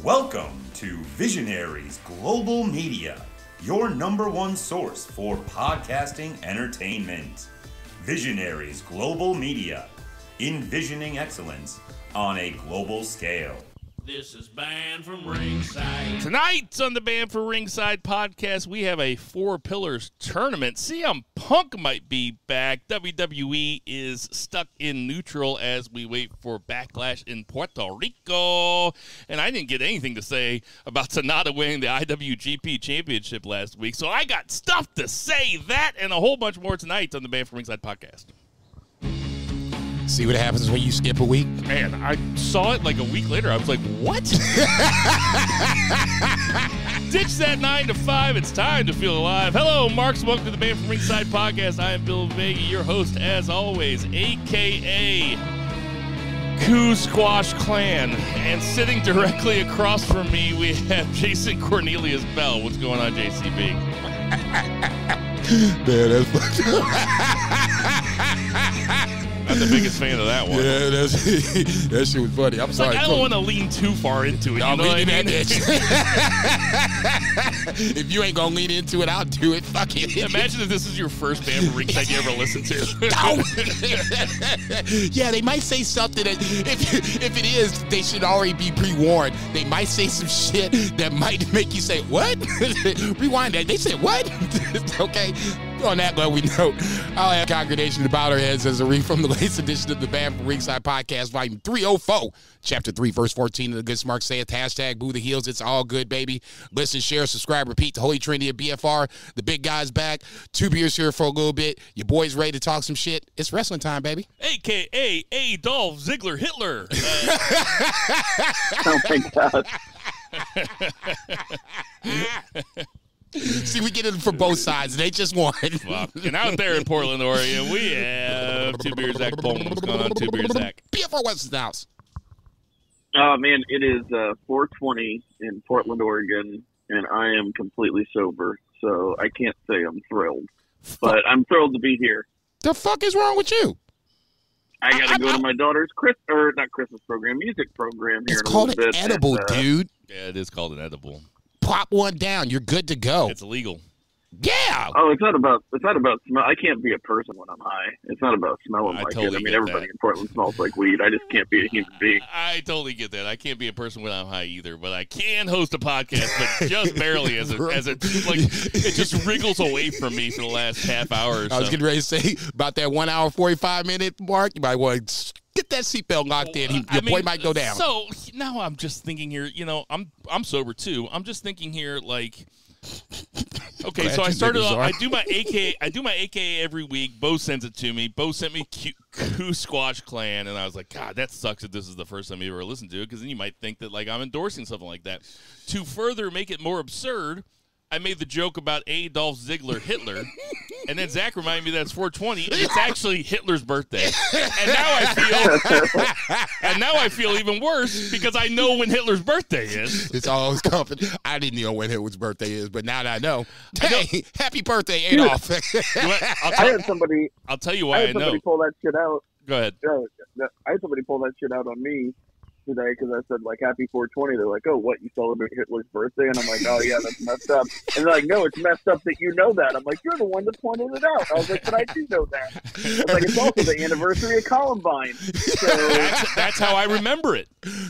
Welcome to Visionaries Global Media, your #1 source for podcasting entertainment. Visionaries Global Media, envisioning excellence on a global scale. This is Banned from Ringside. Tonight on the Banned for Ringside podcast, we have a Four Pillars tournament. CM Punk might be back. WWE is stuck in neutral as we wait for Backlash in Puerto Rico. And I didn't get anything to say about Sonata winning the IWGP Championship last week. So I got stuff to say, that and a whole bunch more tonight on the Banned for Ringside podcast. See what happens when you skip a week? Man, I saw it like a week later. I was like, what? Ditch that 9 to 5. It's time to feel alive. Hello, Marks. Welcome to the Banned from Ringside podcast. I am Bill Vega, your host, as always, a.k.a. Coup Squash Clan. And sitting directly across from me, we have Jason Cornelius Bell. What's going on, JCB? Man, that's fucked up. Not the biggest fan of that one. Yeah, that shit was funny. I'm sorry. Like, I don't want to lean too far into it. No, you know what I mean? If you ain't gonna lean into it, I'll do it. Fuck it. Imagine if this is your first Banned for Ringside you ever listened to. Yeah, they might say something that if it is, they should already be pre-warned. They might say some shit that might make you say, what? Rewind that. They said, what? Okay. On that note, we note I'll have congregation to bow their heads as a read from the latest edition of the Banned from Ringside podcast, volume 304, chapter 3, verse 14 of the Good Smart saith, hashtag boo the heels, it's all good, baby. Listen, share, subscribe, repeat, the Holy Trinity of BFR. The big guy's back. 2 beers here for a little bit. Your boy's ready to talk some shit. It's wrestling time, baby. A.K.A. Adolf Ziggler Hitler. Oh, my God. See, we get it from both sides. They just won. Well, and out there in Portland, Oregon, we have 2 Beer Zach Pullman. What's going on, 2 Beer Zach? BFR West's house. Oh, man, it is 4:20 in Portland, Oregon, and I am completely sober, so I can't say I'm thrilled. But I'm thrilled to be here. The fuck is wrong with you? I got to go to my daughter's not Christmas program, music program here. It's in a called little an bit, edible, dude. Yeah, it is called an edible. Pop one down. You're good to go. It's illegal. Yeah. Oh, it's not about smell. I can't be a person when I'm high. It's not about smelling like totally it. I mean, get everybody that. in Portland smells like weed. I just can't be a human being. I totally get that. I can't be a person when I'm high either, but I can host a podcast, but just barely as it just wriggles away from me for the last half hour or so. I was getting ready to say about that 1 hour, 45-minute mark. You might want to get that seatbelt locked in. Your boy might go down. So now I'm just thinking here, I'm sober too. I'm just thinking here, like, okay, so I started off, I do my AKA every week. Bo sends it to me. Bo sent me Coup Squash Clan, and I was like, God, that sucks if this is the first time you ever listened to it, because then you might think that, like, I'm endorsing something like that. To further make it more absurd, I made the joke about Adolf Ziggler Hitler, and then Zach reminded me that it's 420, and it's actually Hitler's birthday. And now I feel even worse because I know when Hitler's birthday is. It's always coming. I didn't know when Hitler's birthday is, but now that I know. Hey, happy birthday, Adolf. I'll tell you why I know. Somebody pull that shit out. Go ahead. I had somebody pull that shit out on me today because I said, like, happy 420. They're like, oh, what, you celebrate Hitler's birthday? And I'm like, oh, yeah, that's messed up. And they're like, no, it's messed up that you know that. I'm like, you're the one that pointed it out. I was like, but I do know that. I was like, it's also the anniversary of Columbine. So that's how I remember it.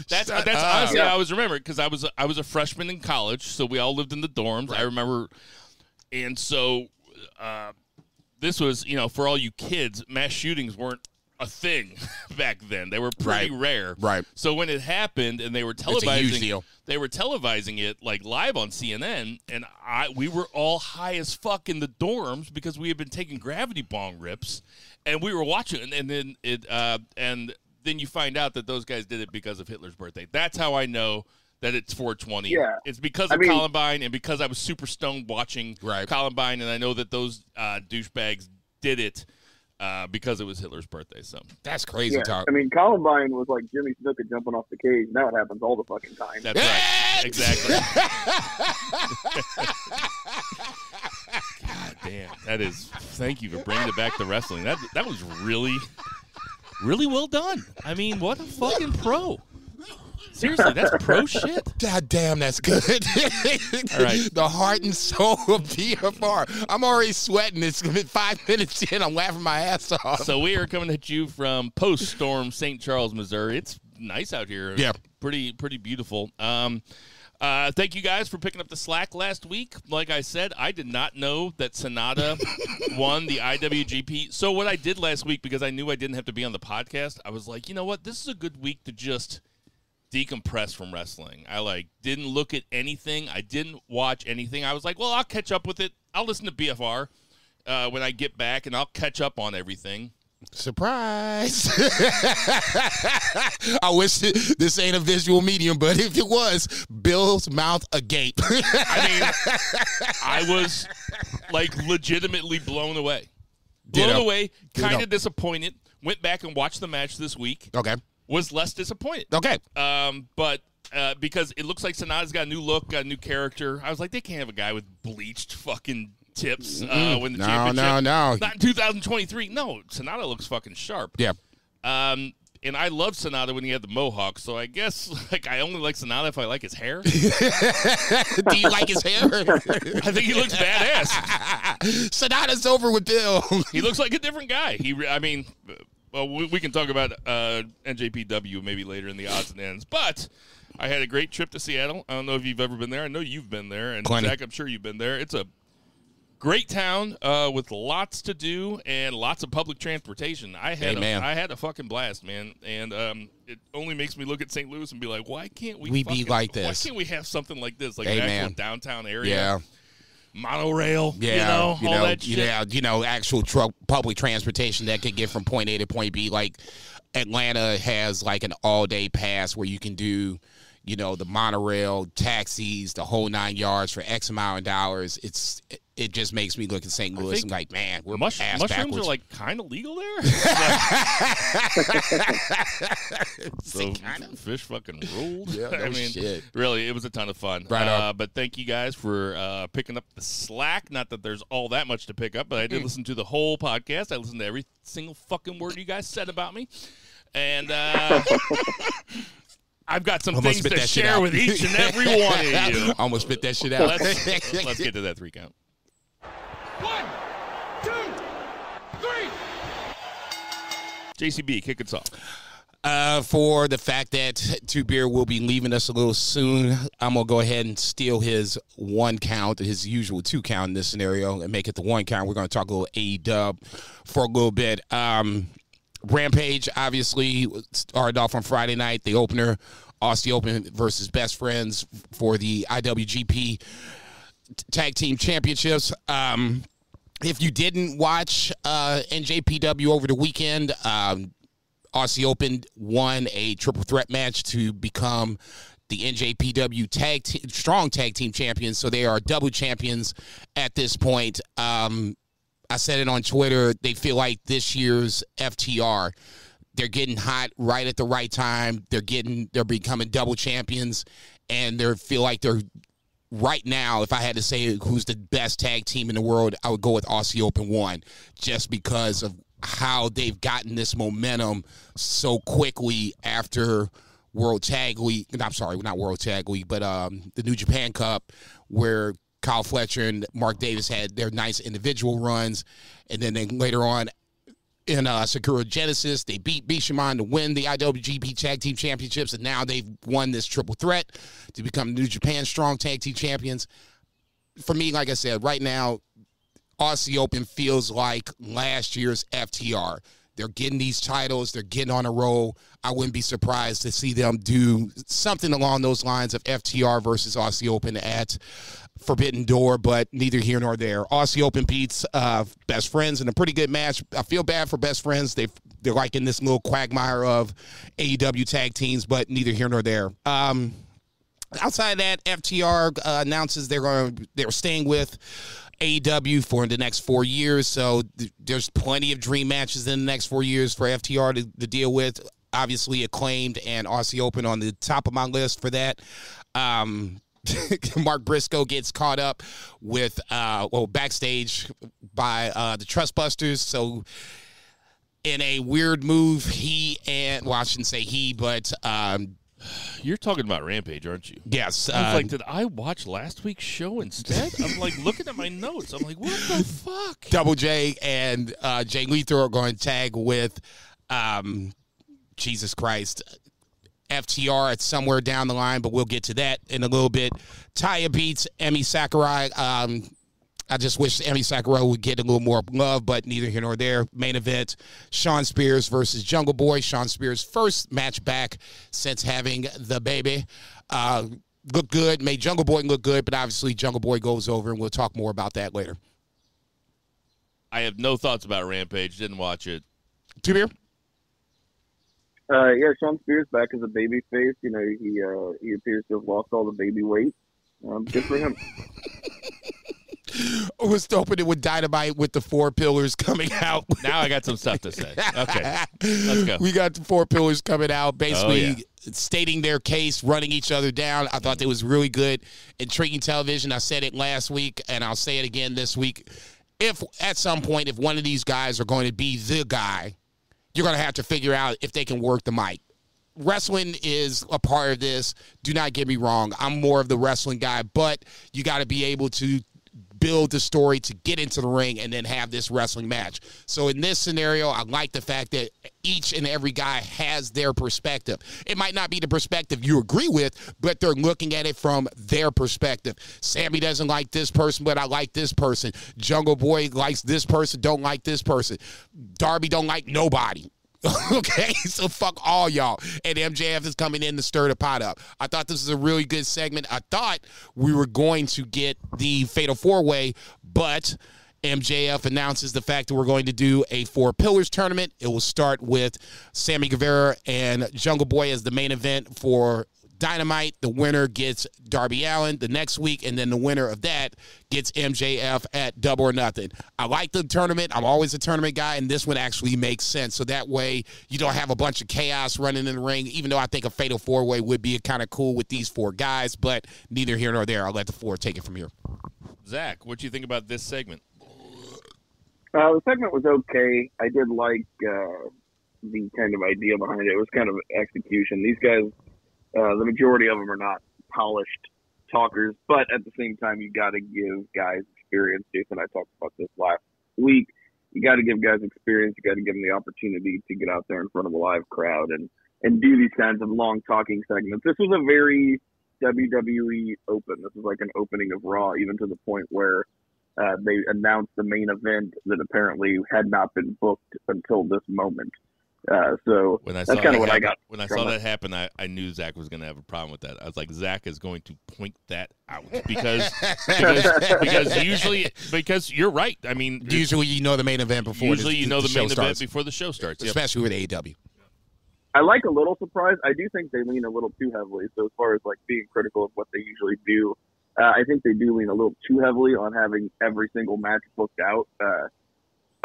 That's honestly how I always remember it, because I was a freshman in college, so we all lived in the dorms. Right. I remember, and so this was, for all you kids, mass shootings weren't a thing back then. They were pretty rare. Right. So when it happened and they were televising it like live on CNN, and we were all high as fuck in the dorms because we had been taking gravity bong rips, and we were watching, and then then you find out that those guys did it because of Hitler's birthday. That's how I know that it's 420. Yeah. It's because of Columbine, and because I was super stoned watching Columbine, and I know that those douchebags did it because it was Hitler's birthday. So that's crazy talk. I mean, Columbine was like Jimmy Snuka jumping off the cage. Now it happens all the fucking time. That's right. Exactly. God damn. That is, thank you for bringing it back to wrestling. That was really, really well done. I mean, what a fucking pro. Seriously, that's pro shit. God damn, that's good. All right. The heart and soul of PFR. I'm already sweating. It's been 5 minutes in. I'm laughing my ass off. So we are coming at you from post-storm St. Charles, Missouri. It's nice out here. Yeah. Pretty beautiful. Thank you guys for picking up the slack last week. Like I said, I did not know that Sonata won the IWGP. So what I did last week, because I knew I didn't have to be on the podcast, I was like, you know what? This is a good week to just decompress from wrestling. I didn't look at anything. I didn't watch anything. I was like, well, I'll catch up with it. I'll listen to BFR when I get back, and I'll catch up on everything. Surprise. I wish this ain't a visual medium, but if it was, Bill's mouth agape. I mean, I was legitimately blown away. Kind of disappointed. Went back and watched the match this week. Okay. Was less disappointed. Okay. But because it looks like Sonata's got a new look, got a new character. I was like, they can't have a guy with bleached fucking tips win the championship. No. Not in 2023. No, Sonata looks fucking sharp. Yeah. And I loved Sonata when he had the mohawk, so I guess I only like Sonata if I like his hair. Do you like his hair? I think he looks badass. Sonata's over with Bill. He looks like a different guy. Well, we can talk about NJPW maybe later in the odds and ends, but I had a great trip to Seattle. I don't know if you've ever been there. I know you've been there, and Plenty. Zach, I'm sure you've been there. It's a great town with lots to do and lots of public transportation. I had a fucking blast, man, and it only makes me look at St. Louis and be like, why can't we be like this? Why can't we have something like this, like Amen. an actual downtown area? Yeah. Monorail, yeah, all that shit. Yeah, actual public transportation that could get from point A to point B. Like Atlanta has like an all-day pass where you can do, the monorail, taxis, the whole 9 yards for X amount of dollars. It just makes me look at St. Louis and like, man, we're ass mushrooms backwards. are kind of legal there. So fish fucking ruled. Yeah, no shit. Really, it was a ton of fun. Right on. But thank you guys for picking up the slack. Not that there's all that much to pick up, but I did listen to the whole podcast. I listened to every single fucking word you guys said about me, and I've got some things to share with each and every one of you. I almost spit that shit out. Let's get to that 3 count. 1, 2, 3. JCB, kick us off. For the fact that Two Beer will be leaving us a little soon, I'm going to go ahead and steal his 1 count, his usual 2 count in this scenario, and make it the 1 count. We're going to talk a little AEW for a little bit. Rampage, obviously, started off on Friday night, the opener, Aussie Open versus Best Friends for the IWGP Tag Team Championships. If you didn't watch NJPW over the weekend, Aussie Open won a triple threat match to become the NJPW Strong Tag Team Champions, so they are double champions at this point. I said it on Twitter, they feel like this year's FTR. They're getting hot right at the right time. They're becoming double champions, and they feel like they're right now, if I had to say who's the best tag team in the world, I would go with Aussie Open 1, just because of how they've gotten this momentum so quickly after World Tag League. I'm sorry, not World Tag League, but the New Japan Cup, where Kyle Fletcher and Mark Davis had their nice individual runs, and then later on in Sakura Genesis, they beat Bishamon to win the IWGP Tag Team Championships, and now they've won this triple threat to become New Japan Strong Tag Team Champions. For me, like I said, right now, Aussie Open feels like last year's FTR. They're getting these titles. They're getting on a roll. I wouldn't be surprised to see them do something along those lines of FTR versus Aussie Open at Forbidden Door, but neither here nor there. Aussie Open beats Best Friends in a pretty good match. I feel bad for Best Friends. They're like in this little quagmire of AEW tag teams, but neither here nor there. Outside of that, FTR announces they're staying with AEW for the next 4 years, so there's plenty of dream matches in the next 4 years for FTR to deal with. Obviously, Acclaimed and Aussie Open on the top of my list for that. Mark Briscoe gets caught up with, backstage by the Trustbusters. So in a weird move, I shouldn't say he, but You're talking about Rampage, aren't you? Yes. I was like, did I watch last week's show instead? I'm like looking at my notes. I'm like, what the fuck? Double J and Jay Lethal are going to tag with, Jesus Christ, FTR. It's somewhere down the line, but we'll get to that in a little bit. Taya beats Emi Sakurai. I just wish Emi Sakurai would get a little more love, but neither here nor there. Main event, Shawn Spears versus Jungle Boy. Shawn Spears' first match back since having the baby. Looked good, made Jungle Boy look good, but obviously Jungle Boy goes over, and we'll talk more about that later. I have no thoughts about Rampage. Didn't watch it. Two-Beer? Yeah, Shawn Spears back as a baby face. You know, he appears to have lost all the baby weight. Good for him. Let's open it with Dynamite with the 4 pillars coming out. Now I got some stuff to say. Okay, let's go. We got the 4 pillars coming out, basically stating their case, running each other down. I thought that was really good. Intriguing television. I said it last week, and I'll say it again this week. If at some point, if one of these guys are going to be the guy, you're going to have to figure out if they can work the mic. Wrestling is a part of this. Do not get me wrong. I'm more of the wrestling guy, but you got to be able to build the story to get into the ring and then have this wrestling match. So in this scenario, I like the fact that each and every guy has their perspective. It might not be the perspective you agree with, but they're looking at it from their perspective. Sammy doesn't like this person, but I like this person. Jungle Boy likes this person, don't like this person. Darby don't like nobody. Okay, so fuck all y'all. And MJF is coming in to stir the pot up. I thought this was a really good segment. I thought we were going to get the Fatal 4-Way, but MJF announces the fact that we're going to do a 4 Pillars tournament. It will start with Sammy Guevara and Jungle Boy as the main event for Dynamite. The winner gets Darby Allin the next week, and then the winner of that gets MJF at Double or Nothing. I like the tournament. I'm always a tournament guy, and this one actually makes sense. So that way you don't have a bunch of chaos running in the ring, even though I think a Fatal 4-Way would be kind of cool with these 4 guys, but neither here nor there. I'll let the 4 take it from here. Zach, what do you think about this segment? The segment was okay. I did like the kind of idea behind it. It was kind of execution. These guys, the majority of them are not polished talkers, but at the same time, you got to give guys experience. Jason and I talked about this last week. You got to give guys experience. You got to give them the opportunity to get out there in front of a live crowd and do these kinds of long talking segments. This was a very WWE open. This was like an opening of Raw, even to the point where they announced the main event that apparently had not been booked until this moment. So that's kind of what I got. When I saw that happen, I knew Zach was going to have a problem with that. I was like, Zach is going to point that out because usually, because you're right. I mean, usually you know the main event before. Usually you know the main event before the show starts, especially with AEW. I like a little surprise. I do think they lean a little too heavily. So as far as like being critical of what they usually do, I think they do lean a little too heavily on having every single match booked out.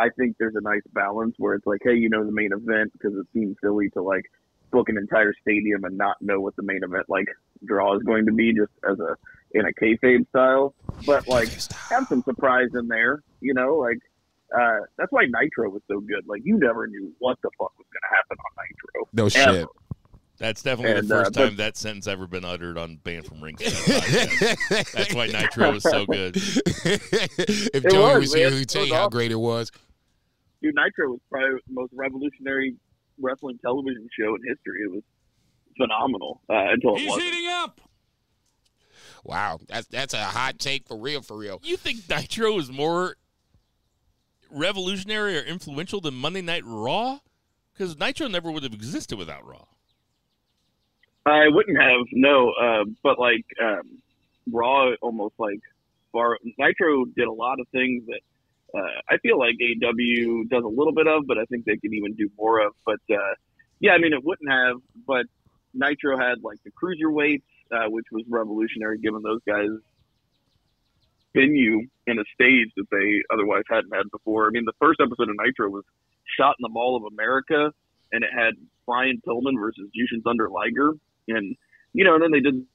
I think there's a nice balance where it's like, hey, you know the main event, because it seems silly to like book an entire stadium and not know what the main event like draw is going to be, just as in a kayfabe style. But like, have some surprise in there, you know, like that's why Nitro was so good. Like, you never knew what the fuck was going to happen on Nitro. No shit. That's definitely the first time that sentence ever been uttered on Banned from Ringside. That's why Nitro was so good. If Joey was here, he'd tell you how great it was. Dude, Nitro was probably the most revolutionary wrestling television show in history. It was phenomenal until it wasn't. He's heating up. Wow, that's a hot take for real, for real. You think Nitro is more revolutionary or influential than Monday Night Raw? Because Nitro never would have existed without Raw. I wouldn't have, no. But like Raw, almost like Nitro did a lot of things that I feel like AEW does a little bit of, but I think they can even do more of. But yeah, I mean, it wouldn't have. But Nitro had like the cruiserweights, which was revolutionary, given those guys venue in a stage that they otherwise hadn't had before. I mean, the first episode of Nitro was shot in the Mall of America, and it had Brian Pillman versus Jushin Thunder Liger, and you know, and then they did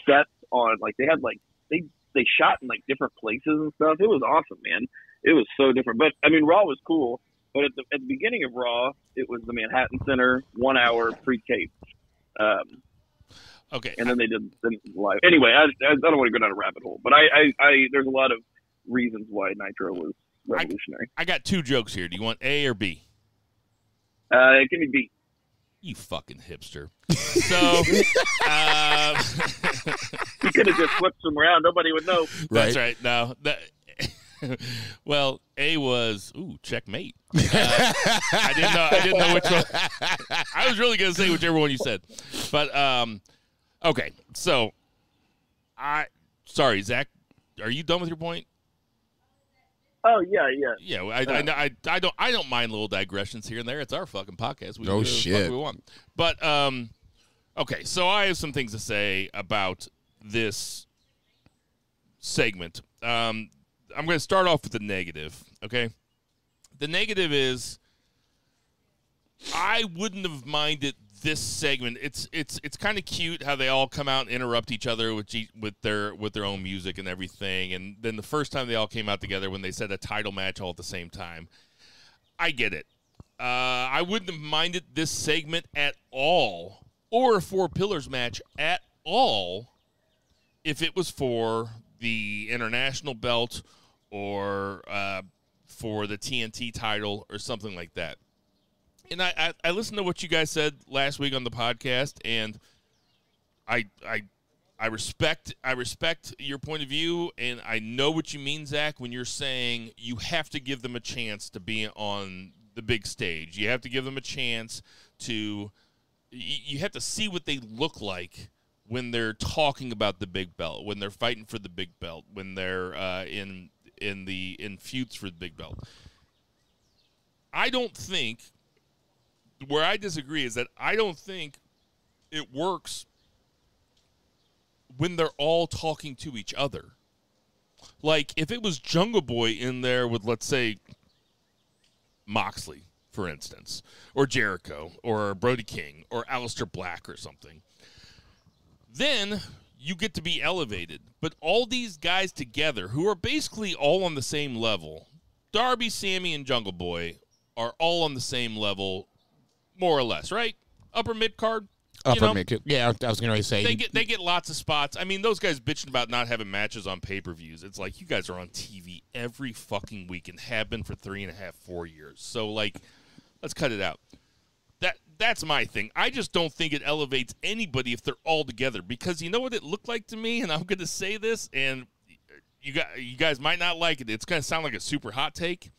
sets on like they had like they shot in like different places and stuff. It was awesome, man. It was so different. But I mean, Raw was cool. But at the beginning of Raw, it was the Manhattan Center, 1 hour pre-tape. Okay. And then they did live. Anyway, I don't want to go down a rabbit hole, but I there's a lot of reasons why Nitro was revolutionary. I got 2 jokes here. Do you want A or B? Give me B. You fucking hipster. So, you could have just flipped them around. Nobody would know. That's right. No. Well, A was checkmate. I didn't know which one. I was really gonna say whichever one you said, but okay. So, sorry, Zach. Are you done with your point? Oh yeah. Yeah, I don't mind little digressions here and there. It's our fucking podcast. We do shit. what we want. But okay. So I have some things to say about this segment. I'm going to start off with the negative, okay? The negative is I wouldn't have minded this segment. It's kind of cute how they all come out and interrupt each other with their own music and everything. And then the first time they all came out together when they said a title match all at the same time. I get it. I wouldn't have minded this segment at all or a 4 Pillars match at all if it was for the international belt or for the TNT title or something like that. And I listened to what you guys said last week on the podcast, and I respect your point of view, and I know what you mean, Zach, when you're saying you have to give them a chance to be on the big stage. You have to give them a chance to you have to see what they look like when they're talking about the big belt, when they're fighting for the big belt, when they're in feuds for the big belt. I don't think, where I disagree is that I don't think it works when they're all talking to each other. Like, if it was Jungle Boy in there with, let's say, Moxley, for instance, or Jericho, or Brody King, or Aleister Black or something, then you get to be elevated. But all these guys together, who are basically all on the same level, Darby, Sammy, and Jungle Boy are all on the same level, more or less, right? Upper mid-card? Upper mid-card. Yeah, I was going to say. They get lots of spots. I mean, those guys bitching about not having matches on pay-per-views. It's like, you guys are on TV every fucking week and have been for 3.5, 4 years. So, like, let's cut it out. That's my thing. I just don't think it elevates anybody if they're all together, because you know what it looked like to me, and I'm going to say this, and you guys might not like it. It's going to sound like a super hot take.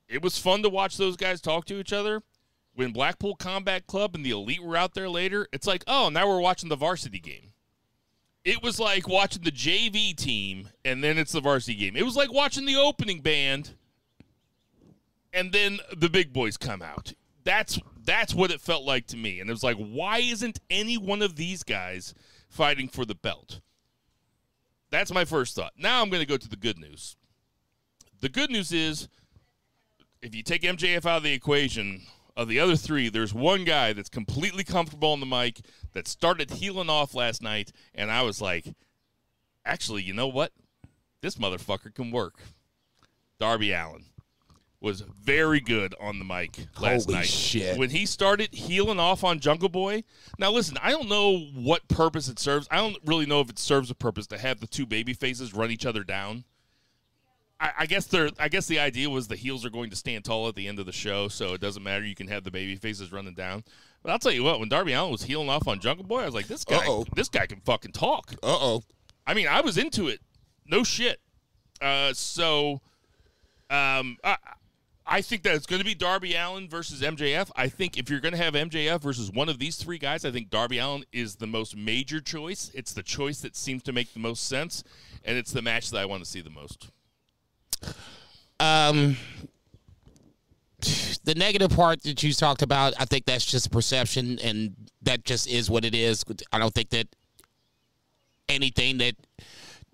It was fun to watch those guys talk to each other. When Blackpool Combat Club and the Elite were out there later, it's like, oh, now we're watching the varsity game. It was like watching the JV team, and then it's the varsity game. It was like watching the opening band, and then the big boys come out. That's what it felt like to me. And it was like, why isn't any one of these guys fighting for the belt? That's my first thought. Now I'm going to go to the good news. The good news is, if you take MJF out of the equation, of the other 3, there's one guy that's completely comfortable on the mic that started healing off last night, and I was like, actually, you know what? This motherfucker can work. Darby Allin was very good on the mic last night. Holy shit. When he started healing off on Jungle Boy. Now, listen, I don't know what purpose it serves. I don't really know if it serves a purpose to have the 2 baby faces run each other down. I guess the idea was the heels are going to stand tall at the end of the show, so it doesn't matter. You can have the baby faces running down. But I'll tell you what, when Darby Allin was healing off on Jungle Boy, I was like, this guy can fucking talk. I mean, I was into it. No shit. I think that it's going to be Darby Allin versus MJF. I think if you're going to have MJF versus one of these 3 guys, I think Darby Allin is the most major choice. It's the choice that seems to make the most sense, and it's the match that I want to see the most. The negative part that you talked about, I think that's just perception, and that just is what it is. I don't think that anything that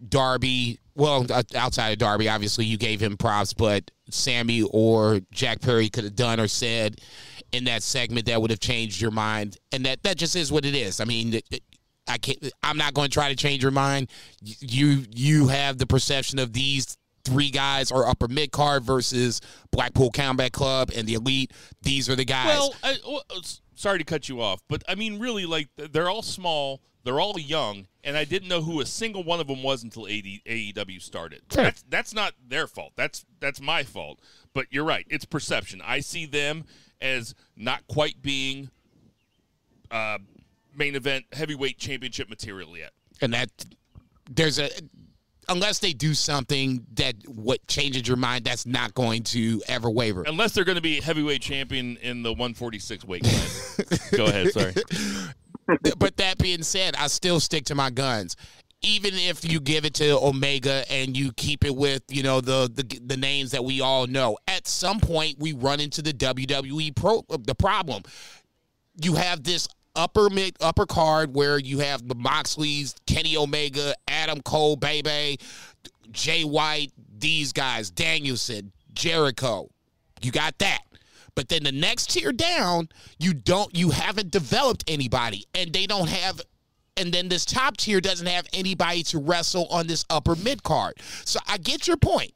Darby, well, outside of Darby, obviously you gave him props, but Sammy or Jack Perry could have done or said in that segment that would have changed your mind, and that just is what it is. I mean, I'm not going to try to change your mind. You have the perception of these 3 guys are upper mid-card versus Blackpool Combat Club and the Elite. These are the guys. Well, sorry to cut you off, but I mean, really, like, they're all small, they're all young, and I didn't know who a single one of them was until AEW started. That's not their fault. That's my fault. But you're right. It's perception. I see them as not quite being main event heavyweight championship material yet. And that unless they do something that what changes your mind, that's not going to ever waver. Unless they're going to be heavyweight champion in the 146 weight class. Go ahead, sorry. But that being said, I still stick to my guns. Even if you give it to Omega and you keep it with, you know, the names that we all know, at some point we run into the WWE the problem. You have this upper card where you have the Moxleys, Kenny Omega, Adam Cole, Baby, Jay White, these guys, Danielson, Jericho. You got that. But then the next tier down, you haven't developed anybody, and they don't have, and then this top tier doesn't have anybody to wrestle on this upper mid card. So I get your point.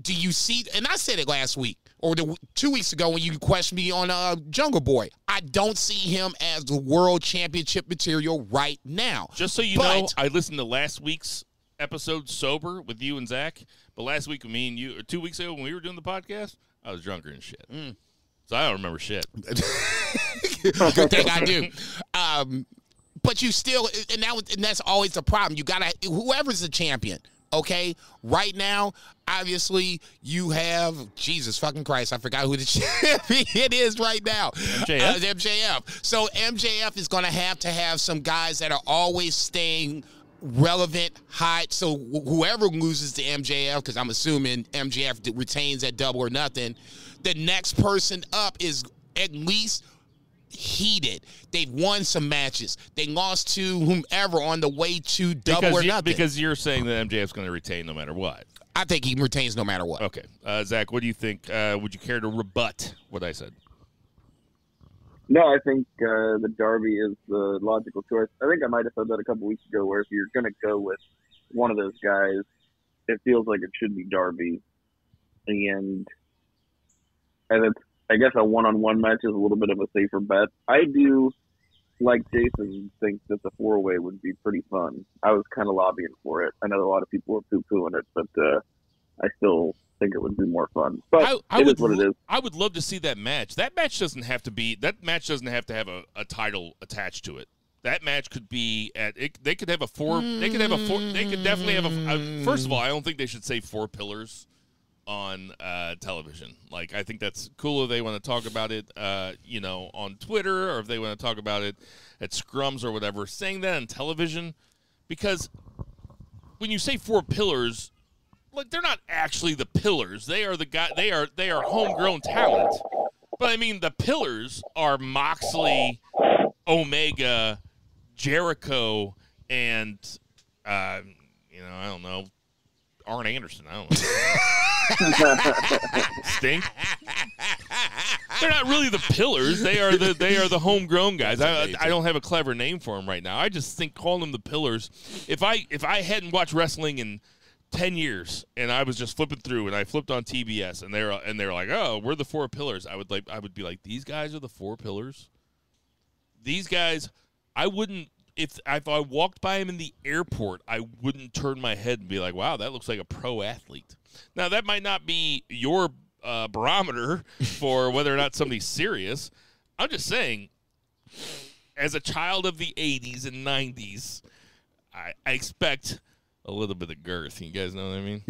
Do you see, and I said it last week, or 2 weeks ago when you questioned me on Jungle Boy, I don't see him as the world championship material right now. Just so you know, I listened to last week's episode sober with you and Zach, but last week with me and you, or 2 weeks ago when we were doing the podcast, I was drunker and shit. So I don't remember shit. Good thing I do. But you still, and that's always the problem. You gotta, whoever's the champion, okay? Right now, obviously, you have, Jesus fucking Christ, I forgot who the champion is right now. MJF? MJF. So MJF is gonna have some guys that are always staying relevant, hot. So whoever loses to MJF, because I'm assuming MJF retains at Double or Nothing, the next person up is at least heated. They've won some matches. They lost to whomever on the way to Double or Nothing. Because you're saying that MJF's going to retain no matter what. I think he retains no matter what. Okay. Zach, what do you think? Would you care to rebut what I said? No, I think the Darby is the logical choice. I think I might have said that a couple weeks ago, where if you're going to go with one of those guys, it feels like it should be Darby. And I guess a one-on-one match is a little bit of a safer bet. I do, like Jason, think that the four-way would be pretty fun. I was kind of lobbying for it. I know a lot of people are poo-pooing it, but I still think it would be more fun. But it is what it is. I would love to see that match. That match doesn't have to have a title attached to it. That match could be they could definitely have a first of all, I don't think they should say four pillars on television. Like, I think that's cool if they want to talk about it on Twitter, or if they want to talk about it at scrums or whatever. Saying that on television, because when you say four pillars, like, they're not actually the pillars. They are the guy. They are homegrown talent. But I mean, the pillars are Moxley, Omega, Jericho, and I don't know, Arn Anderson. I don't know. Stink. They're not really the pillars. They are the homegrown guys. I don't have a clever name for them right now. I just think calling them the pillars. If I hadn't watched wrestling in 10 years and I was just flipping through and I flipped on TBS and they're like, oh, we're the four pillars, I would be like, these guys are the four pillars. These guys, I wouldn't, if I walked by him in the airport, I wouldn't turn my head and be like, wow, that looks like a pro athlete. Now, that might not be your barometer for whether or not somebody's serious. I'm just saying, as a child of the 80s and 90s, I expect a little bit of girth. You guys know what I mean?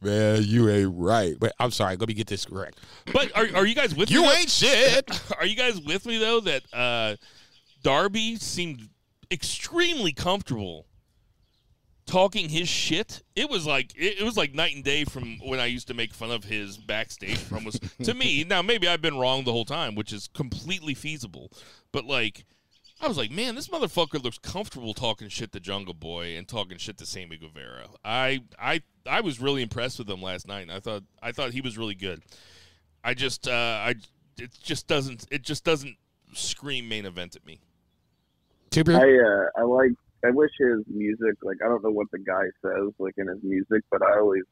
Man, you ain't right. But I'm sorry. Let me get this correct. But are you guys with me? You ain't shit. Are you guys with me, though, that Darby seemed extremely comfortable talking his shit? It was like night and day from when I used to make fun of his backstage promos. To me, now maybe I've been wrong the whole time, which is completely feasible. But like, I was like, man, this motherfucker looks comfortable talking shit to Jungle Boy and talking shit to Sammy Guevara. I was really impressed with him last night, and I thought he was really good. It just doesn't scream main event at me. I wish his music, like, I don't know what the guy says, like, in his music, but I always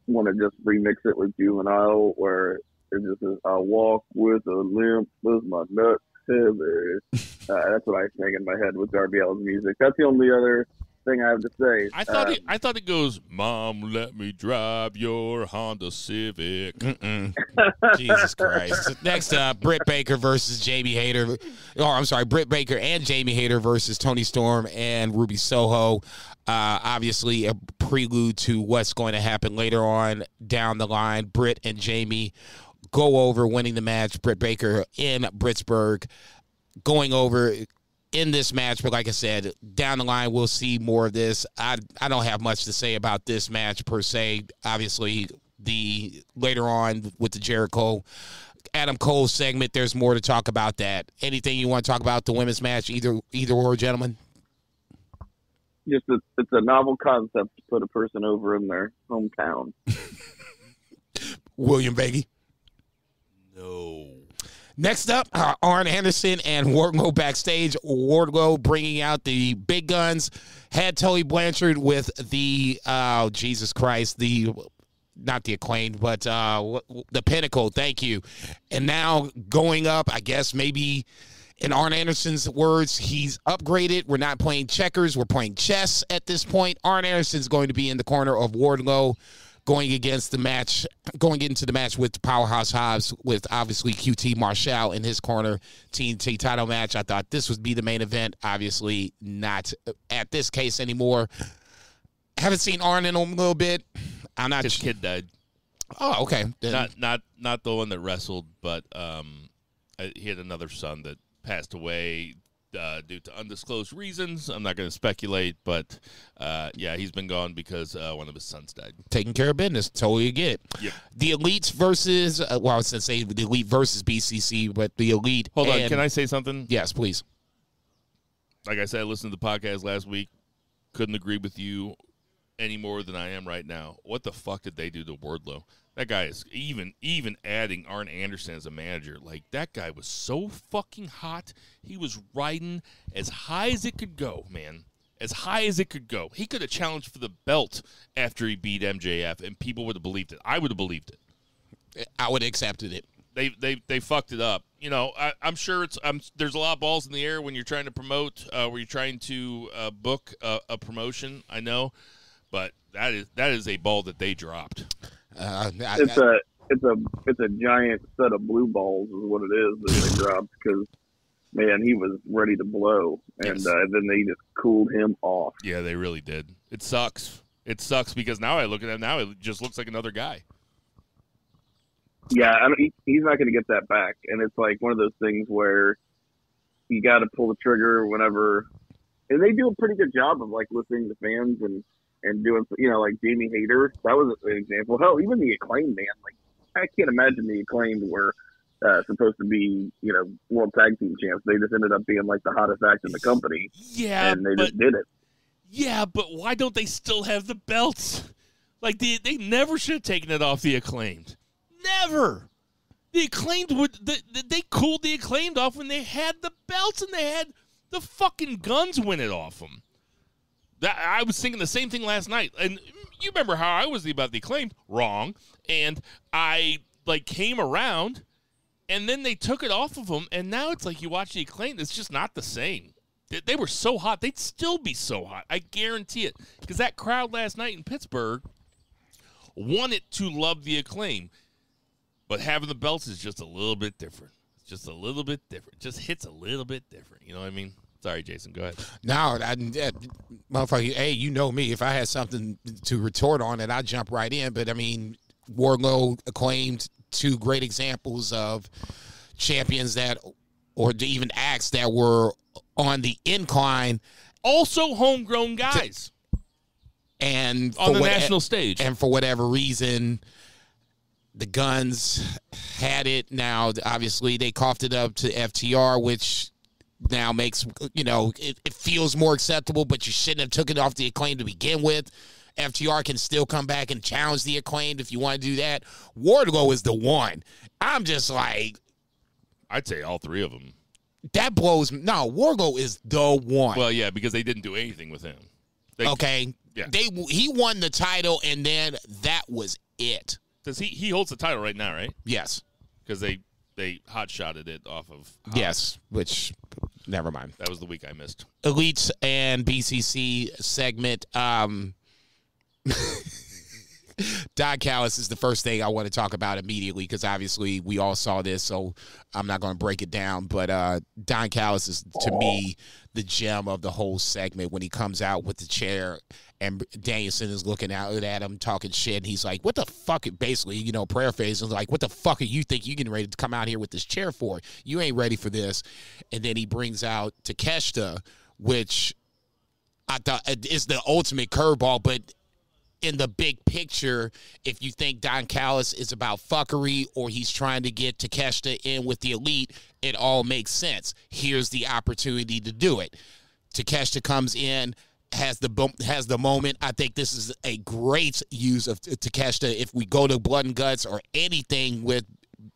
want to just remix it with Juvenile, where it just says, "I walk with a limp, with my nuts heavy." That's what I sing in my head with Darby Allin's music. That's the only other thing I have to say. I thought it goes, "Mom, let me drive your Honda Civic." Jesus Christ. Next up, Britt Baker versus Jamie Hayter. Oh, I'm sorry, Britt Baker and Jamie Hayter versus Toni Storm and Ruby Soho. Obviously, a prelude to what's going to happen later on down the line. Britt and Jamie go over, winning the match. Britt Baker in Britsburg going over in this match, but like I said, down the line we'll see more of this. I don't have much to say about this match per se. Obviously, the later on with the Jericho Adam Cole segment, there's more to talk about that. Anything you want to talk about the women's match, either or, gentlemen? Just it's a novel concept to put a person over in their hometown. William Beggy. No. Next up, Arn Anderson and Wardlow backstage. Wardlow bringing out the big guns. Had Tully Blanchard with the, Jesus Christ, not the Acclaimed, but the Pinnacle. Thank you. And now going up, I guess maybe in Arn Anderson's words, he's upgraded. We're not playing checkers. We're playing chess at this point. Arn Anderson's going to be in the corner of Wardlow, going into the match with Powerhouse Hobbs, with obviously QT Marshall in his corner, TNT title match. I thought this would be the main event. Obviously not at this case anymore. Haven't seen Arn in a little bit. I'm not. His kid died. Oh, okay. Not the one that wrestled, but he had another son that passed away due to undisclosed reasons. I'm not going to speculate, but yeah, he's been gone because one of his sons died. Taking care of business. Totally get. Yep. The Elites versus, I was going to say the Elite versus BCC, but the Elite. Hold on, can I say something? Yes, please. Like I said, I listened to the podcast last week. Couldn't agree with you any more than I am right now. What the fuck did they do to Wardlow? That guy is even adding Arn Anderson as a manager. Like, that guy was so fucking hot. He was riding as high as it could go, man. As high as it could go. He could have challenged for the belt after he beat MJF, and people would have believed it. I would have believed it. I would have accepted it. They fucked it up. You know, I'm sure there's a lot of balls in the air when you're trying to promote, where you're trying to book a promotion. I know, but that is a ball that they dropped. It's a giant set of blue balls is what it is that they dropped, because man, he was ready to blow, and then they just cooled him off. Yeah, they really did. It sucks. It sucks because now I look at him, now it just looks like another guy. Yeah, he's not going to get that back, and it's like one of those things where you got to pull the trigger whenever. And they do a pretty good job of like listening to fans and doing, you know, like Jamie Hayter. That was an example. Hell, even the Acclaimed, man. Like, I can't imagine the Acclaimed were supposed to be, you know, World Tag Team champs. They just ended up being like the hottest act in the company. Yeah, and they just did it. Yeah, but why don't they still have the belts? Like, they never should have taken it off the Acclaimed. Never. The Acclaimed they cooled the Acclaimed off when they had the belts and they had the fucking guns win it off them. I was thinking the same thing last night, and you remember how I was about the Acclaimed? Wrong. And I like came around, and then they took it off of them, and now it's like you watch the Acclaimed, it's just not the same. They were so hot, they'd still be so hot. I guarantee it, because that crowd last night in Pittsburgh wanted to love the Acclaimed. But having the belts is just a little bit different. It's just a little bit different. It just hits a little bit different. You know what I mean? Sorry, Jason. Go ahead. No, motherfucker, hey, you know me. If I had something to retort on it, I'd jump right in. But, I mean, Wardlow, Acclaimed, two great examples of champions or even acts that were on the incline. Also homegrown guys. And on the national stage. And for whatever reason, the Guns had it. Now, obviously, they coughed it up to FTR, which now makes, you know, it feels more acceptable, but you shouldn't have took it off the Acclaimed to begin with. FTR can still come back and challenge the Acclaimed if you want to do that. Wardlow is the one. I'm just like, I'd say all three of them. That blows. No, Wardlow is the one. Well, yeah, because they didn't do anything with him. Okay. Yeah. He won the title, and then that was it. Does he holds the title right now, right? Yes. Because they hot-shotted it off of Hobbs. Yes, which, never mind. That was the week I missed. Elites and BCC segment. Don Callis is the first thing I want to talk about immediately because obviously we all saw this, so I'm not going to break it down. But Don Callis is, to me, the gem of the whole segment when he comes out with the chair and Danielson is looking out at him talking shit. And he's like, what the fuck? Basically, prayer phase is like, what the fuck are you think you getting ready to come out here with this chair for? You ain't ready for this. And then he brings out Takeshita, which I thought is the ultimate curveball, but in the big picture, if you think Don Callis is about fuckery or he's trying to get Takeshita in with the Elite, it all makes sense. Here's the opportunity to do it. Takeshita comes in, has the moment. I think this is a great use of Takeshita. If we go to Blood and Guts or anything with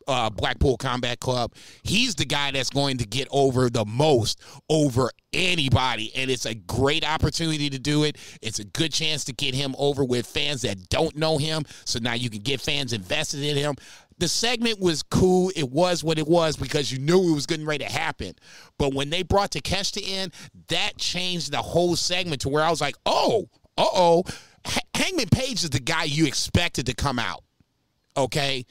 Blackpool Combat Club, he's the guy that's going to get over the most over anybody, and it's a great opportunity to do it. It's a good chance to get him over with fans that don't know him, so now you can get fans invested in him. The segment was cool. It was what it was because you knew it was getting ready to happen. But when they brought Takeshita in, that changed the whole segment to where I was like, Hangman Page is the guy you expected to come out, okay?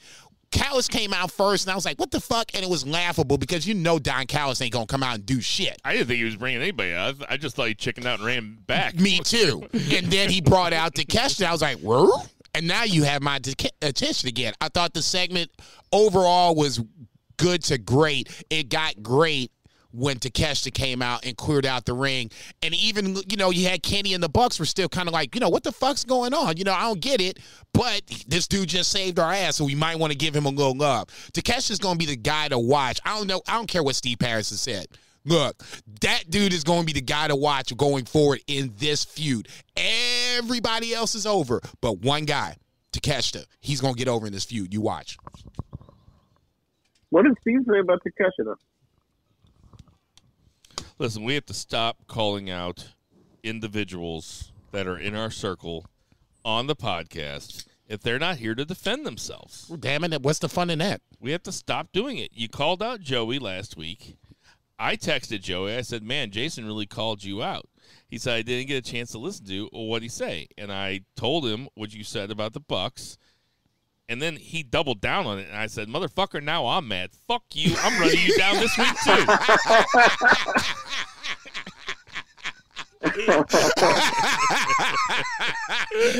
Callis came out first, and I was like, what the fuck? And it was laughable because Don Callis ain't going to come out and do shit. I didn't think he was bringing anybody out. I just thought he chickened out and ran back. Me too. And then he brought out Takeshita. I was like, whoa. And now you have my attention again. I thought the segment overall was good to great. It got great when Takeshita came out and cleared out the ring. And even, you had Kenny and the Bucks were still kind of like, what the fuck's going on? I don't get it. But this dude just saved our ass, so we might want to give him a little love. Takeshita's going to be the guy to watch. I don't care what Steve Harris has said. Look, that dude is going to be the guy to watch going forward in this feud. Everybody else is over, but one guy, Takeshita, he's going to get over in this feud. You watch. What did Steve say about Takeshita? Listen, we have to stop calling out individuals that are in our circle on the podcast if they're not here to defend themselves. Well, damn it, what's the fun in that? We have to stop doing it. You called out Joey last week. I texted Joey. I said, man, Jason really called you out. He said, I didn't get a chance to listen to what he say. And I told him what you said about the Bucks. And then he doubled down on it. And I said, motherfucker, now I'm mad. Fuck you. I'm running you down this week, too.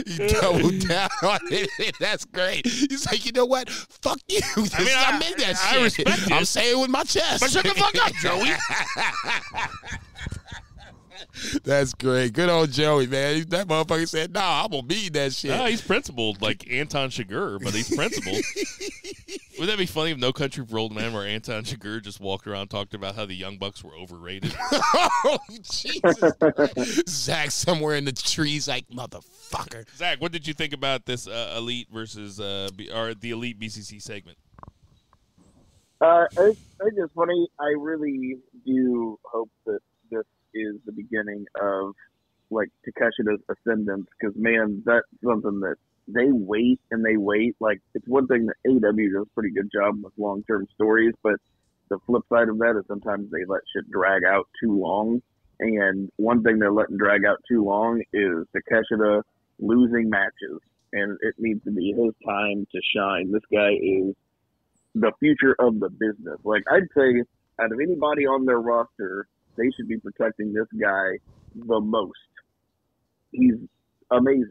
You doubled down on it. That's great. He's like, you know what? Fuck you. I made that shit. I respect it. I'm saying it with my chest. But shut the fuck up, Joey. That's great. Good old Joey, man. That motherfucker said, nah, I'm going to be that shit. No, he's principled like Anton Chigurh, but he's principled. Would that be funny if No Country for Old Men where Anton Chigurh just walked around and talked about how the Young Bucks were overrated? Oh, Jesus. Zach somewhere in the trees like, motherfucker. Zach, what did you think about this Elite versus or the Elite BCC segment? It's just funny. I really do hope that this is the beginning of like Takeshita's ascendance because, man, that's something that they wait and they wait. Like, it's one thing that AEW does a pretty good job with long-term stories, but the flip side of that is sometimes they let shit drag out too long. And one thing they're letting drag out too long is Takeshita losing matches, and it needs to be his time to shine. This guy is the future of the business. Like, I'd say out of anybody on their roster, they should be protecting this guy the most. He's amazing.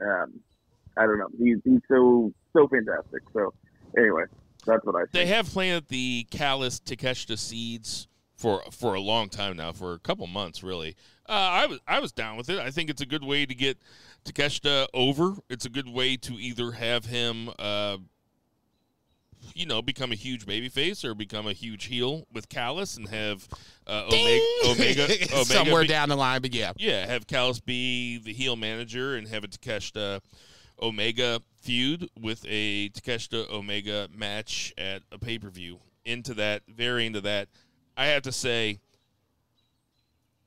I don't know. He's so fantastic. So anyway, that's what I think. They have planted the Callis Takeshita seeds for a long time now, for a couple months really. I was down with it. I think it's a good way to get Takeshita over. It's a good way to either have him become a huge babyface or become a huge heel with Callis and have Omega somewhere down the line, but yeah. Yeah, have Callis be the heel manager and have a Takeshita Omega feud with a Takeshita Omega match at a pay-per-view. Very into that. I have to say,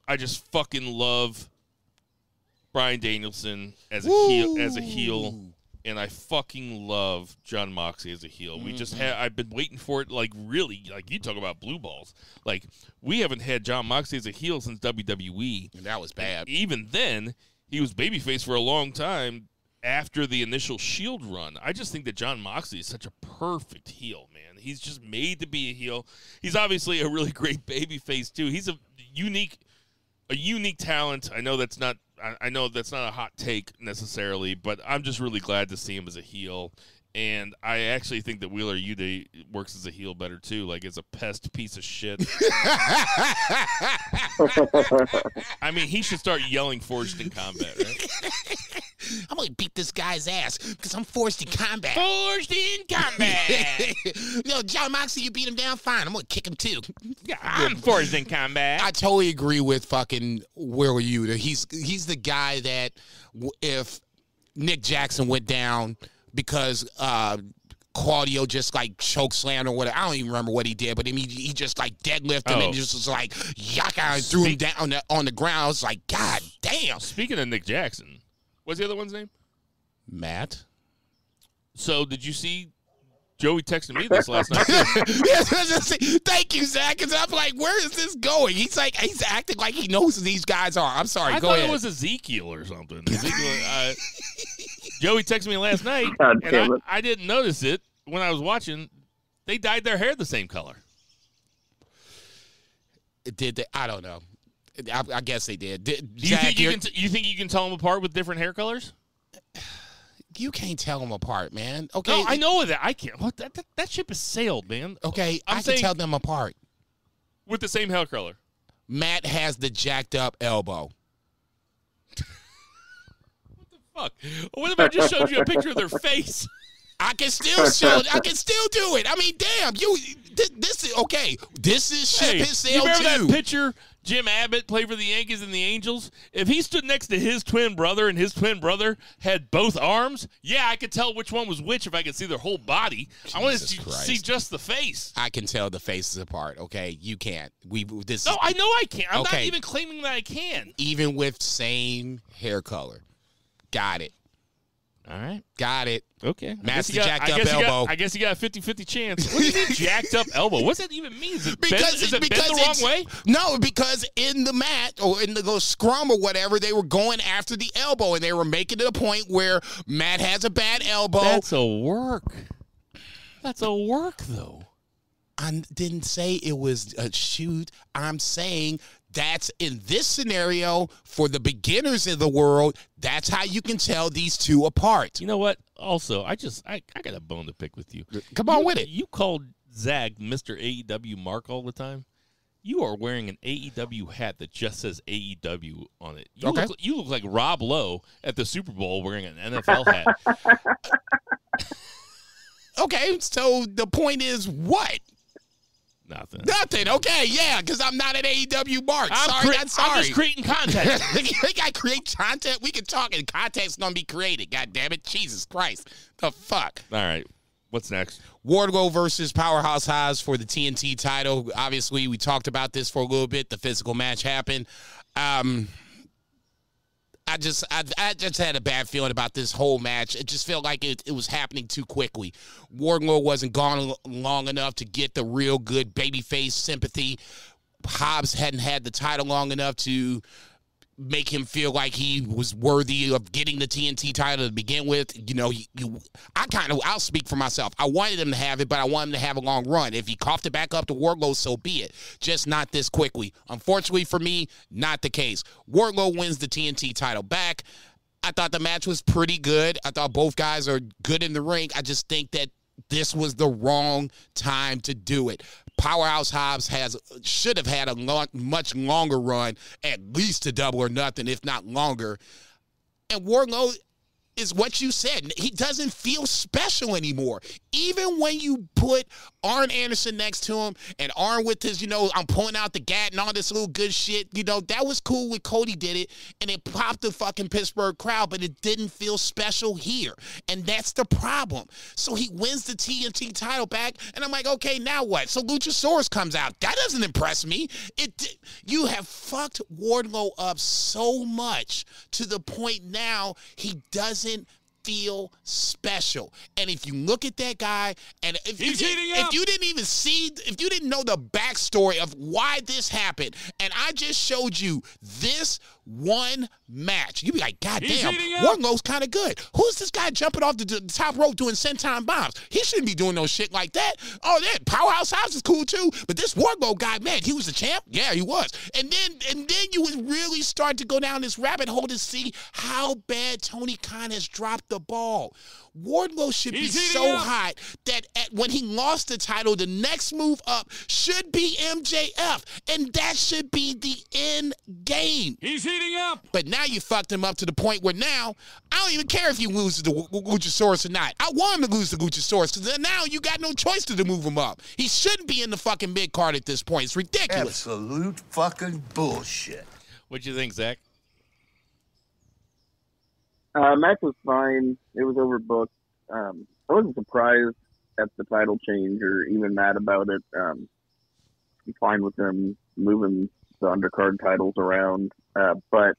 I just fucking love Bryan Danielson as a heel, and I fucking love Jon Moxley as a heel. We just I've been waiting for it, like, really, like, you talk about blue balls. Like, we haven't had Jon Moxley as a heel since WWE. And that was bad. And even then, he was babyface for a long time after the initial Shield run. I just think that Jon Moxley is such a perfect heel, man. He's just made to be a heel. He's obviously a really great babyface too. He's a unique talent. I know that's not a hot take necessarily, but I'm just really glad to see him as a heel. And I actually think that Wheeler Yuta works as a heel better too, like as a pest piece of shit. I mean, he should start yelling "forged in combat," right? I'm gonna beat this guy's ass because I'm forged in combat. Forged in combat. Yo, Jon Moxley, you beat him down, fine. I'm gonna kick him too. Yeah, I'm forged in combat. I totally agree with fucking Wheeler Yuta. He's the guy that if Nick Jackson went down because Claudio just like choke slammed or whatever. I don't even remember what he did, but I mean, he just like deadlifted him and just was like yaka and threw him down on the ground. I was like, God damn. Speaking of Nick Jackson, what's the other one's name? Matt. So did you see Joey texted me this last night? Thank you, Zach. Because I'm like, where is this going? He's acting like he knows who these guys are. I'm sorry. Go ahead. I thought it was Ezekiel or something. Joey texted me last night, and I didn't notice it when I was watching. They dyed their hair the same color. Did they? I don't know. I guess they did. Do you think you can tell them apart with different hair colors? You can't tell them apart, man. Okay, no, I know that. I can't. What that ship has sailed, man. Okay, I can tell them apart with the same hair color. Matt has the jacked up elbow. Fuck. What if I just showed you a picture of their face? I can still do it. I mean, damn, this is okay. This is ship his sail too. You remember that picture Jim Abbott played for the Yankees and the Angels? If he stood next to his twin brother and his twin brother had both arms, yeah, I could tell which one was which if I could see their whole body. I want to see just the face. I can tell the faces apart. Okay, you can't. I know I can't. I'm not even claiming that I can. Even with same hair color. Got it. All right. Got it. Okay. Matt's the jacked up elbow. I guess you got a 50-50 chance. What do you mean jacked up elbow? What's that even mean? Is it bent the wrong way? No, because in the mat or in the scrum or whatever, they were going after the elbow, and they were making it a point where Matt has a bad elbow. That's a work. That's a work, though. I didn't say it was a shoot. I'm saying that's in this scenario for the beginners in the world. That's how you can tell these two apart. You know what? Also, I got a bone to pick with you. Come on with it. You called Zag Mr. AEW Mark all the time. You are wearing an AEW hat that just says AEW on it. You look like Rob Lowe at the Super Bowl wearing an NFL hat. Okay, so the point is what? Nothing. Okay, yeah, because I'm not an AEW Mark. Sorry. I'm just creating content. I create content. We can talk, and content's gonna be created. God damn it, Jesus Christ, the fuck. All right, what's next? Wardlow versus Powerhouse Hobbs for the TNT title. Obviously, we talked about this for a little bit. The physical match happened. I just had a bad feeling about this whole match. It just felt like it was happening too quickly. Wardlow wasn't gone long enough to get the real good babyface sympathy. Hobbs hadn't had the title long enough to make him feel like he was worthy of getting the TNT title to begin with. You know, I'll speak for myself. I wanted him to have it, but I wanted him to have a long run. If he coughed it back up to Wardlow, so be it. Just not this quickly. Unfortunately for me, not the case. Wardlow wins the TNT title back. I thought the match was pretty good. I thought both guys are good in the ring. I just think that this was the wrong time to do it. Powerhouse Hobbs should have had a much longer run, at least to Double or Nothing, if not longer. And Wardlow is what you said. He doesn't feel special anymore. Even when you put Arn Anderson next to him, and Arn with his, I'm pulling out the gat and all this little good shit, that was cool when Cody did it, and it popped the fucking Pittsburgh crowd, but it didn't feel special here, and that's the problem. So he wins the TNT title back, and I'm like, okay, now what? So Luchasaurus comes out. That doesn't impress me. You have fucked Wardlow up so much to the point now he doesn't feel special. And if you look at that guy, and if you didn't know the backstory of why this happened, and I just showed you this one match, you'd be like, God damn, Wardlow's kind of good. Who's this guy jumping off the top rope doing senton bombs? He shouldn't be doing no shit like that. Oh, that Powerhouse Hobbs is cool too, but this Wardlow guy, man, he was the champ? Yeah, he was. And then you would really start to go down this rabbit hole to see how bad Tony Khan has dropped the ball. Wardlow should be so hot that when he lost the title, the next move up should be MJF, and that should be the end game. He's heating up. But now you fucked him up to the point where now I don't even care if he loses the Luchasaurus or not. I want him to lose the Luchasaurus because then now you got no choice to move him up. He shouldn't be in the fucking mid card at this point. It's ridiculous. Absolute fucking bullshit. What'd you think, Zach? Match was fine. It was overbooked. I wasn't surprised at the title change or even mad about it. I'm fine with them moving the undercard titles around. But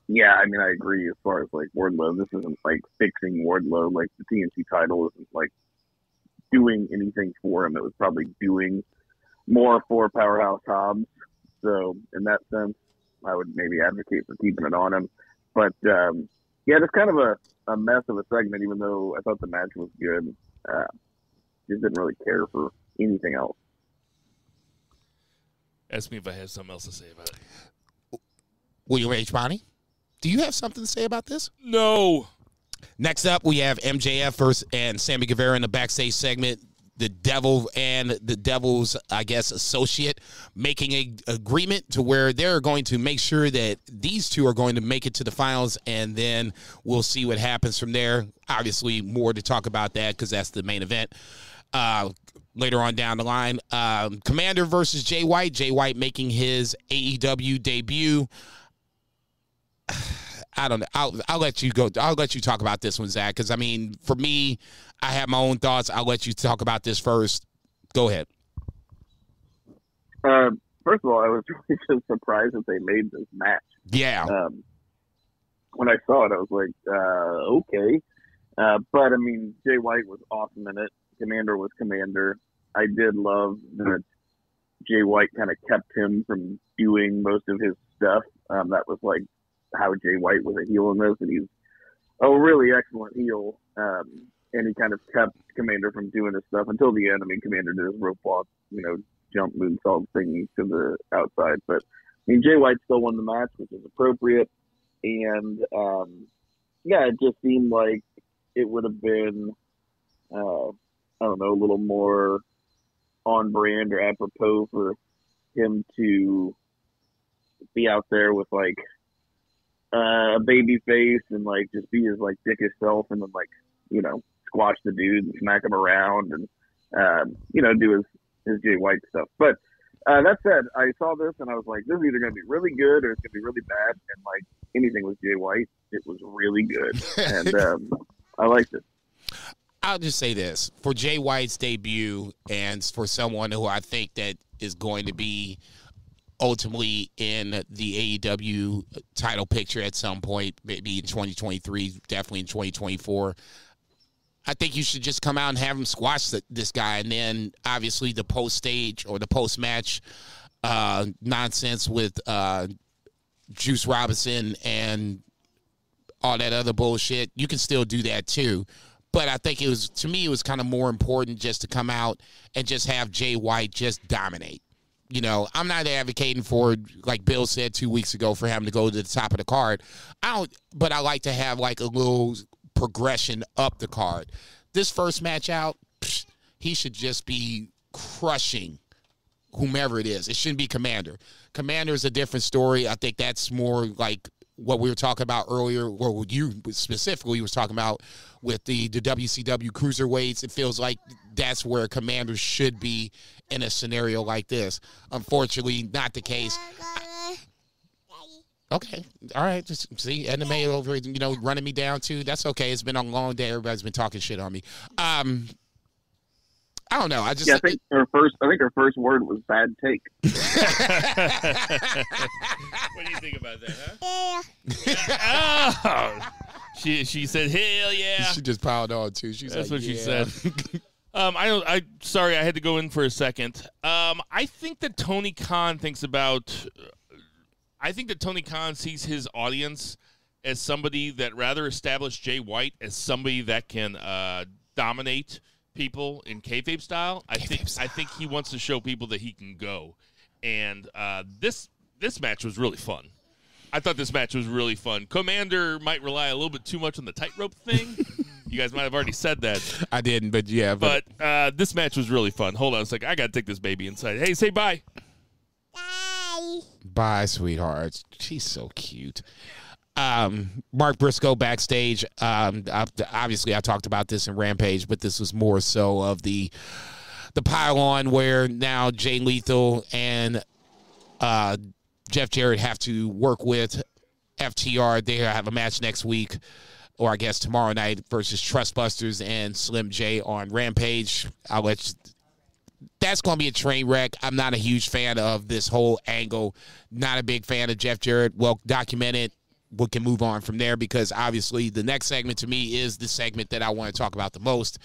yeah, I mean, I agree as far as like Wardlow. This isn't like fixing Wardlow. Like the TNT title isn't like doing anything for him. It was probably doing more for Powerhouse Hobbs. So in that sense, I would maybe advocate for keeping it on him. But yeah, it's kind of a mess of a segment, even though I thought the match was good. Just didn't really care for anything else. Ask me if I had something else to say about it. William H. Bonnie, do you have something to say about this? No. Next up, we have MJF and Sammy Guevara in the backstage segment. The Devil and the Devil's, I guess, associate making an agreement to where they're going to make sure that these two are going to make it to the finals, and then we'll see what happens from there. Obviously, more to talk about that because that's the main event. Later on down the line, Commander versus Jay White. Jay White making his AEW debut. I don't know. I'll let you go. I'll let you talk about this one, Zach, because, I mean, for me, I have my own thoughts. I'll let you talk about this first. Go ahead. First of all, I was really just surprised that they made this match. Yeah. When I saw it, I was like, okay. But, I mean, Jay White was awesome in it. Commander was Commander. I did love that Jay White kind of kept him from doing most of his stuff. That was like how Jay White was a heel in this, and he's a really excellent heel. And he kind of kept Commander from doing his stuff until the end. I mean, Commander did his rope walk, jump moonsault thingy to the outside. But, I mean, Jay White still won the match, which is appropriate. And, yeah, it just seemed like it would have been, I don't know, a little more on brand or apropos for him to be out there with, like, a baby face and, like, just be his, like, dickish self and then, like, squash the dude and smack him around and, do his Jay White stuff. But that said, I saw this and I was like, this is either going to be really good or it's going to be really bad. And, like, anything with Jay White, it was really good. And I liked it. I'll just say this. For Jay White's debut and for someone who I think that is going to be ultimately in the AEW title picture at some point, maybe in 2023, definitely in 2024, I think you should just come out and have him squash this guy. And then, obviously, the post-stage or the post-match nonsense with Juice Robinson and all that other bullshit, you can still do that, too. But I think to me, it was kind of more important just to come out and just have Jay White just dominate. I'm not advocating for, like Bill said 2 weeks ago, for him to go to the top of the card. But I like to have, like, a little progression up the card. This first match out, he should just be crushing whomever it is. It shouldn't be Commander. Commander is a different story. I think that's more like what we were talking about earlier, or what you specifically was talking about with the WCW cruiserweights. It feels like that's where commanders should be in a scenario like this. Unfortunately, not the case. Okay. All right. Just see, anime over, running me down too. That's okay. It's been a long day. Everybody's been talking shit on me. I don't know. I think her first word was bad take. What do you think about that, huh? Oh, she said, "Hell yeah!" She just piled on too. That's what she said. Sorry, I had to go in for a second. I think that Tony Khan sees his audience as somebody that rather established Jay White as somebody that can dominate people in kayfabe style. I think he wants to show people that he can go. And this match was really fun. I thought this match was really fun. Commander might rely a little bit too much on the tightrope thing. You guys might have already said that. I didn't, but yeah. But this match was really fun. Hold on a second. I got to take this baby inside. Hey, say bye. Bye. Bye, sweetheart. She's so cute. Mark Briscoe backstage. Obviously, I talked about this in Rampage, but this was more so of the pile-on where now Jay Lethal and Jeff Jarrett have to work with FTR. They have a match next week, or I guess tomorrow night, versus Trustbusters and Slim J on Rampage. That's going to be a train wreck. I'm not a huge fan of this whole angle. Not a big fan of Jeff Jarrett. Well documented. We can move on from there because obviously the next segment to me is the segment that I want to talk about the most.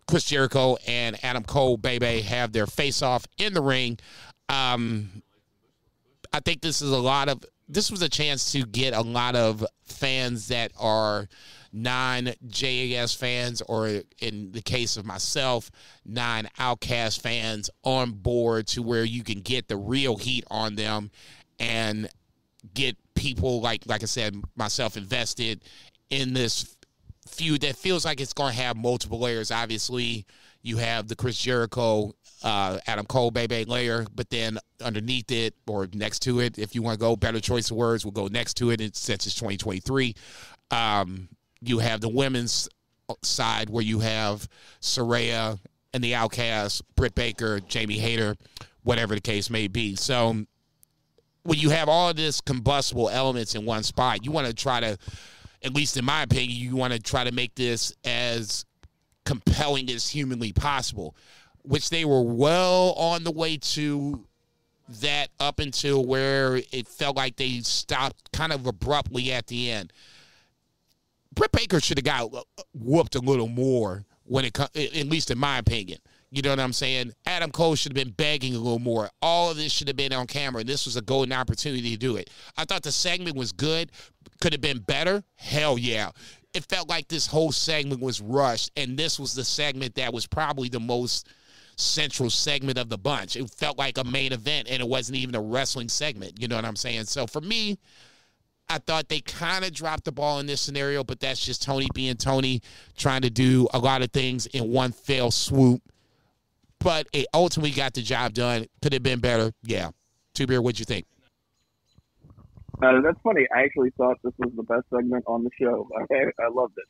Chris Jericho and Adam Cole, baby, have their face-off in the ring. I think this was a chance to get a lot of fans that are non-JAS fans, or in the case of myself, non-Outcast fans on board to where you can get the real heat on them and get people like I said, myself invested in this feud that feels like it's going to have multiple layers. Obviously, you have the Chris Jericho, Adam Cole, baby layer, but then underneath it or next to it, if you want to go better choice of words, we'll go next to it since it's 2023. You have the women's side where you have Saraya and the Outcasts, Britt Baker, Jamie Hayter, whatever the case may be. So when you have all of this combustible elements in one spot, you want to try to, at least in my opinion, you want to try to make this as compelling as humanly possible, which they were well on the way to that up until where it felt like they stopped kind of abruptly at the end. Britt Baker should have got whooped a little more when it comes, at least in my opinion. You know what I'm saying? Adam Cole should have been begging a little more. All of this should have been on camera, and this was a golden opportunity to do it. I thought the segment was good. Could have been better? Hell yeah. It felt like this whole segment was rushed, and this was the segment that was probably the most central segment of the bunch. It felt like a main event, and it wasn't even a wrestling segment. You know what I'm saying? So for me, I thought they kind of dropped the ball in this scenario, but that's just Tony being Tony, trying to do a lot of things in one fell swoop. But it ultimately got the job done. Could have been better. Yeah. Two Beer, what'd you think? That's funny. I actually thought this was the best segment on the show. I loved it.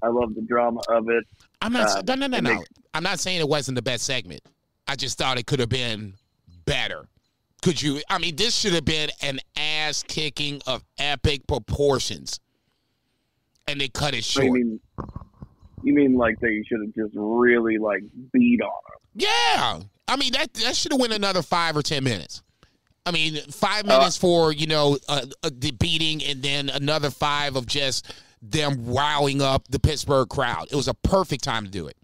I loved the drama of it. I'm not. No. I'm not saying it wasn't the best segment. I just thought it could have been better. Could you? I mean, this should have been an ass kicking of epic proportions, and they cut it short. You mean like they should have just really like beat on him? Yeah. I mean, that should have went another 5 or 10 minutes. I mean, 5 minutes for, the beating, and then another 5 of just them wowing up the Pittsburgh crowd. It was a perfect time to do it.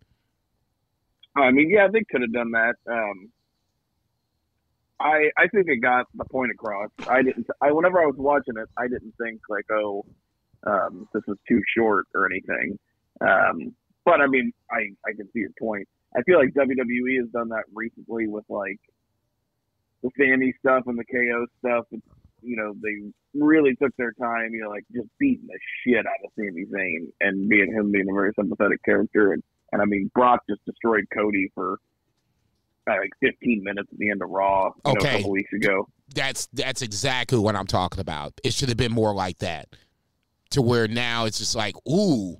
I mean, yeah, they could have done that. I think it got the point across. Whenever I was watching it, I didn't think like, this was too short or anything. But I mean, I can see your point. I feel like WWE has done that recently with like the Sammy stuff and the KO stuff. They really took their time, like just beating the shit out of Sami Zayn and being a very sympathetic character. And I mean, Brock just destroyed Cody for like 15 minutes at the end of Raw a couple weeks ago. That's exactly what I'm talking about. It should have been more like that, to where now it's just like, ooh,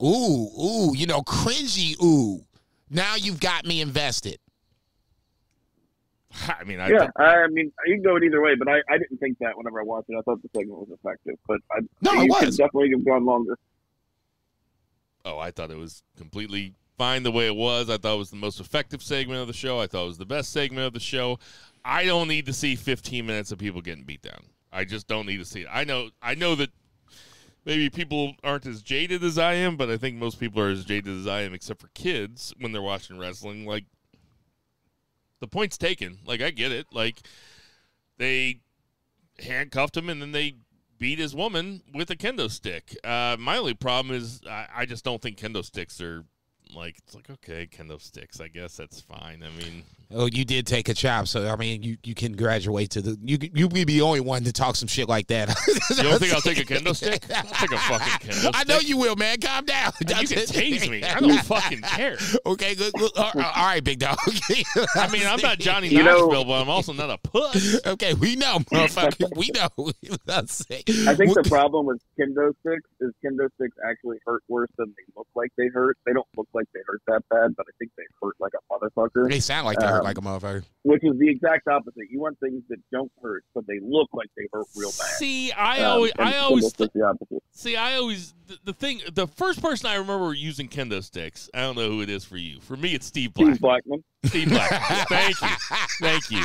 cringy, ooh. Now you've got me invested. I mean, you can go it either way, but I didn't think that whenever I watched it. I thought the segment was effective, but it was definitely have gone longer. Oh, I thought it was completely fine the way it was. I thought it was the most effective segment of the show. I thought it was the best segment of the show. I don't need to see 15 minutes of people getting beat down. I just don't need to see it. I know that maybe people aren't as jaded as I am, but I think most people are as jaded as I am, except for kids when they're watching wrestling. Like, the point's taken. Like, I get it. Like, they handcuffed him and then they beat his woman with a kendo stick. My only problem is I just don't think kendo sticks are like, it's like, okay, kendo sticks, I guess that's fine. I mean, oh, you did take a chop, so I mean, you can graduate to the. You be the only one to talk some shit like that. You don't think I'll take a kendo stick? I'll take a fucking kendo stick. I know you will, man. Calm down. You can tase me. I don't fucking care. Okay, good. All right, big dog. I mean, I'm not Johnny Knoxville, but I'm also not a puss. Okay, we know, motherfucker. We know. I think the problem with kendo sticks is kendo sticks actually hurt worse than they look like they hurt. They don't look like they hurt that bad, but I think they hurt like a motherfucker. They sound like they hurt like a motherfucker. Which is the exact opposite. You want things that don't hurt, but they look like they hurt real bad. See, the first person I remember using kendo sticks, I don't know who it is for you. For me, it's Steve Blackman. Steve Blackman. Thank you.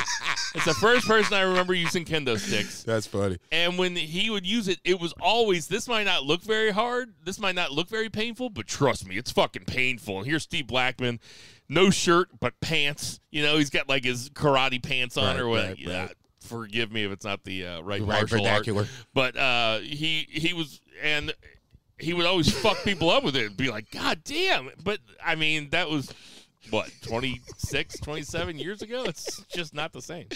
It's the first person I remember using kendo sticks. That's funny. And when he would use it, it was always, this might not look very hard, this might not look very painful, but trust me, it's fucking painful. And here's Steve Blackman, no shirt but pants. You know, he's got like his karate pants on or whatever. Right. Forgive me if it's not the right martial vernacular art. But he was, and he would always fuck people up with it and be like, God damn. But I mean, that was what, 26, 27 years ago? It's just not the same.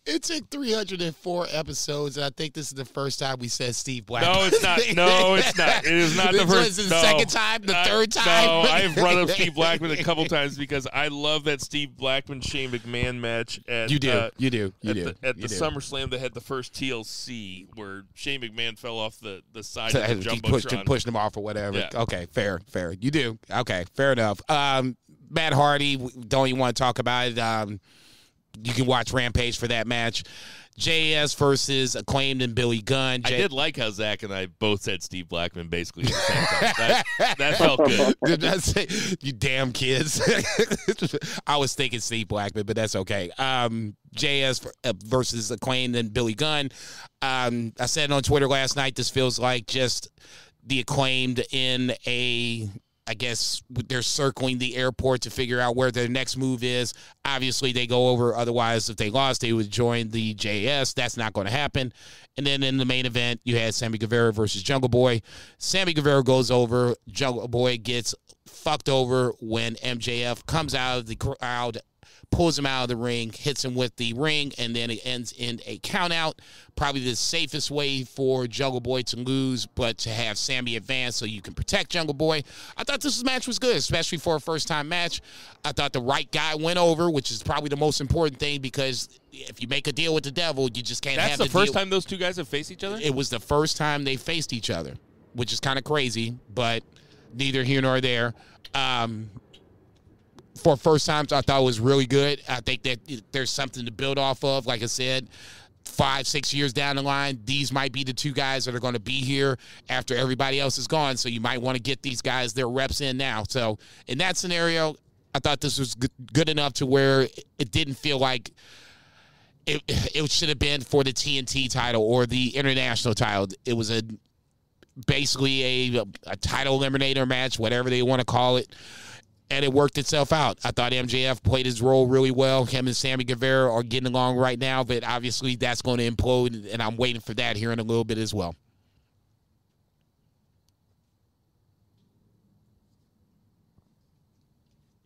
It took 304 episodes, and I think this is the first time we said Steve Blackman. No, it's not. No, it's not. It is not the first. Is it the second time? The third time? No, I have brought up Steve Blackman a couple times because I love that Steve Blackman Shane McMahon match. At the SummerSlam, they had the first TLC where Shane McMahon fell off the side of the Jumbotron. Pushed him off or whatever. Yeah. Okay, fair. You do. Okay, fair enough. Matt Hardy, don't even want to talk about it. You can watch Rampage for that match. JS versus Acclaimed and Billy Gunn. I did like how Zach and I both said Steve Blackman basically at the same time. That felt good. You damn kids. I was thinking Steve Blackman, but that's okay. JS versus Acclaimed and Billy Gunn. I said on Twitter last night, this feels like just the Acclaimed in a... I guess they're circling the airport to figure out where their next move is. Obviously, they go over. Otherwise, if they lost, they would join the JS. That's not going to happen. And then in the main event, you had Sammy Guevara versus Jungle Boy. Sammy Guevara goes over. Jungle Boy gets fucked over when MJF comes out of the crowd, pulls him out of the ring, hits him with the ring, and then it ends in a countout. Probably the safest way for Jungle Boy to lose, but to have Sammy advance so you can protect Jungle Boy. I thought this match was good, especially for a first-time match. I thought the right guy went over, which is probably the most important thing, because if you make a deal with the devil, you just can't have the deal. That's the first time those two guys have faced each other? It was the first time they faced each other, which is kind of crazy, but neither here nor there. For first times, I thought it was really good. I think that there's something to build off of. Like I said, 5-6 years down the line, these might be the two guys that are going to be here after everybody else is gone. So you might want to get these guys their reps in now. So in that scenario, I thought this was good enough to where it didn't feel like it should have been for the TNT title or the international title. It was basically a title eliminator match, whatever they want to call it. And it worked itself out. I thought MJF played his role really well. Him and Sammy Guevara are getting along right now, but obviously that's going to implode, and I'm waiting for that here in a little bit as well.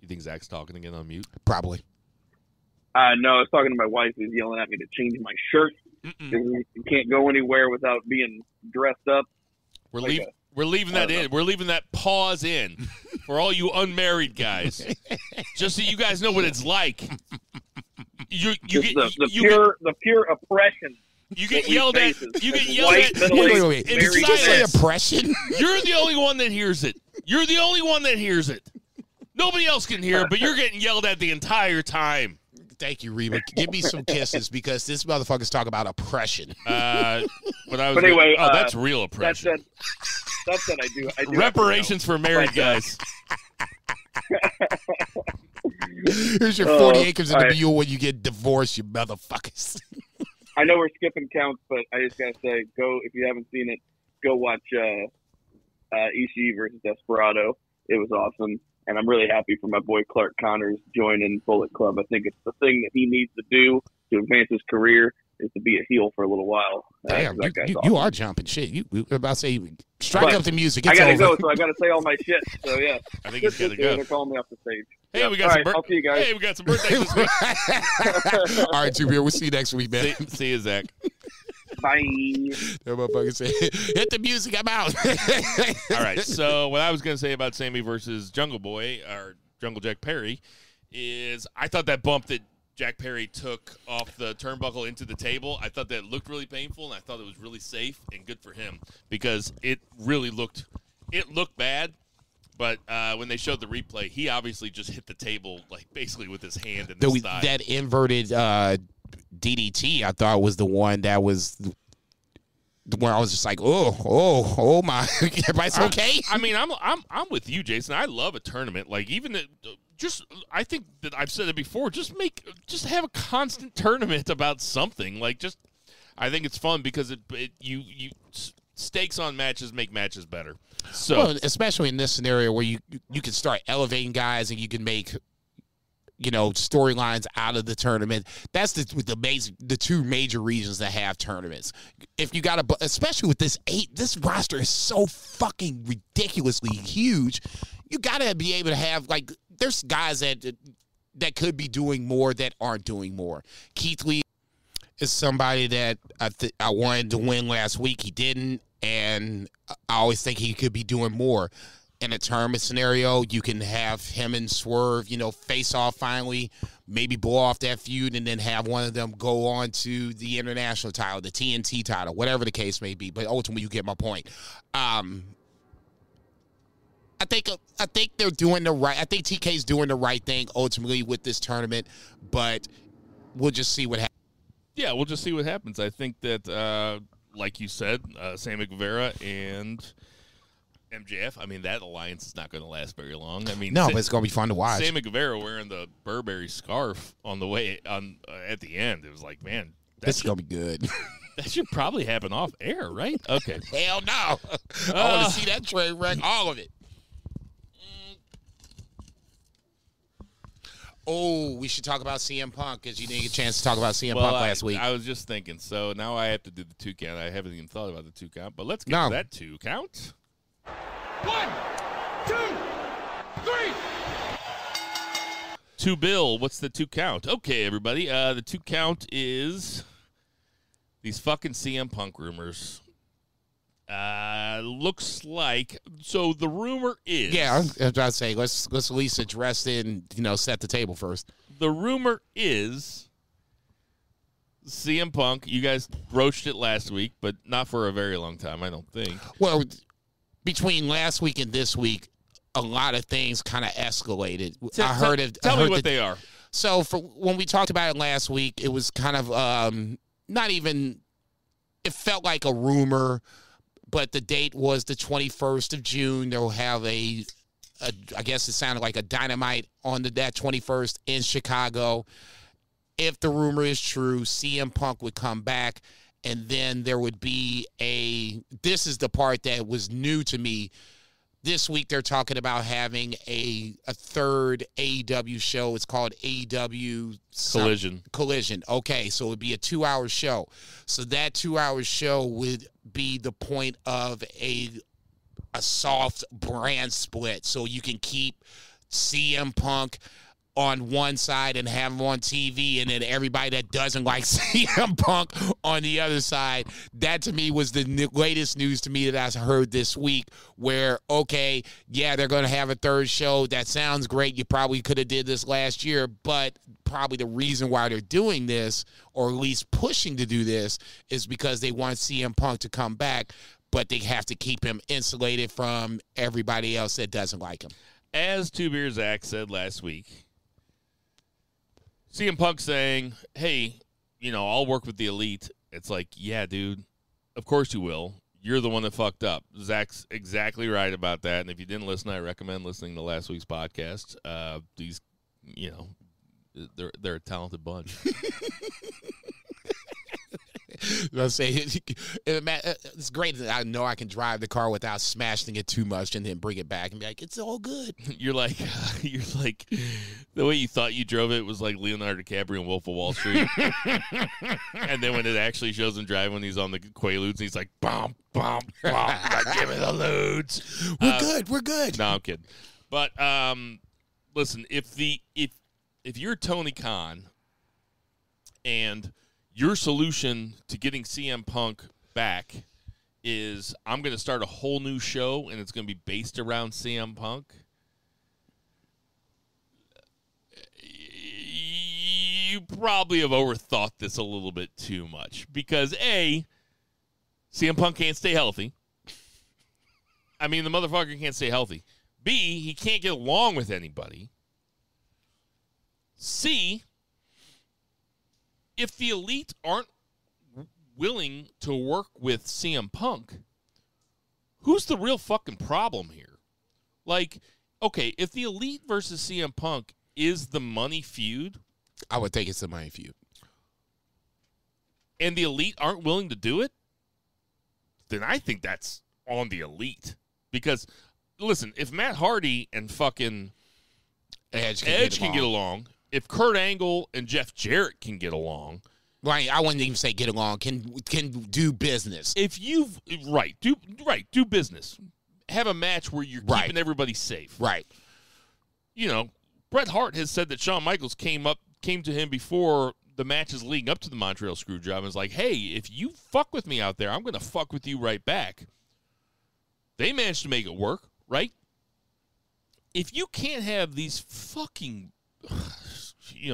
You think Zach's talking again on mute? Probably. No, I was talking to my wife who's yelling at me to change my shirt. You can't go anywhere without being dressed up. We're leaving that in. We're leaving that pause in for all you unmarried guys. Just so you guys know what it's like. you get the pure oppression. You get yelled at. You get yelled White, at. Wait. Did you just say oppression? You're the only one that hears it. You're the only one that hears it. Nobody else can hear it, but you're getting yelled at the entire time. Thank you, Reba. Give me some kisses because this motherfucker's talking about oppression. But anyway, that's real oppression. That said, I do reparations for married guys. Here's your 40 acres in the mule when you get divorced, you motherfuckers. I know we're skipping counts, but I just gotta say, go if you haven't seen it, go watch Ishii versus Desperado. It was awesome, and I'm really happy for my boy Clark Connors joining Bullet Club. I think it's the thing that he needs to do to advance his career is to be a heel for a little while. Damn, you are jumping shit. You about to say strike up the music. I gotta go, so I gotta say all my shit. So yeah, I think he's gotta go. They're calling me off the stage. Hey, we got some I'll see you guys. Hey, we got some birthdays this week. All right, Jubir, we'll see you next week, man. See you, Zach. Bye. That motherfucker said, hit the music, I'm out. All right, so what I was going to say about Sammy versus Jungle Boy, or Jungle Jack Perry, is I thought that bump that Jack Perry took off the turnbuckle into the table, I thought that looked really painful, and I thought it was really safe and good for him because it really looked bad. But when they showed the replay, he obviously just hit the table like basically with his hand and his thigh. That inverted DDT, I thought was the one that was the one I was just like, oh my, everybody's okay. I mean, I'm with you, Jason. I love a tournament. Like even I think that I've said it before. Just have a constant tournament about something. Like I think it's fun because you stakes on matches make matches better. So, well, especially in this scenario where you can start elevating guys and you can make, storylines out of the tournament. That's the two major reasons to have tournaments. If you got especially with this roster is so fucking ridiculously huge. You got to be able to have there's guys that could be doing more that aren't doing more. Keith Lee is somebody that I wanted to win last week. He didn't, and I always think he could be doing more. In a tournament scenario, you can have him and Swerve, face off finally, maybe blow off that feud, and then have one of them go on to the international title, the TNT title, whatever the case may be. But ultimately, you get my point. I think they're doing the right. I think TK's doing the right thing ultimately with this tournament, but we'll just see what happens. Yeah, we'll just see what happens. I think that, like you said, Sammy Guevara and MJF, I mean, that alliance is not going to last very long. I mean, no, but it's going to be fun to watch. Sammy Guevara wearing the Burberry scarf on the way at the end. It was like, man, this is going to be good. That should probably happen off air, right? Okay. Hell no. I want to see that train wreck, all of it. Oh, we should talk about CM Punk because you didn't get a chance to talk about CM Punk last week. I was just thinking, so now I have to do the 2 count. I haven't even thought about the 2 count, but let's get to that 2 count. 1, 2, 3. 2 Bill, what's the 2 count? Okay, everybody, the 2 count is these fucking CM Punk rumors. Looks like, so the rumor is, yeah, I was about to say let's at least address it and set the table first. The rumor is CM Punk. You guys broached it last week, but not for a very long time, I don't think. Well, between last week and this week, a lot of things kind of escalated. Tell me what they are. So when we talked about it last week, it was kind of not even. It felt like a rumor. But the date was the 21st of June. They'll have I guess it sounded like a Dynamite on that 21st in Chicago. If the rumor is true, CM Punk would come back, and then there would be this is the part that was new to me. This week they're talking about having a third AEW show. It's called AEW Collision. Okay, so it would be a 2-hour show. So that 2-hour show would be the point of a soft brand split. So you can keep CM Punk on one side and have him on TV, and then everybody that doesn't like CM Punk on the other side. That, to me, was the latest news to me that I heard this week, where, okay, yeah, they're going to have a third show. That sounds great. You probably could have did this last year, but probably the reason why they're doing this, or at least pushing to do this, is because they want CM Punk to come back, but they have to keep him insulated from everybody else that doesn't like him. As Two Beer Zach said last week, CM Punk saying, hey, I'll work with the Elite. It's like, yeah, dude, of course you will. You're the one that fucked up. Zach's exactly right about that. And if you didn't listen, I recommend listening to last week's podcast. These, they're a talented bunch. Let's say it's great that I know I can drive the car without smashing it too much and then bring it back and be like, it's all good. You're like the way you thought you drove it was like Leonardo DiCaprio in Wolf of Wall Street. And then when it actually shows him driving, when he's on the Quaaludes, and he's like, bum, bum, bum, like, give me the ludes. We're good. No, I'm kidding. But listen, if you're Tony Khan and your solution to getting CM Punk back is, I'm going to start a whole new show, and it's going to be based around CM Punk, you probably have overthought this a little bit too much. Because, A, CM Punk can't stay healthy. I mean, the motherfucker can't stay healthy. B, he can't get along with anybody. C, if the Elite aren't willing to work with CM Punk, who's the real fucking problem here? Like, okay, if the Elite versus CM Punk is the money feud, I would think it's the money feud, and the Elite aren't willing to do it, then I think that's on the Elite. Because, listen, if Matt Hardy and fucking Edge can get along, if Kurt Angle and Jeff Jarrett can get along, right? I wouldn't even say get along. Can do business. If you've do business. Have a match where you're keeping everybody safe. Right. Bret Hart has said that Shawn Michaels came to him before the matches leading up to the Montreal Screwjob and was like, hey, if you fuck with me out there, I'm going to fuck with you right back. They managed to make it work, right? If you can't have these fucking...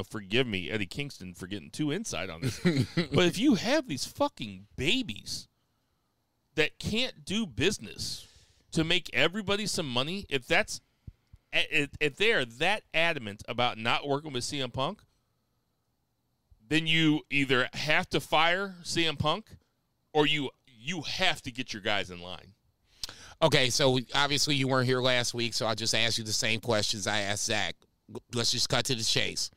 forgive me, Eddie Kingston, for getting too inside on this. But if you have these fucking babies that can't do business to make everybody some money, if they are that adamant about not working with CM Punk, then you either have to fire CM Punk or you have to get your guys in line. Okay, so obviously you weren't here last week, so I'll just ask you the same questions I asked Zach. Let's just cut to the chase.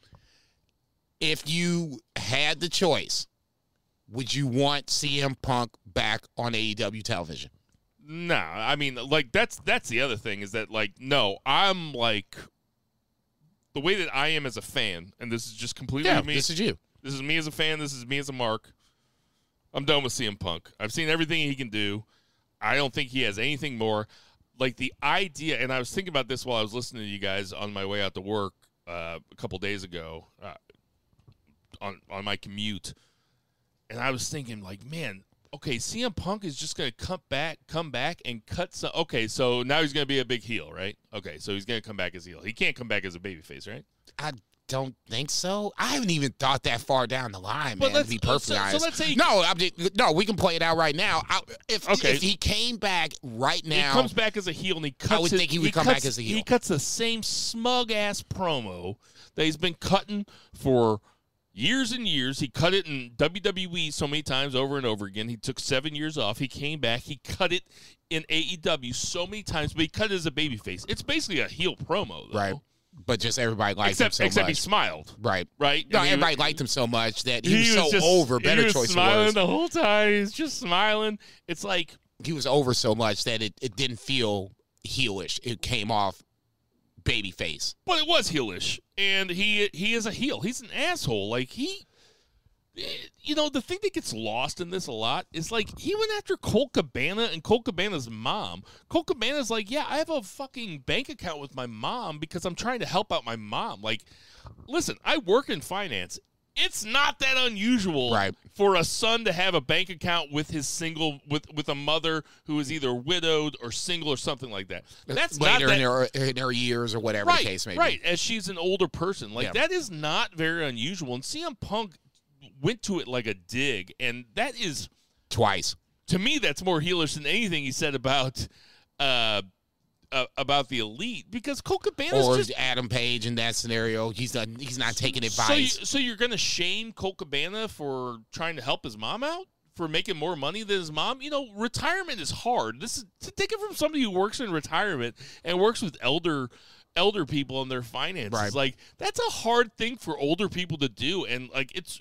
If you had the choice, would you want CM Punk back on AEW television? No, I mean, like, that's the other thing is that, like, no, I'm like, the way that I am as a fan, and this is just completely me. This is you. This is me as a fan. This is me as a mark. I'm done with CM Punk. I've seen everything he can do. I don't think he has anything more. Like, the idea, and I was thinking about this while I was listening to you guys on my way out to work a couple days ago on my commute, and I was thinking, like, man, okay, CM Punk is just going to come back and cut some. Okay, so now he's going to be a big heel, right? Okay, so he's going to come back as a heel. He can't come back as a babyface, right? I don't think so. I haven't even thought that far down the line, man, to be perfectly honest. So let's say no, we can play it out right now. If he came back right now, he comes back as a heel, and I would think he would come back as a heel. He cuts the same smug-ass promo that he's been cutting for years and years. He cut it in WWE so many times over and over again. He took 7 years off. He came back. He cut it in AEW so many times, but he cut it as a babyface. It's basically a heel promo, though. Right. But just everybody liked him so much. Except he smiled. Right. Right? No, everybody liked him so much that he was so over. Better choice of words. He was smiling the whole time. He was just smiling. It's like... He was over so much that it didn't feel heelish. It came off babyface. But it was heelish. And he is a heel. He's an asshole. Like, you know, the thing that gets lost in this a lot is, like, he went after Colt Cabana and Colt Cabana's mom. Colt Cabana's like, yeah, I have a fucking bank account with my mom because I'm trying to help out my mom. Like, listen, I work in finance. It's not that unusual for a son to have a bank account with his with a mother who is either widowed or single or something like that. That's later not that, in her years or whatever the case may be. Right, as she's an older person. Like, that is not very unusual. And CM Punk went to it like a dig, and that is... Twice. To me, that's more heelish than anything he said about the Elite, because Colt Cabana's or just Adam Page in that scenario. He's not taking advice. So you're going to shame Colt Cabana for trying to help his mom out, for making more money than his mom? You know, retirement is hard. This is to take it from somebody who works in retirement and works with elder people and their finances. Right. Like, that's a hard thing for older people to do, and like it's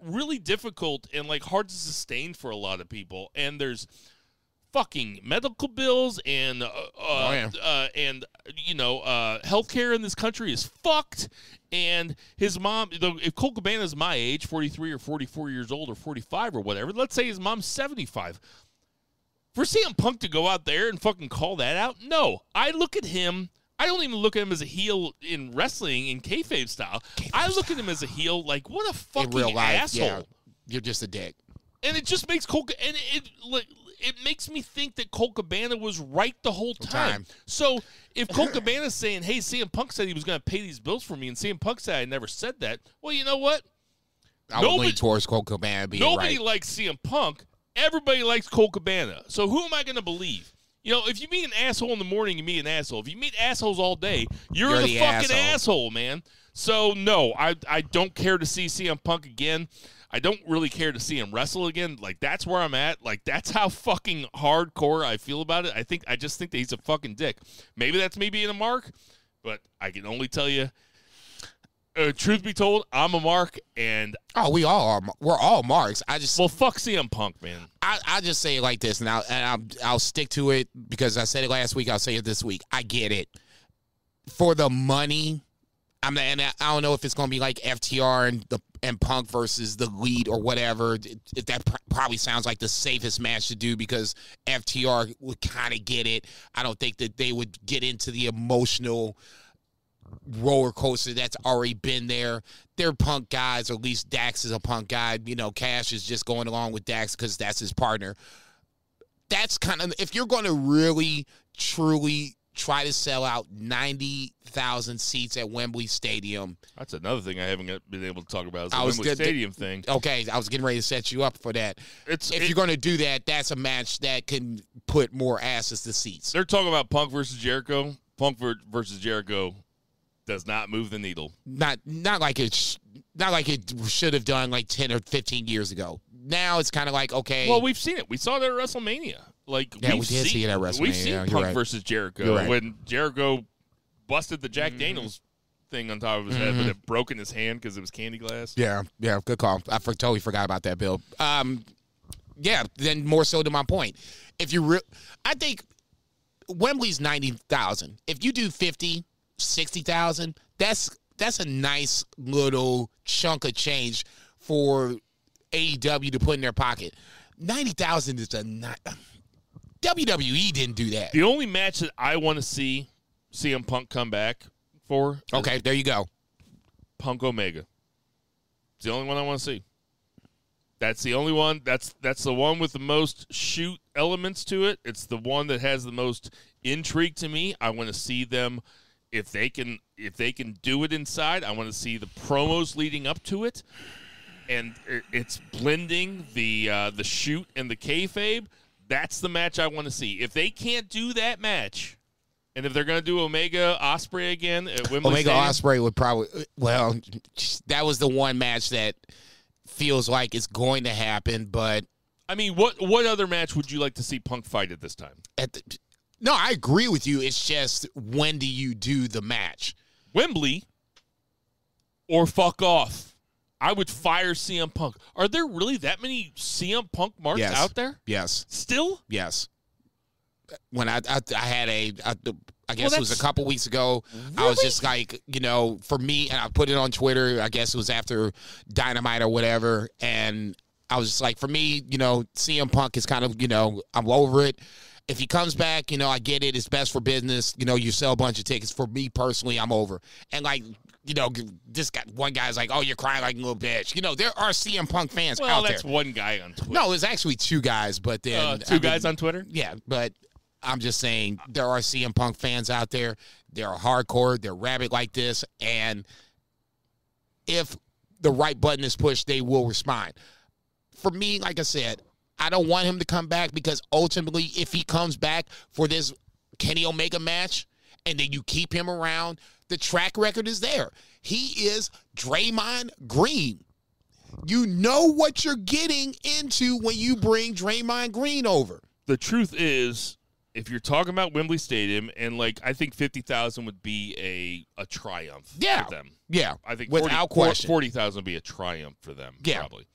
really difficult and like hard to sustain for a lot of people. And there's fucking medical bills and healthcare in this country is fucked. And his mom, if Colt Cabana's my age, 43 or 44 years old or 45 or whatever, let's say his mom's 75. For CM Punk to go out there and fucking call that out, no. I look at him, I don't even look at him as a heel in wrestling in kayfabe style. I look at him as a heel like, what a fucking in real life, asshole. yeah, you're just a dick. And it just makes Colt, and it makes me think that Colt Cabana was right the whole time. So if Colt Cabana's saying, hey, CM Punk said he was going to pay these bills for me, and CM Punk said I never said that, well, you know what? I would lean towards Colt Cabana being Nobody likes CM Punk. Everybody likes Colt Cabana. So who am I going to believe? You know, if you meet an asshole in the morning, you meet an asshole. If you meet assholes all day, you're the fucking asshole, man. So, no, I don't care to see CM Punk again. I don't really care to see him wrestle again. Like, that's where I'm at. Like, that's how fucking hardcore I feel about it. I just think that he's a fucking dick. Maybe that's me being a mark, but I can only tell you, truth be told, I'm a mark, and we all are. We're all marks. Fuck CM Punk, man. I just say it like this, and I'll stick to it because I said it last week. I'll say it this week. I get it. For the money, and I don't know if it's going to be like FTR and Punk versus the Elite or whatever. If that probably sounds like the safest match to do because FTR would kind of get it. I don't think that they would get into the emotional roller coaster that's already been there. They're Punk guys, or at least Dax is a Punk guy. You know, Cash is just going along with Dax because that's his partner. That's kind of, if you're going to really, truly try to sell out 90,000 seats at Wembley Stadium. That's another thing I haven't been able to talk about, is the Wembley Stadium thing. Okay, I was getting ready to set you up for that. If you're going to do that, that's a match that can put more asses to seats. They're talking about Punk versus Jericho. Punk versus Jericho does not move the needle. Not like it should have done like 10 or 15 years ago. Now it's kind of like, okay. Well, we've seen it. We saw that at WrestleMania. Like, yeah, we did see it at WrestleMania. We've seen Punk versus Jericho when Jericho busted the Jack Daniels thing on top of his head, but it broke in his hand because it was candy glass. Yeah, good call. I totally forgot about that, Bill. Then more so to my point. I think Wembley's 90,000. If you do 50, 60,000, that's a nice little chunk of change for AEW to put in their pocket. 90,000 is WWE didn't do that. The only match that I want to see CM Punk come back for. Okay, there you go. Punk Omega. It's the only one I want to see. That's the only one. That's the one with the most shoot elements to it. It's the one that has the most intrigue to me. I want to see them. If they can do it inside, I want to see the promos leading up to it, and it's blending the shoot and the kayfabe. That's the match I want to see. If they can't do that match, and if they're going to do Omega Ospreay again at Wembley Stadium, Ospreay would probably, well, that was the one match that feels like it's going to happen. But I mean, what other match would you like to see Punk fight at this time? No, I agree with you. It's just, when do you do the match? Wembley or fuck off. I would fire CM Punk. Are there really that many CM Punk marks out there? Yes. Still? Yes. When I had I guess it was a couple weeks ago. Really? I was just like, for me, and I put it on Twitter. I guess it was after Dynamite or whatever. And I was just like, for me, CM Punk is kind of, I'm over it. If he comes back, I get it. It's best for business. You sell a bunch of tickets. For me personally, I'm over. And this guy, one guy's like, oh, you're crying like a little bitch. There are CM Punk fans out there. Well, that's one guy on Twitter. No, it's actually two guys, but then two guys on Twitter. Yeah, but I'm just saying there are CM Punk fans out there. They're hardcore. They're rabid like this, and if the right button is pushed, they will respond. For me, like I said, I don't want him to come back because ultimately, if he comes back for this Kenny Omega match, and then you keep him around, the track record is there. He is Draymond Green. You know what you're getting into when you bring Draymond Green over. The truth is, if you're talking about Wembley Stadium, and I think 50,000 would be a triumph for them. Yeah, I think without question, 40,000 would be a triumph for them. Yeah, probably.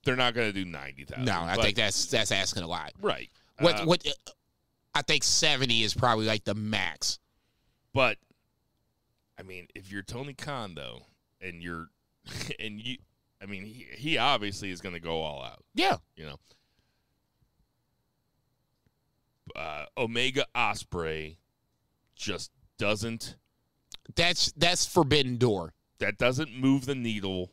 They're not going to do 90,000. No, I think that's asking a lot. Right. What I think 70 is probably the max. But I mean, if you're Tony Khan though, and he obviously is going to go all out. Yeah. Omega Ospreay just doesn't. That's forbidden door. That doesn't move the needle.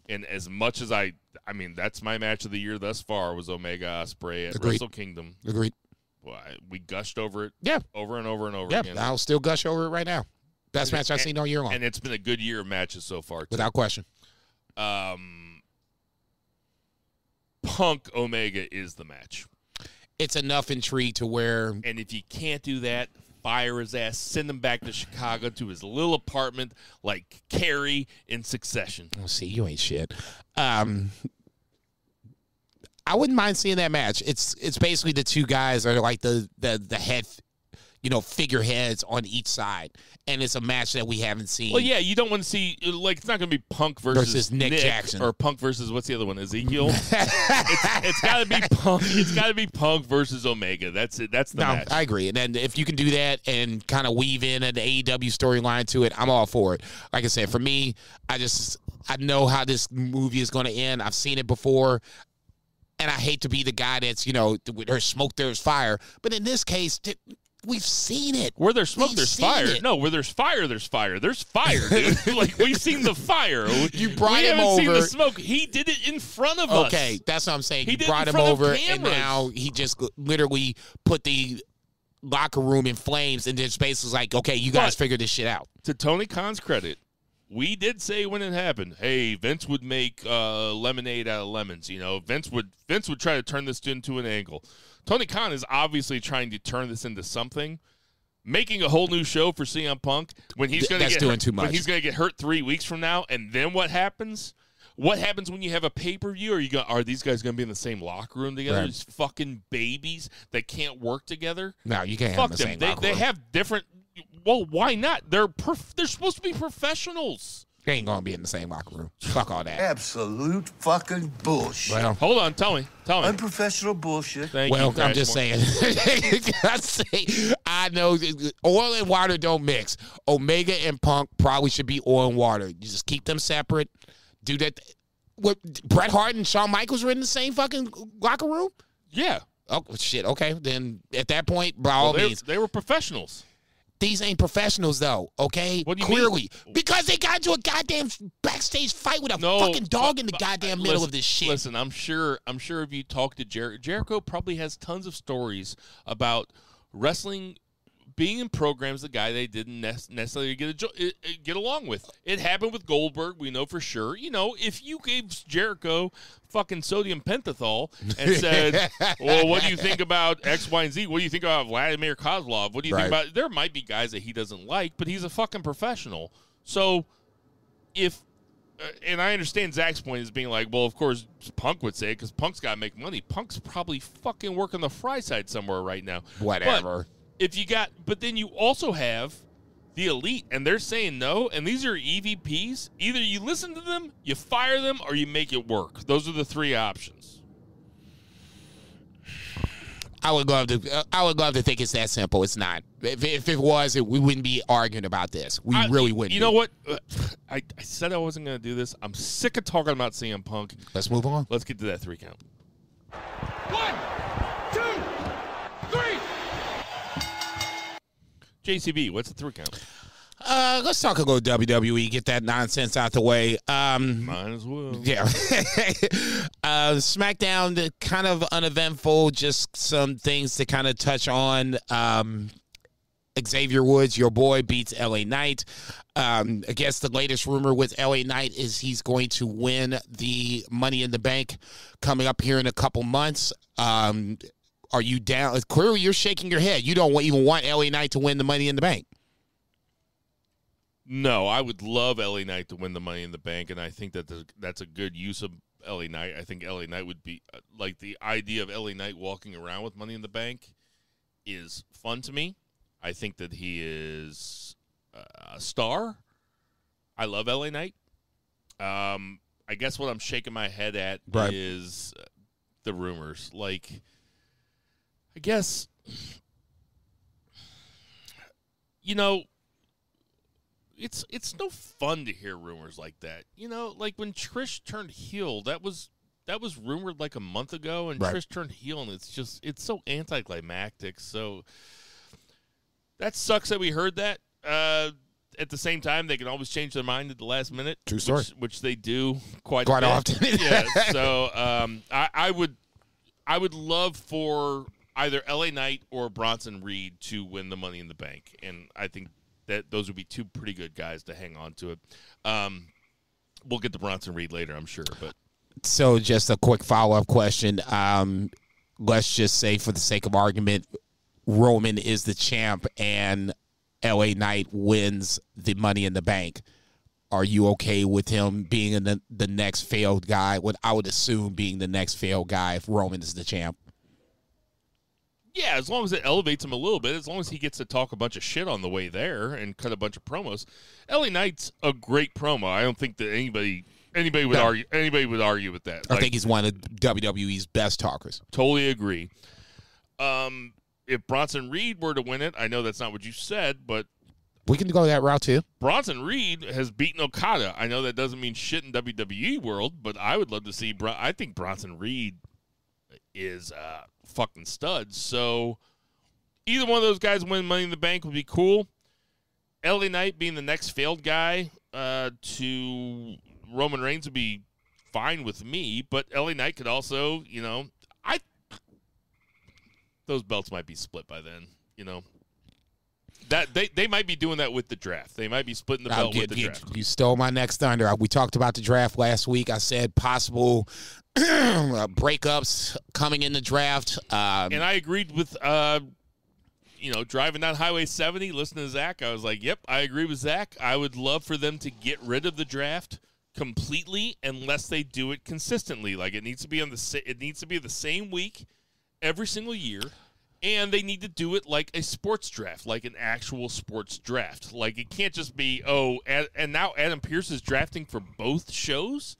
And as much as that's my match of the year thus far was Omega Ospreay at Wrestle Kingdom. Agreed. Well, we gushed over it. Yeah. Over and over and over again. I'll still gush over it right now. Best match I've seen all year long. And it's been a good year of matches so far, too. Without question. Punk Omega is the match. It's enough intrigue to where... And if you can't do that, fire his ass, send him back to Chicago to his little apartment like Carrie in Succession. Oh, see, you ain't shit. I wouldn't mind seeing that match. It's basically the two guys are like the head, figureheads on each side, and it's a match that we haven't seen. Well, yeah, you don't want to see it's not going to be Punk versus Nick Jackson or Punk versus what's the other one, Ezekiel. it's got to be Punk. It's got to be Punk versus Omega. That's it. That's the match. I agree. And then if you can do that and kind of weave in an AEW storyline to it, I'm all for it. Like I said, for me, I know how this movie is going to end. I've seen it before. And I hate to be the guy that's, there's smoke, there's fire. But in this case, we've seen it. Where there's smoke, there's fire. No, where there's fire, there's fire. There's fire, dude. We've seen the fire. You brought him over. We haven't seen the smoke. He did it in front of us. Okay, that's what I'm saying. You brought him over, and now he just literally put the locker room in flames, and then Space was like, okay, you guys figure this shit out. To Tony Khan's credit, we did say when it happened, hey, Vince would make lemonade out of lemons. Vince would try to turn this into an angle. Tony Khan is obviously trying to turn this into something, making a whole new show for CM Punk when he's going to get doing too much. When he's going to get hurt 3 weeks from now, and then what happens? What happens when you have a pay-per-view? Are these guys going to be in the same locker room together? Right. These fucking babies that can't work together? No, you can't have them in the same locker room. They have different. Well, why not? They're supposed to be professionals. They ain't gonna be in the same locker room. Fuck all that. Absolute fucking bullshit. Well, hold on, tell me. Unprofessional bullshit. Thank you, I'm just saying. I know oil and water don't mix. Omega and Punk probably should be oil and water. You just keep them separate. Do that. What, Bret Hart and Shawn Michaels were in the same fucking locker room? Yeah. Oh shit. Okay, then at that point, by all means, they were professionals. These ain't professionals, though, okay? What do you Clearly. mean? Because they got into a goddamn backstage fight with a fucking dog in the goddamn middle of this shit. Listen, I'm sure if you talk to Jericho probably has tons of stories about wrestling being in programs the guy they didn't necessarily get along with. It happened with Goldberg, we know for sure. If you gave Jericho fucking sodium pentothal and said, well, what do you think about X, Y, and Z? What do you think about Vladimir Kozlov? What do you think about... There might be guys that he doesn't like, but he's a fucking professional. So if... and I understand Zach's point is being like, well, of course, Punk would say it because Punk's got to make money. Punk's probably fucking working the fry side somewhere right now. Whatever. But then you also have the Elite, and they're saying no, and these are EVPs. Either you listen to them, you fire them, or you make it work. Those are the three options. I would love to think it's that simple. It's not. If it was, we wouldn't be arguing about this. We really wouldn't. You know what? I said I wasn't going to do this. I'm sick of talking about CM Punk. Let's move on. Let's get to that 3 count. 1, 2, 3. JCB, what's the 3 count? Let's talk a little WWE. Get that nonsense out the way. Might as well. Yeah. SmackDown, kind of uneventful. Just some things to kind of touch on. Xavier Woods, your boy, beats LA Knight. I guess the latest rumor with LA Knight is he's going to win the Money in the Bank coming up here in a couple months. Are you down? Clearly, you're shaking your head. You don't even want LA Knight to win the Money in the Bank. No, I would love LA Knight to win the Money in the Bank, and I think that that's a good use of LA Knight. I think LA Knight would be, like, the idea of LA Knight walking around with Money in the Bank is fun to me. I think that he is a star. I love LA Knight. I guess what I'm shaking my head at is the rumors. Like, I guess, you know, it's no fun to hear rumors like that. You know, like when Trish turned heel, that was rumored like a month ago, and Trish turned heel, and it's so anticlimactic. So that sucks that we heard that. At the same time, they can always change their mind at the last minute. True story. Which they do quite often. Yeah. So I would love for either LA Knight or Bronson Reed to win the Money in the Bank, and I think that those would be 2 pretty good guys to hang on to it. We'll get to Bronson Reed later, I'm sure. But so just a quick follow-up question. Let's just say, for the sake of argument, Roman is the champ and LA Knight wins the Money in the Bank. Are you okay with him being the next failed guy? What I would assume being the next failed guy if Roman is the champ. Yeah, as long as it elevates him a little bit, as long as he gets to talk a bunch of shit on the way there and cut a bunch of promos. LA Knight's a great promo. I don't think that anybody would argue with that. I think he's one of WWE's best talkers. Totally agree. If Bronson Reed were to win it, I know that's not what you said, but we can go that route too. Bronson Reed has beaten Okada. I know that doesn't mean shit in WWE world, but I would love to see. I think Bronson Reed is fucking studs. So either one of those guys win Money in the Bank would be cool. LA Knight being the next failed guy to Roman Reigns would be fine with me, but LA Knight could also, you know, those belts might be split by then, you know. That they might be doing that with the draft. They might be splitting the belt with the draft. You stole my next thunder. We talked about the draft last week. I said possible breakups coming in the draft. And I agreed with, driving down Highway 70, listening to Zach. I was like, yep, I agree with Zach. I would love for them to get rid of the draft completely unless they do it consistently. Like, it needs to be the same week every single year. And they need to do it like a sports draft, like an actual sports draft. Like, it can't just be, and now Adam Pearce is drafting for both shows?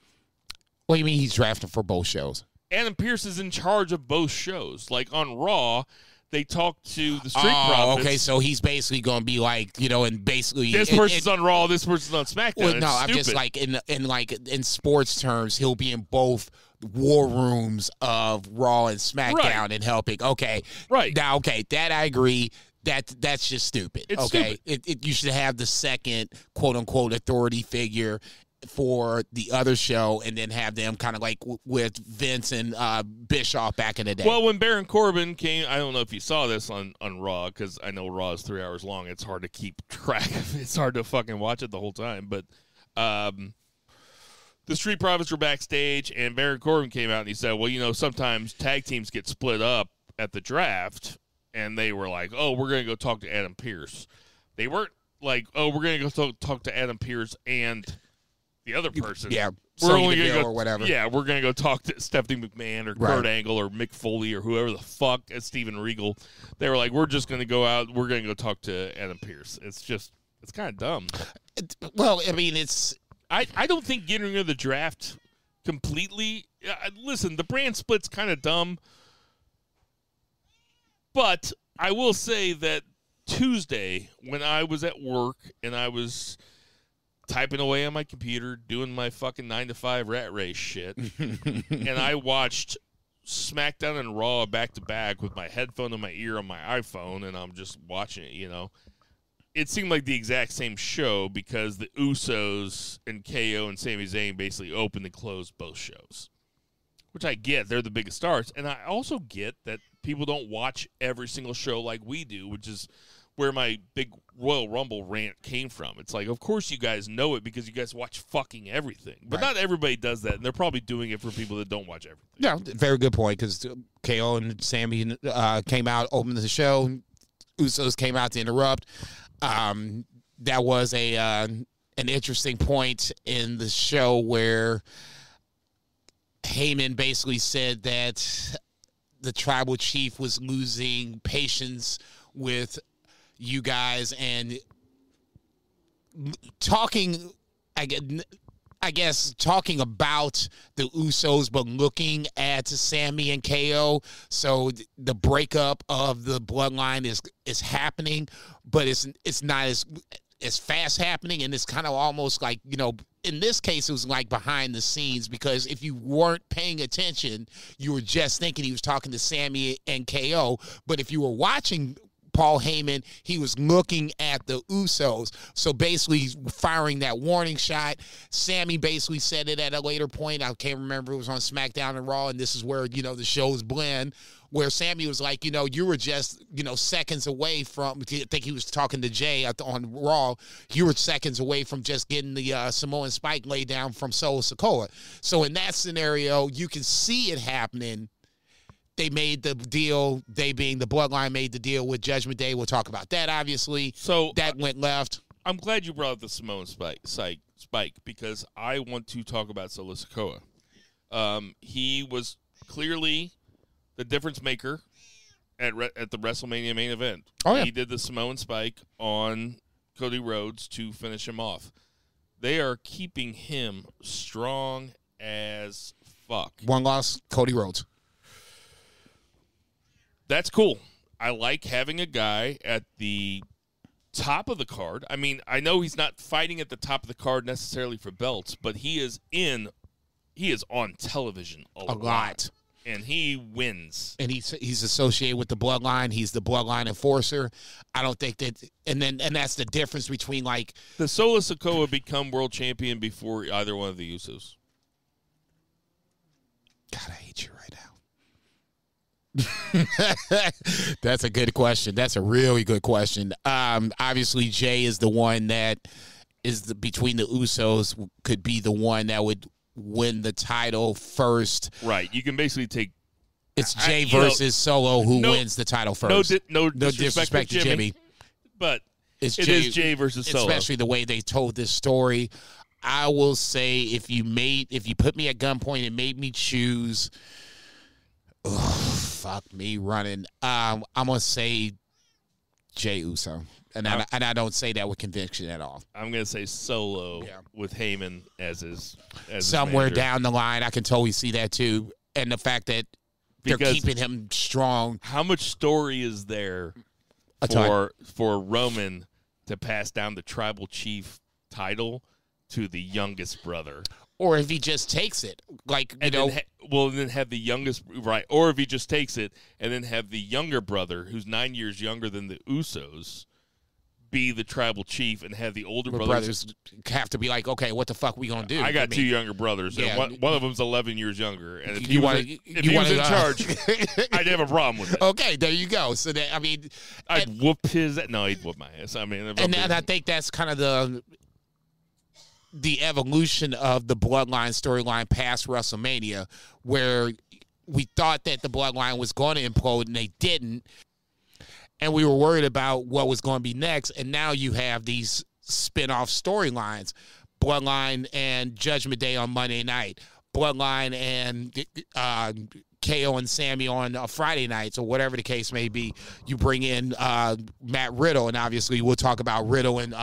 What do you mean he's drafting for both shows? Adam Pearce is in charge of both shows. Like, on Raw, they talked to the Street Profits. Okay, so he's basically going to be like, you know, and basically... This person's on Raw, this person's on SmackDown. Well, no, I'm just like, in sports terms, he'll be in both war rooms of Raw and SmackDown and helping. Okay. Right. Now, okay, that I agree. That's just stupid. It's okay. stupid. You should have the second quote-unquote authority figure for the other show and then have them kind of like with Vince and Bischoff back in the day. Well, when Baron Corbin came, I don't know if you saw this on Raw, because I know Raw is 3 hours long. It's hard to keep track of. It's hard to fucking watch it the whole time. But the Street Profits were backstage, and Baron Corbin came out and he said, well, you know, sometimes tag teams get split up at the draft, and they were like, oh, we're going to go talk to Adam Pearce. They weren't like, oh, we're going to go talk to Adam Pearce and the other person. Yeah, we're only going to go or whatever. Yeah, we're going to go talk to Stephanie McMahon or Kurt Angle or Mick Foley or whoever the fuck, Steven Regal. They were like, we're just going to go out. We're going to go talk to Adam Pearce. It's kind of dumb. Well, I mean, it's... I don't think getting rid of the draft completely. Listen, the brand split's kind of dumb. But I will say that Tuesday, when I was at work and I was typing away on my computer, doing my fucking 9-to-5 rat race shit, and I watched SmackDown and Raw back-to-back with my headphone in my ear on my iPhone, and I'm just watching it, It seemed like the exact same show because the Usos and KO and Sami Zayn basically opened and closed both shows, which I get. They're the biggest stars. And I also get that people don't watch every single show like we do, which is where my big Royal Rumble rant came from. It's like, of course you guys know it because you guys watch fucking everything. But not everybody does that, and they're probably doing it for people that don't watch everything. Yeah, very good point, because KO and Sami came out, opened the show. Usos came out to interrupt. That was an interesting point in the show where Heyman basically said that the tribal chief was losing patience with you guys and talking, I guess, talking about the Usos, but looking at Sami and KO. So the breakup of the bloodline is happening, but it's not as fast happening, and it's kind of almost like, in this case, it was like behind the scenes, because if you weren't paying attention, you were just thinking he was talking to Sami and KO. But if you were watching Paul Heyman, he was looking at the Usos. So basically firing that warning shot. Sami basically said it at a later point. I can't remember. It was on SmackDown and Raw, and this is where, the shows blend, where Sami was like, you were just, seconds away from, I think he was talking to Jay on Raw, you were seconds away from just getting the Samoan Spike laid down from Solo Sikoa. So in that scenario, you can see it happening. They made the deal, they being the Bloodline, made the deal with Judgment Day. We'll talk about that, obviously. So that went left. I'm glad you brought up the Samoan Spike, because I want to talk about Solo Sikoa. He was clearly the difference maker at the WrestleMania main event. Oh, yeah. He did the Samoan Spike on Cody Rhodes to finish him off. They are keeping him strong as fuck. One loss, Cody Rhodes. That's cool. I like having a guy at the top of the card. I mean, I know he's not fighting at the top of the card necessarily for belts, but he is on television a lot. And he wins. And he's associated with the Bloodline. He's the Bloodline enforcer. I don't think that, and that's the difference between, like, the Solo Sikoa become world champion before either one of the Usos. God, I hate you right now. That's a good question. That's a really good question. Obviously, Jay is the one that is between the Usos, could be the one that would win the title first. Right. You can basically take. It's Jay versus Solo who wins the title first. No disrespect to Jimmy, but it is Jay versus Solo. Especially the way they told this story. I will say, if you put me at gunpoint and made me choose. Fuck me running. I'm gonna say Jey Uso, and I don't say that with conviction at all. I'm gonna say Solo with Heyman as his somewhere manager. Down the line. I can totally see that too, and the fact that they're keeping him strong. How much story is there for Roman to pass down the tribal chief title to the youngest brother? Or if he just takes it, like, then have the youngest, right? Or if he just takes it and then have the younger brother, who's 9 years younger than the Usos, be the tribal chief, and have the older brothers have to be like, okay, what the fuck we gonna do? I got two younger brothers, and one of them's 11 years younger. And if he was in charge, I'd have a problem with it. Okay, there you go. So that, I'd whoop his. No, he'd whoop my ass. I think that's kind of the evolution of the Bloodline storyline past WrestleMania, where we thought that the Bloodline was going to implode, and they didn't. And we were worried about what was going to be next. And now you have these spin-off storylines. Bloodline and Judgment Day on Monday night. Bloodline and KO and Sami on Friday nights, or whatever the case may be. You bring in Matt Riddle, and obviously we'll talk about Riddle and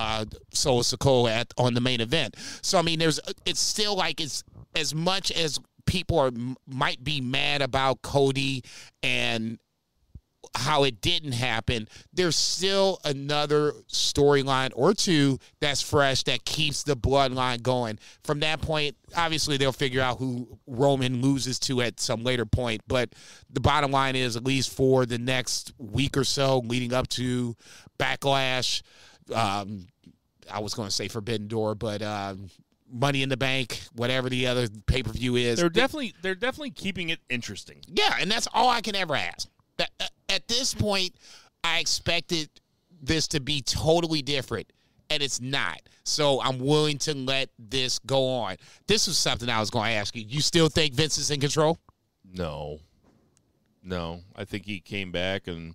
Solo Sikoa on the main event. So, it's still like, it's as much as people might be mad about Cody and how it didn't happen, there's still another storyline or two that's fresh that keeps the bloodline going. From that point, obviously they'll figure out who Roman loses to at some later point, but the bottom line is, at least for the next week or so leading up to Backlash, I was going to say Forbidden Door, but Money in the Bank, whatever the other pay-per-view is. They're definitely keeping it interesting. Yeah, and that's all I can ever ask. At this point, I expected this to be totally different, and it's not. So I'm willing to let this go on. This was something I was going to ask you. You still think Vince is in control? No. I think he came back, and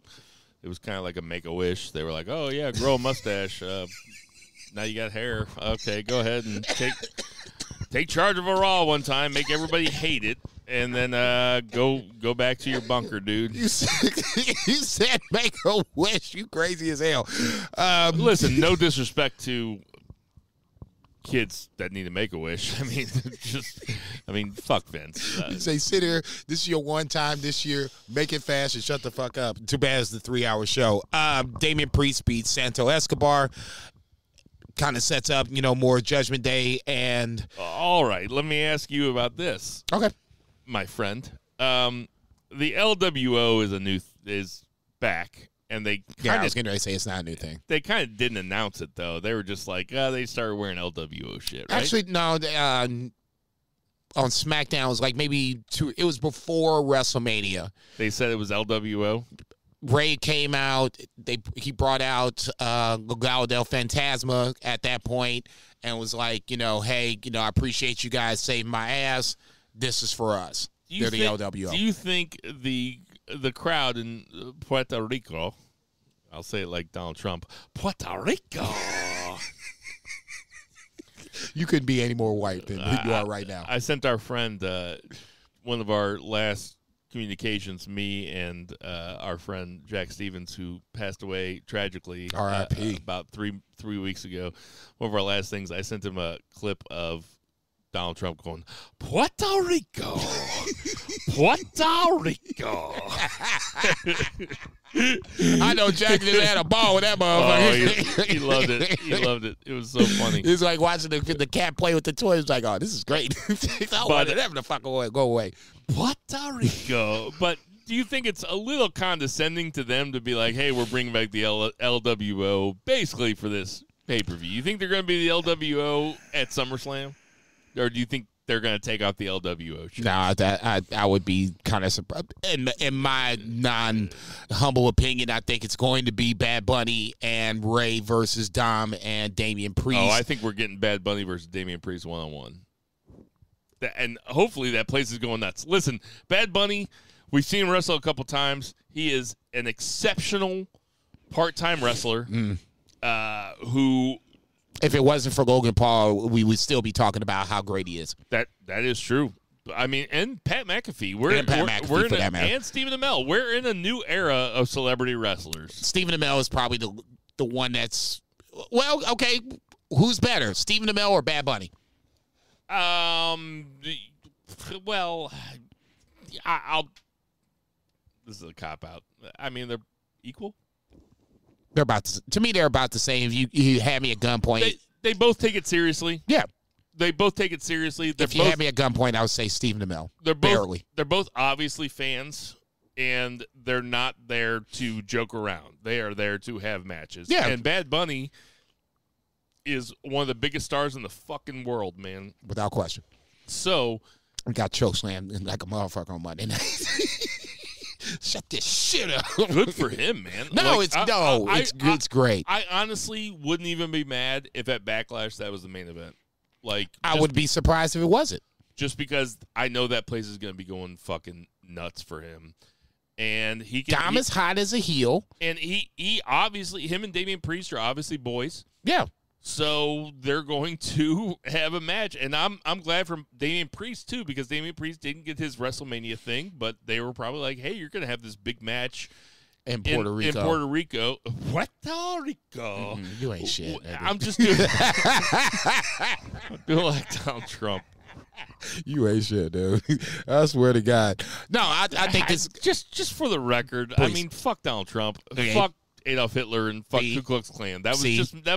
it was kind of like a make-a-wish. They were like, oh, yeah, grow a mustache. Now you got hair. Okay, go ahead and take charge of a Raw one time, make everybody hate it, and then go back to your bunker, dude. You said make a wish. You crazy as hell. Listen, no disrespect to kids that need to make a wish. I mean, fuck Vince. You say, sit here. This is your one time this year. Make it fast and shut the fuck up. Too bad it's the 3-hour show. Damian Priest beats Santo Escobar. Kind of sets up, more Judgment Day and. All right, let me ask you about this. Okay, my friend. The LWO is back, and they I was going to say it's not a new thing. They kind of didn't announce it though. They were just like, they started wearing LWO shit. Right? Actually, no. On SmackDown, it was like maybe it was before WrestleMania. They said it was LWO. Ray came out. He brought out Legado del Fantasma at that point and was like, hey, I appreciate you guys saving my ass. This is for us. They're the LWO. Do you think the crowd in Puerto Rico, I'll say it like Donald Trump, Puerto Rico. You couldn't be any more white than you are right now. I sent our friend one of our last communications, me and our friend Jack Stevens, who passed away tragically about three weeks ago. One of our last things, I sent him a clip of Donald Trump going, Puerto Rico, Puerto Rico. I know Jack just had a ball with that motherfucker. Oh, he loved it. He loved it. It was so funny. It's like watching the cat play with the toys. It's like, oh, this is great. I wanted them to fuck away, go away. Puerto Rico. But do you think it's a little condescending to them to be like, hey, we're bringing back the LWO basically for this pay-per-view? You think they're going to be the LWO at SummerSlam? Or do you think they're going to take out the LWO show? No, I would be kind of surprised. In my non-humble opinion, I think it's going to be Bad Bunny and Ray versus Dom and Damian Priest. Oh, I think we're getting Bad Bunny versus Damian Priest one-on-one. And hopefully that place is going nuts. Listen, Bad Bunny, we've seen him wrestle a couple times. He is an exceptional part-time wrestler who... If it wasn't for Logan Paul, we would still be talking about how great he is. That is true. I mean, and Pat McAfee. And Stephen Amell. We're in a new era of celebrity wrestlers. Stephen Amell is probably the one that's... Well, okay, who's better, Stephen Amell or Bad Bunny? Well, this is a cop-out. I mean, they're equal. They're about the same. You had me at gunpoint. They both take it seriously. Yeah. They both take it seriously. If you had me at gunpoint, I would say Stephen Amell. They're both obviously fans, and they're not there to joke around. They are there to have matches. Yeah. And Bad Bunny is one of the biggest stars in the fucking world, man. Without question. So. We got chokeslammed like a motherfucker on Monday night. Shut this shit up. Good for him, man. No, it's great. I honestly wouldn't even be mad if at Backlash that was the main event. I would be surprised if it wasn't. Just because I know that place is going to be going fucking nuts for him. And Dom is hot as a heel. And he obviously, him and Damian Priest are obviously boys. Yeah. So they're going to have a match, and I'm glad for Damian Priest too, because Damian Priest didn't get his WrestleMania thing, but they were probably like, "Hey, you're going to have this big match in Puerto Rico." In Puerto Rico, Puerto Rico. You ain't shit. I'm just doing. I'm doing like Donald Trump. You ain't shit, dude. I swear to God. No, I think this just for the record. Please. I mean, fuck Donald Trump. Okay. Fuck Adolf Hitler and fuck Ku Klux Klan. That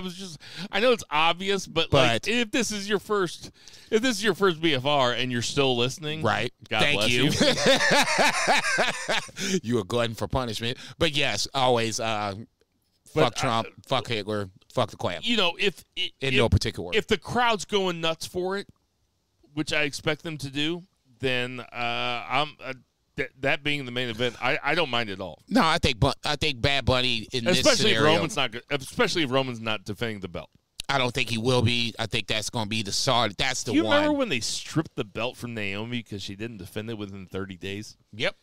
was just. I know it's obvious, but like, if this is your first BFR and you're still listening, right? God Thank bless you. You a glutton for punishment, but yes, always. Fuck Trump. Fuck Hitler. Fuck the Klan. You know, if no particular order. If the crowd's going nuts for it, which I expect them to do, then that being the main event, I don't mind at all. No, I think Bad Bunny in this scenario, especially if Roman's not defending the belt. I don't think he will be. I think that's going to be the start. That's the one. Do you remember when they stripped the belt from Naomi because she didn't defend it within 30 days? Yep.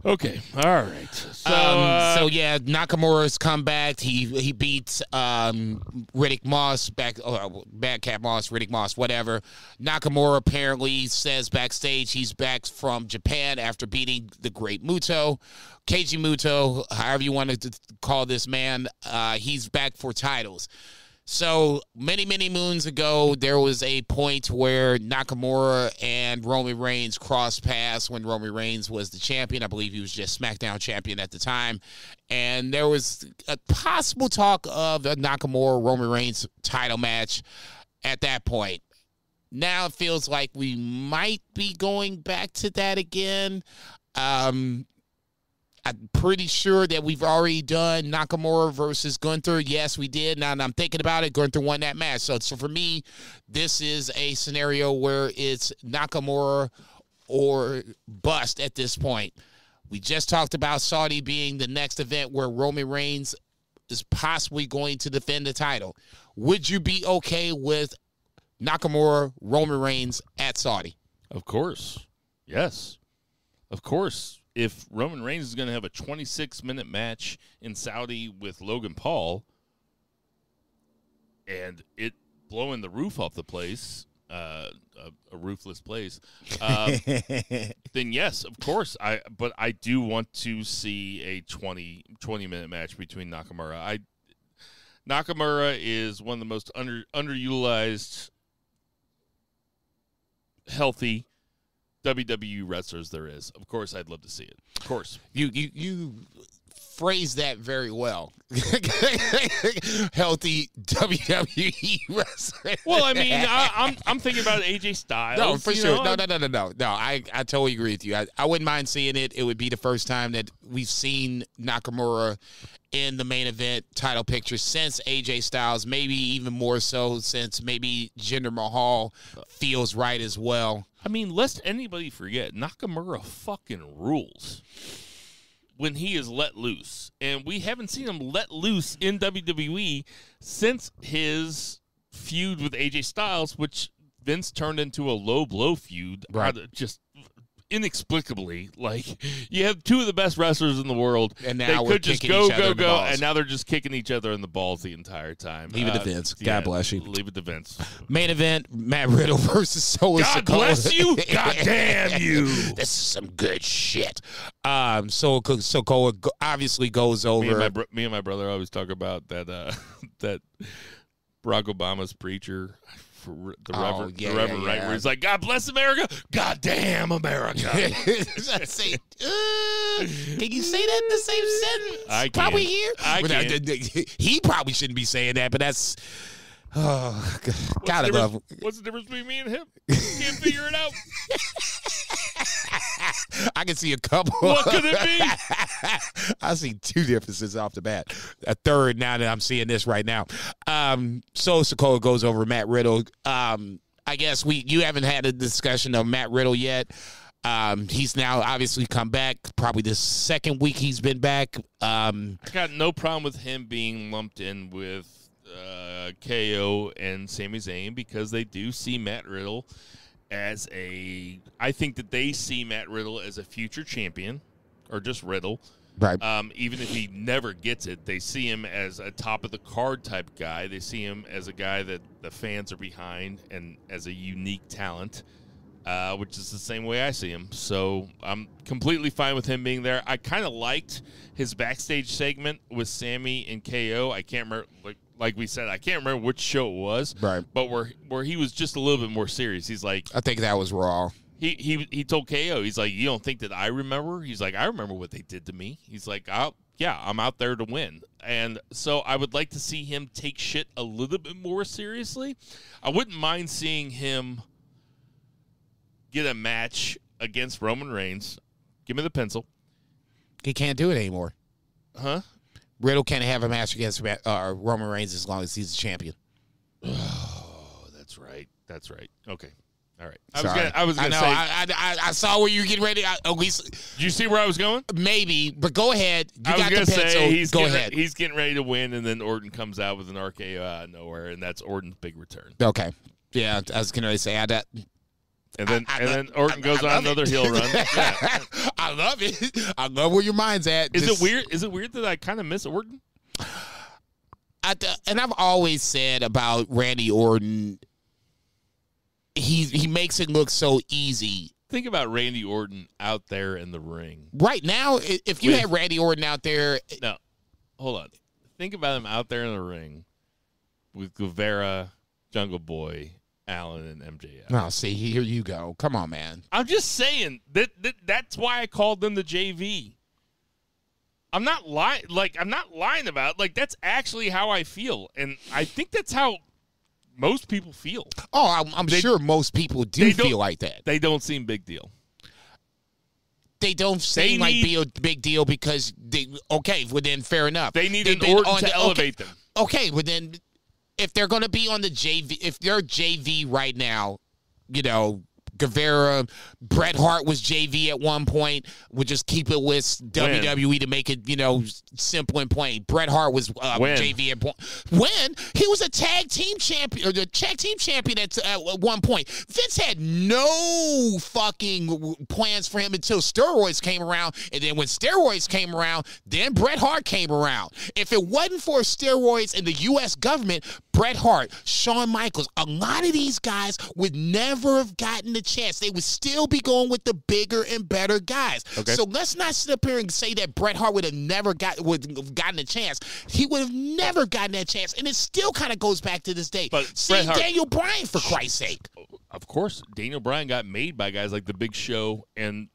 Okay. All right. So yeah, Nakamura's come back. He beats Riddick Moss back. Bad Cat Moss, Riddick Moss, whatever. Nakamura apparently says backstage he's back from Japan after beating the Great Muto, Keiji Muto, however you wanted to call this man. He's back for titles. So many moons ago, there was a point where Nakamura and Roman Reigns crossed paths when Roman Reigns was the champion. I believe he was just SmackDown champion at the time. And there was a possible talk of a Nakamura-Roman Reigns title match at that point. Now it feels like we might be going back to that again. I'm pretty sure that we've already done Nakamura versus Gunther. Yes, we did. Now that I'm thinking about it, Gunther won that match. So for me, this is a scenario where it's Nakamura or bust at this point. We just talked about Saudi being the next event where Roman Reigns is possibly going to defend the title. Would you be okay with Nakamura, Roman Reigns at Saudi? Of course. Yes. Of course. If Roman Reigns is going to have a 26-minute match in Saudi with Logan Paul and it blowing the roof off the place, a roofless place, then yes, of course. But I do want to see a 20-minute match between Nakamura. Nakamura is one of the most underutilized, healthy WWE wrestlers there is. Of course, I'd love to see it. Of course. You phrased that very well. Healthy WWE wrestler. Well, I mean, I'm thinking about AJ Styles. No, for sure. No. I totally agree with you. I wouldn't mind seeing it. It would be the first time that we've seen Nakamura in the main event title picture since AJ Styles, maybe even more so since maybe Jinder Mahal feels right as well. I mean, lest anybody forget, Nakamura fucking rules when he is let loose. And we haven't seen him let loose in WWE since his feud with AJ Styles, which Vince turned into a low blow feud. Right. Just inexplicably. Like, you have two of the best wrestlers in the world. And now they could just go, and now they're just kicking each other in the balls the entire time. Leave it to Vince. God bless you. Leave it to Vince. Main event, Matt Riddle versus Solo Sikoa. God bless you. God damn you. This is some good shit. So Sikoa obviously goes over. Me and my brother always talk about that that Barack Obama's preacher, the Reverend, right? Where he's like, God bless America, God damn America. Can you say that in the same sentence? I can. Probably here. He probably shouldn't be saying that, but that's. Oh, God, I love him. What's the difference between me and him? Can't figure it out. I can see a couple. What could it be? I see two differences off the bat. A third now that I'm seeing this right now. So Sikoa goes over Matt Riddle. I guess you haven't had a discussion of Matt Riddle yet. He's now obviously come back. Probably the second week he's been back. I got no problem with him being lumped in with KO and Sami Zayn because they do see Matt Riddle as I think that they see Matt Riddle as a future champion, or just Riddle. Right. Even if he never gets it, they see him as a top of the card type guy. They see him as a guy that the fans are behind and as a unique talent, which is the same way I see him. So I'm completely fine with him being there. I kind of liked his backstage segment with Sammy and KO. I can't remember, like we said, I can't remember which show it was, right? But where he was just a little bit more serious. He's like, I think that was Raw. He told KO, he's like, you don't think that I remember? He's like, I remember what they did to me. He's like, yeah, I'm out there to win. And so I would like to see him take shit a little bit more seriously. I wouldn't mind seeing him get a match against Roman Reigns. Give me the pencil. He can't do it anymore. Huh? Riddle can't have a match against Roman Reigns as long as he's a champion. Oh, that's right. That's right. Okay. All right. I was gonna say. I saw where you getting ready. Did you see where I was going? Maybe, but go ahead. You got the pencil. Go ahead. He's getting ready to win, and then Orton comes out with an RKO out of nowhere, and that's Orton's big return. Okay. Yeah, I was gonna say that. And then Orton goes on another heel run. Yeah. I love it. I love where your mind's at. Is it weird? Is it weird that I kind of miss Orton? And I've always said about Randy Orton, he makes it look so easy. Think about Randy Orton out there in the ring. Right now, if you had Randy Orton out there. No, hold on. Think about him out there in the ring with Guevara, Jungle Boy, Allen, and MJF. Oh, see, here you go. Come on, man. I'm just saying that's why I called them the JV. I'm not lying. Like, I'm not lying about it. Like, that's actually how I feel, and I think that's how most people feel. Oh, I'm sure most people do feel like that. They don't seem big deal. They don't seem like be a big deal because well then fair enough. They need an Orton to elevate them. Okay, well then if they're going to be on the JV, if they're JV right now, Guevara, Bret Hart was JV at one point. We'll just keep it with WWE to make it, simple and plain. Bret Hart was JV at when he was a tag team champion, or the tag team champion at one point. Vince had no fucking plans for him until steroids came around, and then when steroids came around, then Bret Hart came around. If it wasn't for steroids and the U.S. government, Bret Hart, Shawn Michaels, a lot of these guys would never have gotten the chance. They would still be going with the bigger and better guys. Okay. So let's not sit up here and say that Bret Hart would have gotten a chance. He would have never gotten that chance, and it still kind of goes back to this day. But see Daniel Bryan, for Christ's sake. Of course, Daniel Bryan got made by guys like The Big Show and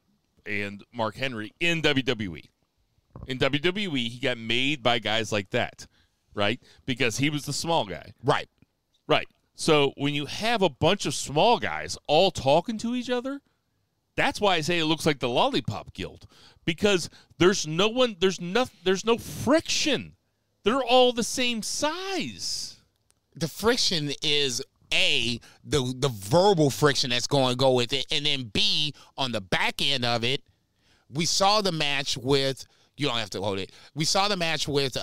Mark Henry in WWE. In WWE, he got made by guys like that. Right? Because he was the small guy. Right. So when you have a bunch of small guys all talking to each other, that's why I say it looks like the Lollipop Guild. Because there's no friction. They're all the same size. The friction is A, the verbal friction that's going to go with it, and then B, on the back end of it, we saw the match with, you don't have to hold it, we saw the match with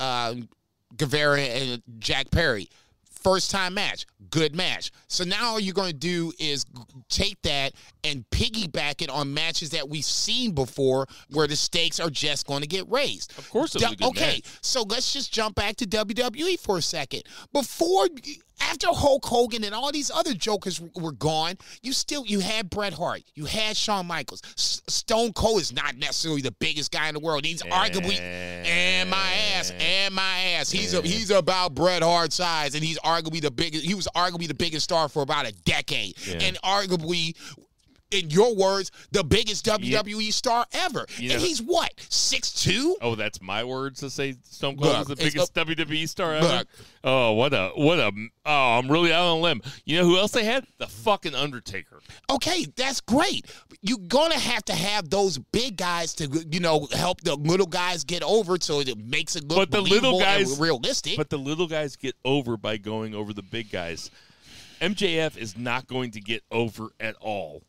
Guevara and Jack Perry. First time match, good match. So now all you're going to do is take that and piggyback it on matches that we've seen before where the stakes are just going to get raised. Of course it was a good match. So let's just jump back to WWE for a second. After Hulk Hogan and all these other jokers were gone, you had Bret Hart, you had Shawn Michaels. Stone Cold is not necessarily the biggest guy in the world. He's arguably, and my ass. He's about Bret Hart's size, and he's arguably the biggest. He was arguably the biggest star for about a decade, and arguably, in your words, the biggest WWE star ever. And he's what, 6'2"? Oh, that's my words to say Stone Cold is the biggest WWE star ever? I'm really out on a limb. You know who else they had? The fucking Undertaker. Okay, that's great. You're going to have those big guys to, help the little guys get over so it makes it look believable and realistic. But the little guys get over by going over the big guys. MJF is not going to get over at all.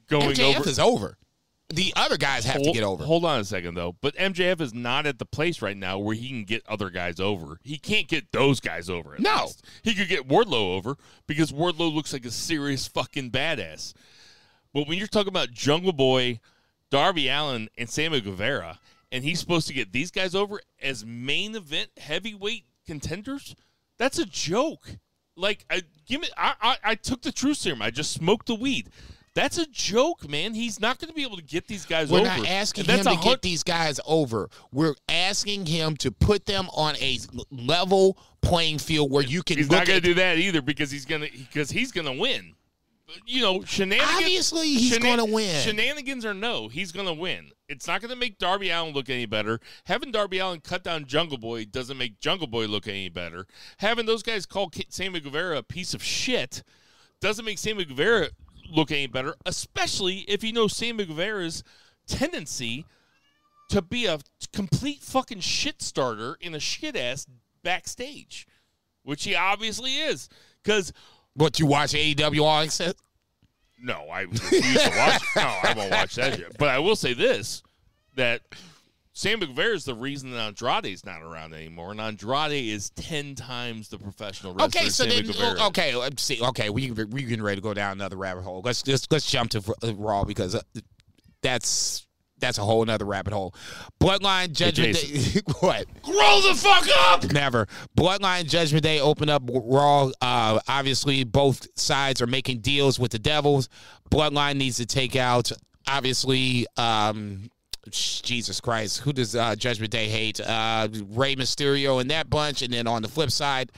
MJF is over. The other guys have to get over. Hold on a second, though. But MJF is not at the place right now where he can get other guys over. He can't get those guys over. No. Least. He could get Wardlow over because Wardlow looks like a serious fucking badass. But when you're talking about Jungle Boy, Darby Allin, and Sammy Guevara, and he's supposed to get these guys over as main event heavyweight contenders, that's a joke. Like, I took the truth serum. I just smoked the weed. That's a joke, man. He's not going to be able to get these guys over. We're not asking him to get these guys over. We're asking him to put them on a level playing field where you can. He's not going to do that either because he's going to win. You know, shenanigans. Obviously, he's going to win. Shenanigans or no, he's going to win. It's not going to make Darby Allin look any better. Having Darby Allin cut down Jungle Boy doesn't make Jungle Boy look any better. Having those guys call Sammy Guevara a piece of shit doesn't make Sammy Guevara look any better, especially if you know Sammy Guevara's tendency to be a complete fucking shit starter in a shit ass backstage, which he obviously is. Because what, you watch AEW All Access? No, I refuse to watch it. No, I won't watch that shit. But I will say this, that Sammy Guevara is the reason that Andrade's not around anymore, and Andrade is 10 times the professional wrestler. Okay, so Sammy then, Guevara. okay, let's see. Okay, we getting ready to go down another rabbit hole. Let's jump to Raw because that's a whole nother rabbit hole. Bloodline Judgment Day. What? Grow the fuck up! Never. Bloodline Judgment Day open up Raw. Obviously, both sides are making deals with the Devils. Bloodline needs to take out, obviously, Jesus Christ, who does Judgment Day hate? Rey Mysterio and that bunch. And then on the flip side,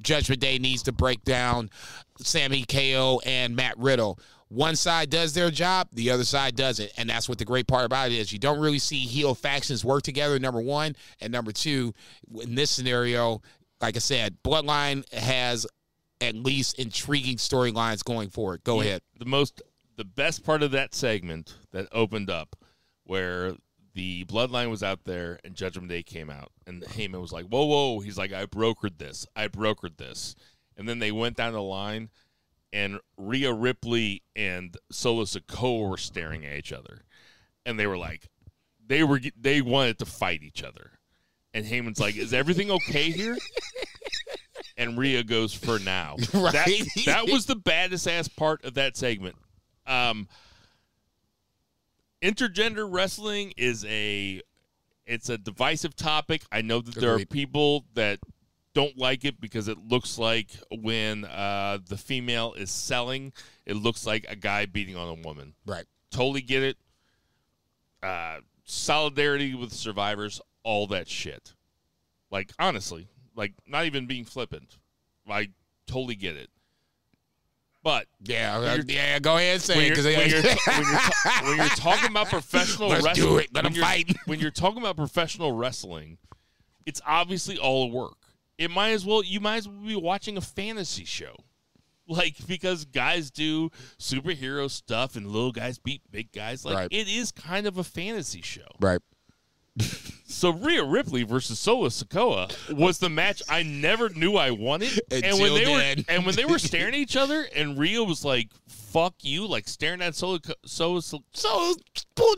Judgment Day needs to break down Sammy KO and Matt Riddle. One side does their job, the other side doesn't. And that's what the great part about it is. You don't really see heel factions work together, number one. And number two, in this scenario, like I said, Bloodline has at least intriguing storylines going forward. Go ahead. The best part of that segment that opened up, where the Bloodline was out there and Judgment Day came out, and Heyman was like, whoa. He's like, I brokered this. And then they went down the line, and Rhea Ripley and Solo Sikoa were staring at each other. And they were like, they wanted to fight each other. And Heyman's like, is everything okay here? And Rhea goes, for now. Right. That was the baddest ass part of that segment. Intergender wrestling it's a divisive topic. I know that there are people that don't like it because it looks like when the female is selling, it looks like a guy beating on a woman. Right. Totally get it. Solidarity with survivors, all that shit. Like, honestly, like, not even being flippant. I totally get it. But go ahead and say it. When you're talking about professional wrestling, wrestling, do it. Let them fight. When you're talking about professional wrestling, it's obviously all work. You might as well be watching a fantasy show, like, because guys do superhero stuff and little guys beat big guys. Like, It is kind of a fantasy show, right? So Rhea Ripley versus Solo Sikoa was the match I never knew I wanted. And when they were staring at each other, and Rhea was like, "Fuck you," like staring at Solo pulled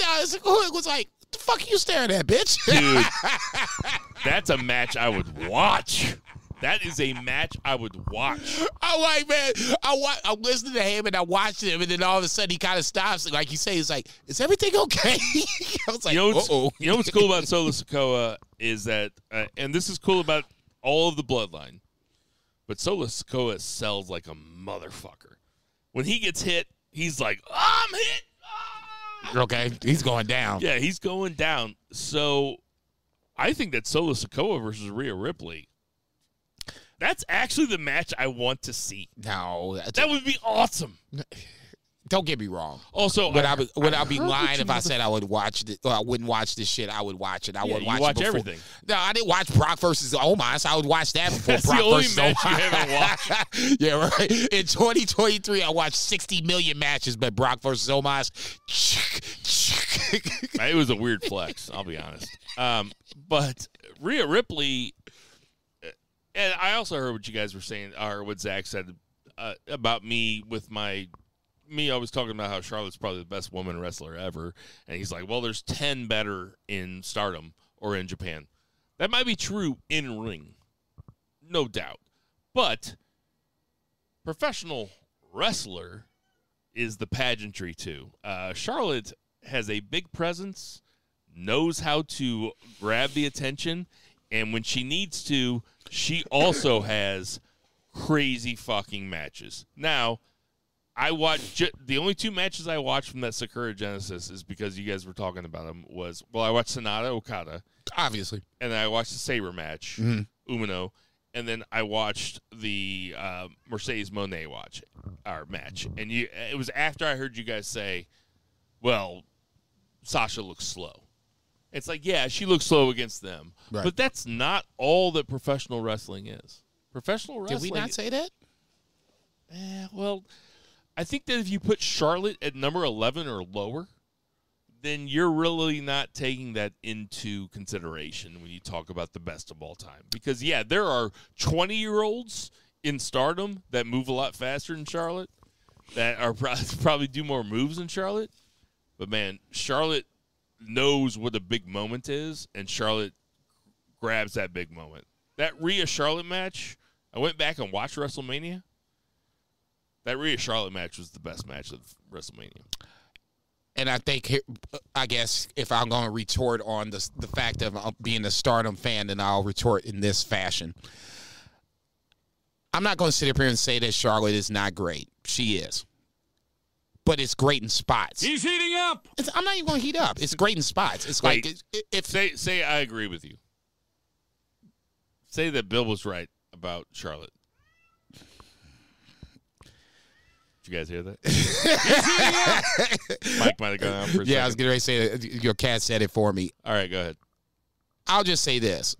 out his hood, was like, "The fuck are you staring at, bitch?" Dude, that's a match I would watch. That is a match I would watch. I'm like, man, I'm listening to him and I watched him, and then all of a sudden he kind of stops. Like you say, he's like, "Is everything okay?" I was like, you know what's cool about Solo Sikoa is that, and this is cool about all of the Bloodline, but Solo Sikoa sells like a motherfucker. When he gets hit, he's like, "I'm hit." Ah! Okay, he's going down. Yeah, he's going down. So I think that Solo Sikoa versus Rhea Ripley, that's actually the match I want to see. No. That would be awesome. Don't get me wrong. Also, would I be lying if I said I would watch it? I wouldn't watch this shit. I would watch it. I would watch it everything. No, I didn't watch Brock versus Omos. I would watch that before That's Brock the only versus match Omos. you haven't watched. Yeah, right. In 2023, I watched 60 million matches, but Brock versus Omos. It was a weird flex, I'll be honest. But Rhea Ripley, and I also heard what you guys were saying, or what Zach said about me with I was talking about how Charlotte's probably the best woman wrestler ever. And he's like, well, there's 10 better in Stardom or in Japan. That might be true in ring, no doubt. But professional wrestler is the pageantry too. Charlotte has a big presence, knows how to grab the attention, and when she needs to, she also has crazy fucking matches. Now, I watched the only 2 matches I watched from that Sakura Genesis is because you guys were talking about them. I watched Sonata Okada, obviously, and then I watched the Sabre match, Umino, and then I watched the Mercedes Moné match. And it was after I heard you guys say, "Well, Sasha looks slow." It's like, yeah, she looks slow against them, right. But that's not all that professional wrestling is. Professional wrestling. Did we not say that? Well, I think that if you put Charlotte at number 11 or lower, then you're really not taking that into consideration when you talk about the best of all time. Because, yeah, there are 20-year-olds in Stardom that move a lot faster than Charlotte, that are probably do more moves than Charlotte. But, man, Charlotte knows what a big moment is, and Charlotte grabs that big moment. That Rhea-Charlotte match, I went back and watched WrestleMania. That Rhea-Charlotte match was the best match of WrestleMania. And I guess if I'm going to retort on the fact of being a Stardom fan, then I'll retort in this fashion. I'm not going to sit up here and say that Charlotte is not great. She is. But it's great in spots. He's heating up. I'm not even going to heat up. It's great in spots. It's like if say I agree with you. Say that Bill was right about Charlotte. Did you guys hear that? Mike might have gone out for a second. I was getting ready to say that. Your cat said it for me. All right, go ahead. I'll just say this.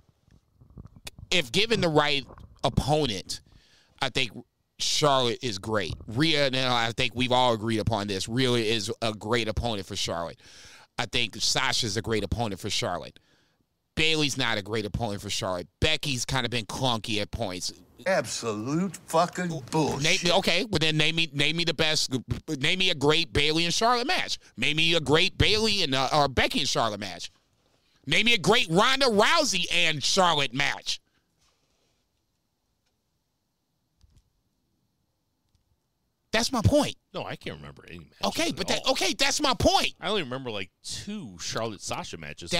If given the right opponent, I think Charlotte is great. Rhea, and I think we've all agreed upon this, really is a great opponent for Charlotte. I think Sasha's a great opponent for Charlotte. Bayley's not a great opponent for Charlotte. Becky's kind of been clunky at points. Absolute fucking bullshit. Name me the best. Name me a great Bayley and Charlotte match. Name me a great Bayley and or Becky and Charlotte match. Name me a great Ronda Rousey and Charlotte match. That's my point. No, I can't remember any matches. Okay, that's my point. I only remember like 2 Charlotte Sasha matches.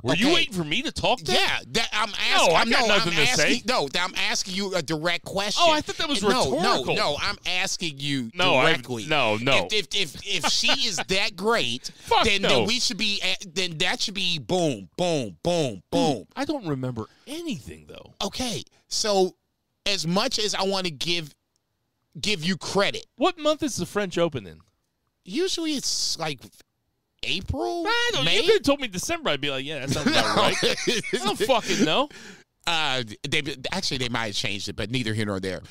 Were you waiting for me to talk? Yeah, I'm asking. No, I got nothing to say. No, I'm asking you a direct question. Oh, I thought that was rhetorical. No, I'm asking you directly. No. If she is that great, then we should be. Then that should be boom, boom, boom, boom. I don't remember anything though. Okay, so as much as I want to give you credit. What month is the French Open in? Usually it's like April, May? You could have told me December. I'd be like, yeah, that sounds about right. I don't fucking know. They might have changed it, but neither here nor there.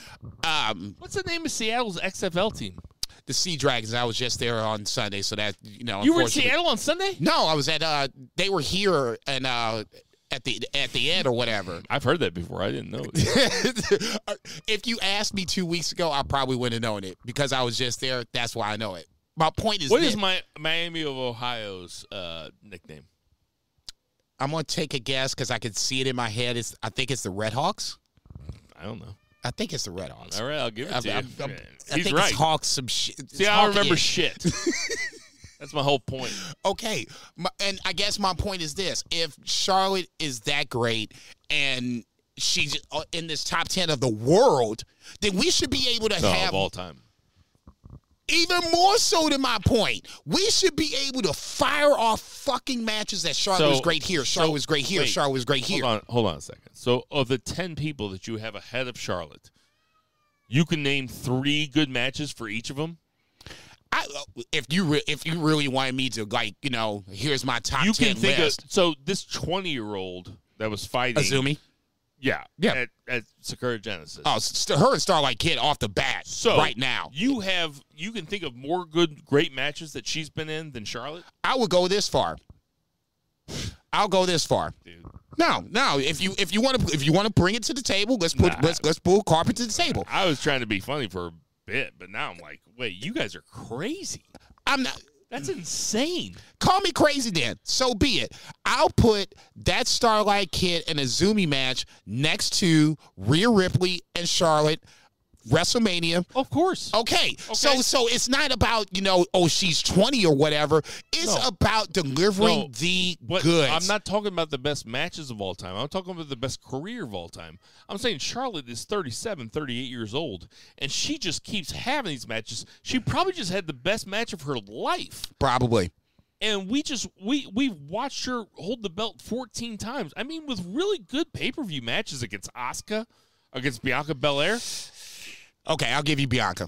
What's the name of Seattle's XFL team? The Sea Dragons. I was just there on Sunday, so that, You were in Seattle on Sunday? No, I was at, they were here and, at the end or whatever. I've heard that before. I didn't know it. If you asked me 2 weeks ago, I probably wouldn't have known it because I was just there. That's why I know it. My point is, what is my Miami of Ohio's nickname? I'm gonna take a guess because I can see it in my head. I think it's the Red Hawks. I don't know. I think it's the Red Hawks. All right, I'll give it to you. He's right. It's Hawks some shit. See, I don't remember shit. That's my whole point. Okay, and I guess my point is this. If Charlotte is that great and she's in this top 10 of the world, then we should be able to have... of all time. Even more so than my point. We should be able to fire off fucking matches that Charlotte was great here, Charlotte was great here, Charlotte was great here. Hold on a second. So of the 10 people that you have ahead of Charlotte, you can name 3 good matches for each of them? If you really wanted me to, here's my top 10 list. So this 20-year-old that was fighting Azumi, yeah, at Sakura Genesis. Oh, her and Starlight Kid off the bat. So right now, you can think of more great matches that she's been in than Charlotte. I would go this far. I'll go this far. Dude. No. If you want to bring it to the table, let's pull carpet to the table. I was trying to be funny for a bit, but now I'm like, wait, you guys are crazy. I'm not. That's insane. Call me crazy then. So be it. I'll put that Starlight Kid and Azumi match next to Rhea Ripley and Charlotte WrestleMania. Of course. Okay. So it's not about, oh, she's 20 or whatever. It's about delivering the goods. I'm not talking about the best matches of all time. I'm talking about the best career of all time. I'm saying Charlotte is 37, 38 years old, and she just keeps having these matches. She probably just had the best match of her life. Probably. And we've watched her hold the belt 14 times. I mean, with really good pay-per-view matches against Asuka, against Bianca Belair. Okay, I'll give you Bianca.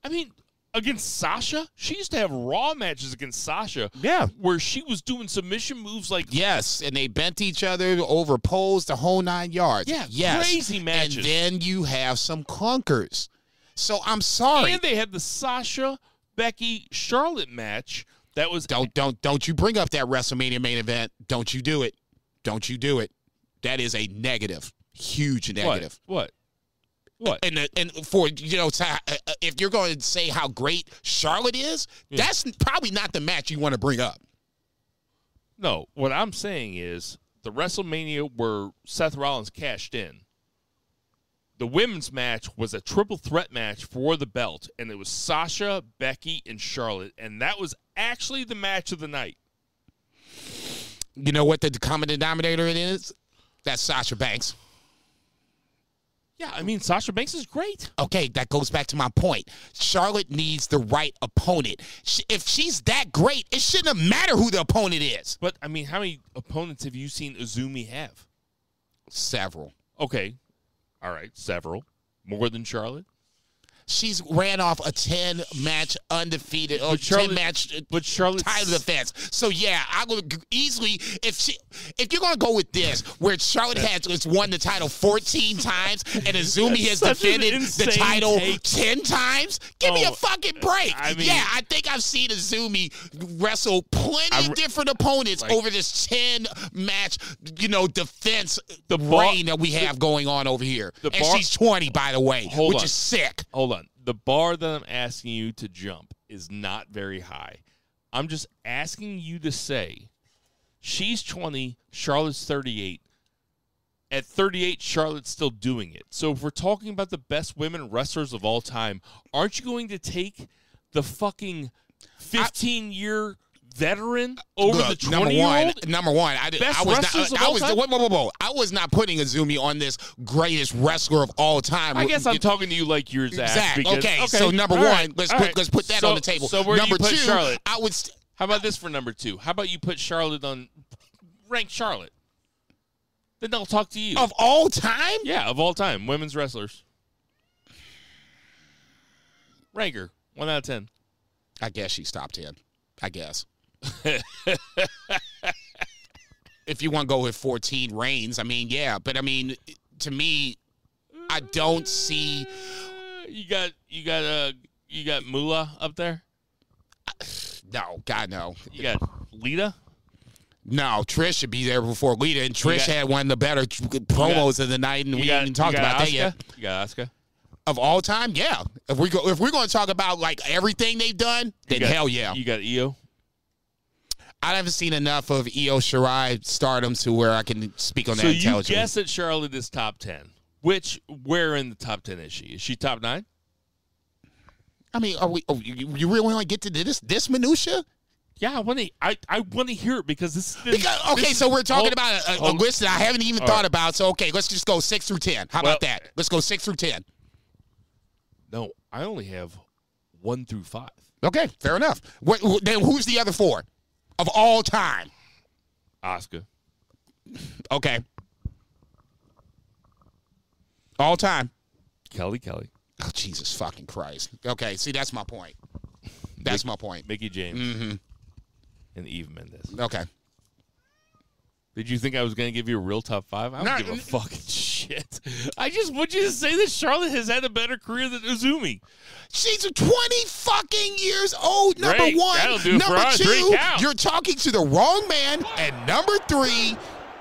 I mean, against Sasha, she used to have Raw matches against Sasha. Yeah. Where she was doing submission moves like... Yes, and they bent each other over poles the whole 9 yards. Yeah, yes. Crazy matches. And then you have some clunkers. So I'm sorry. And they had the Sasha, Becky, Charlotte match that was... Don't you bring up that WrestleMania main event. Don't you do it. Don't you do it. That is a negative. Huge negative. What? And for, if you're going to say how great Charlotte is, that's probably not the match you want to bring up. No, what I'm saying is the WrestleMania where Seth Rollins cashed in, the women's match was a triple threat match for the belt, and it was Sasha, Becky, and Charlotte, and that was actually the match of the night. You know what the common denominator it is? That's Sasha Banks. Yeah, I mean, Sasha Banks is great. Okay, that goes back to my point. Charlotte needs the right opponent. If she's that great, it shouldn't matter who the opponent is. But, I mean, how many opponents have you seen Izumi have? Several. Okay. All right, several. More than Charlotte? She's ran off a 10-match undefeated or 10-match title defense. So yeah, I would easily if you're gonna go with this, where Charlotte has won the title 14 times and Izumi has defended the title 10 times, give me a fucking break. I mean, yeah, I think I've seen Izumi wrestle plenty of different opponents over this 10-match, defense reign that we have going on over here. And she's 20, by the way, which is sick. Hold on. The bar that I'm asking you to jump is not very high. I'm just asking you to say she's 20, Charlotte's 38. At 38, Charlotte's still doing it. So if we're talking about the best women wrestlers of all time, aren't you going to take the fucking 15-year veteran over the 20-year-old? Number one, I was not putting Izumi on this greatest wrestler of all time. I guess I'm talking to you like you're Zach. Okay, so number one, let's put that on the table. So where number do you put two, Charlotte? How about this for number two? How about you put Charlotte on, rank Charlotte? Then they'll talk to you. Of all time? Yeah, of all time. Women's wrestlers. Rank her. 1 out of 10. I guess she's top 10. I guess. If you want to go with 14 reigns, I mean, yeah. But, I mean, to me, I don't see... You got Moolah up there? No, God, no. You got Lita? No, Trish should be there before Lita, and Trish had one of the better promos of the night, and we didn't even talk about that yet. You got Asuka? Of all time, yeah. If we're going to talk about like everything they've done, then hell yeah. You got Io? I haven't seen enough of Io Shirai stardom to where I can speak on that intelligently. So you guess that Charlotte is top 10. Where in the top 10 is she? Is she top 9? I mean, you really want to get to this minutia? Yeah, I want to hear it because this so we're talking about a list that I haven't even thought about. So okay, let's just go 6 through 10. How about that? Let's go 6 through 10. No, I only have 1 through 5. Okay, fair enough. Then who's the other 4 of all time? Asuka. Okay. All time. Kelly. Oh, Jesus fucking Christ. Okay, see, that's my point. That's my point. Mickey James. Mm-hmm. And Eve Mendes. Okay. Did you think I was going to give you a real top 5? I don't give a fucking shit. I just want you to say that Charlotte has had a better career than Izumi. She's 20 fucking years old, number one. That'll do number for 2, you're talking to the wrong man. And number 3,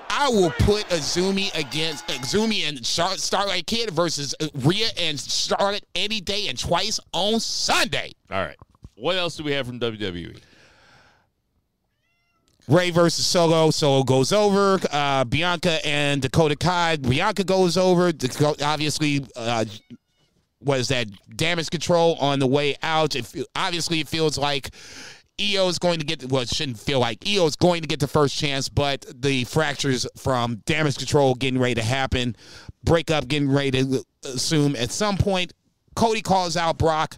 I will put Izumi and Starlight Kid versus Rhea and Charlotte any day and twice on Sunday. All right. What else do we have from WWE? Ray versus Solo. Solo goes over. Bianca and Dakota Kai. Bianca goes over. Obviously, was that Damage Control on the way out. Obviously, it feels like EO is going to get, well, it shouldn't feel like EO is going to get the first chance, but the fractures from Damage Control getting ready to happen, breakup getting ready to assume at some point. Cody calls out Brock.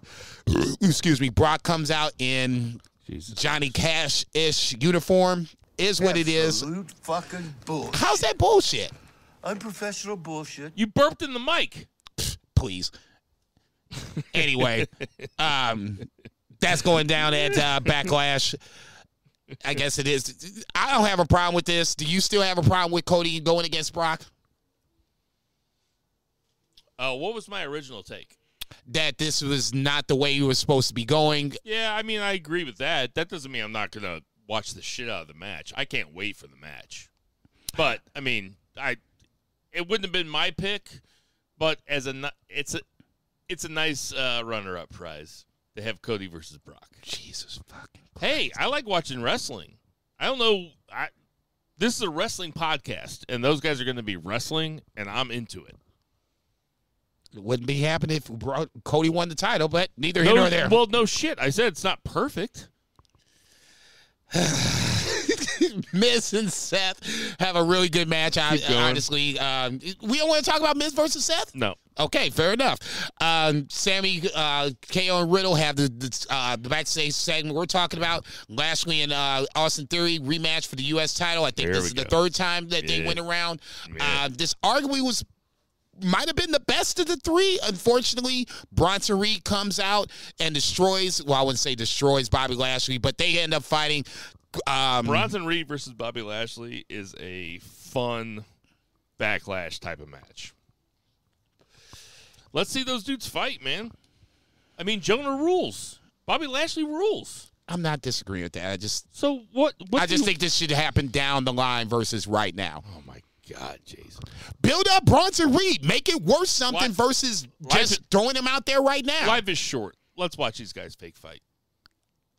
Excuse me. Brock comes out in Johnny Cash-ish uniform. Is what it is. Absolute fucking bullshit. How's that bullshit? Unprofessional bullshit. You burped in the mic. Please. Anyway, that's going down at Backlash. I guess it is. I don't have a problem with this. Do you still have a problem with Cody going against Brock? What was my original take? That this was not the way you were supposed to be going. Yeah, I mean, I agree with that. That doesn't mean I'm not going to watch the shit out of the match. I can't wait for the match. But, I mean, it wouldn't have been my pick, but it's a nice runner-up prize to have Cody versus Brock. Jesus fucking Christ. Hey, I like watching wrestling. I don't know. This is a wrestling podcast, and those guys are going to be wrestling, and I'm into it. It wouldn't be happening if Cody won the title, but neither here nor there. Well, no shit. I said it's not perfect. Miz and Seth have a really good match. Honestly, we don't want to talk about Miz versus Seth? No. Okay, fair enough. Sammy, KO, and Riddle have the backstage segment we're talking about. Lashley and Austin Theory rematch for the U.S. title. I think this is the third time that they went around. This arguably might have been the best of the three. Unfortunately, Bronson Reed comes out and destroys, well, I wouldn't say destroys Bobby Lashley, but they end up fighting. Bronson Reed versus Bobby Lashley is a fun Backlash type of match. Let's see those dudes fight, man. I mean, Jonah rules. Bobby Lashley rules. I'm not disagreeing with that. I just think this should happen down the line versus right now. Oh, my God, Jason. Build up Bronson Reed. Make it worth something versus just throwing him out there right now. Life is short. Let's watch these guys fake fight.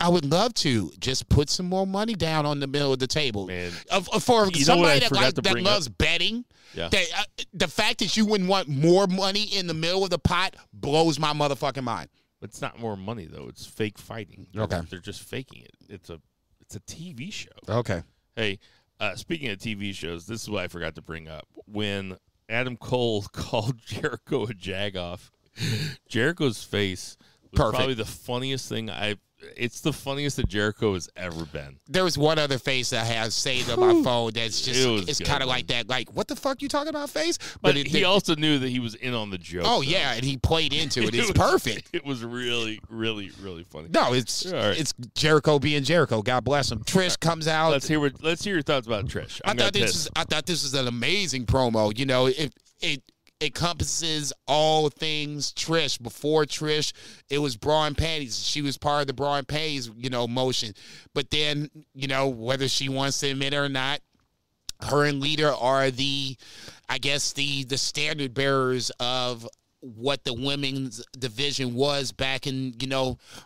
I would love to just put some more money down on the middle of the table. Man, for somebody that loves betting, the fact that you wouldn't want more money in the middle of the pot blows my motherfucking mind. It's not more money, though. It's fake fighting. Okay. They're just faking it. It's a TV show. Okay. Hey, speaking of TV shows, this is what I forgot to bring up. When Adam Cole called Jericho a jagoff, Jericho's face was probably the funniest thing it's the funniest that Jericho has ever been. There was one other face that I have saved on my phone that's just, it's kind of like that. Like, what the fuck you talking about, face? But he also knew that he was in on the joke. Oh, yeah, and he played into it. It's perfect. It was really, really, really funny. No, it's Jericho being Jericho. God bless him. Trish comes out. Let's hear your thoughts about Trish. I thought this was an amazing promo. You know, it encompasses all things Trish. Before Trish, it was bra and panties. She was part of the bra and panties, motion. But then, whether she wants to admit it or not, her and Lita are the standard bearers of what the women's division was back in,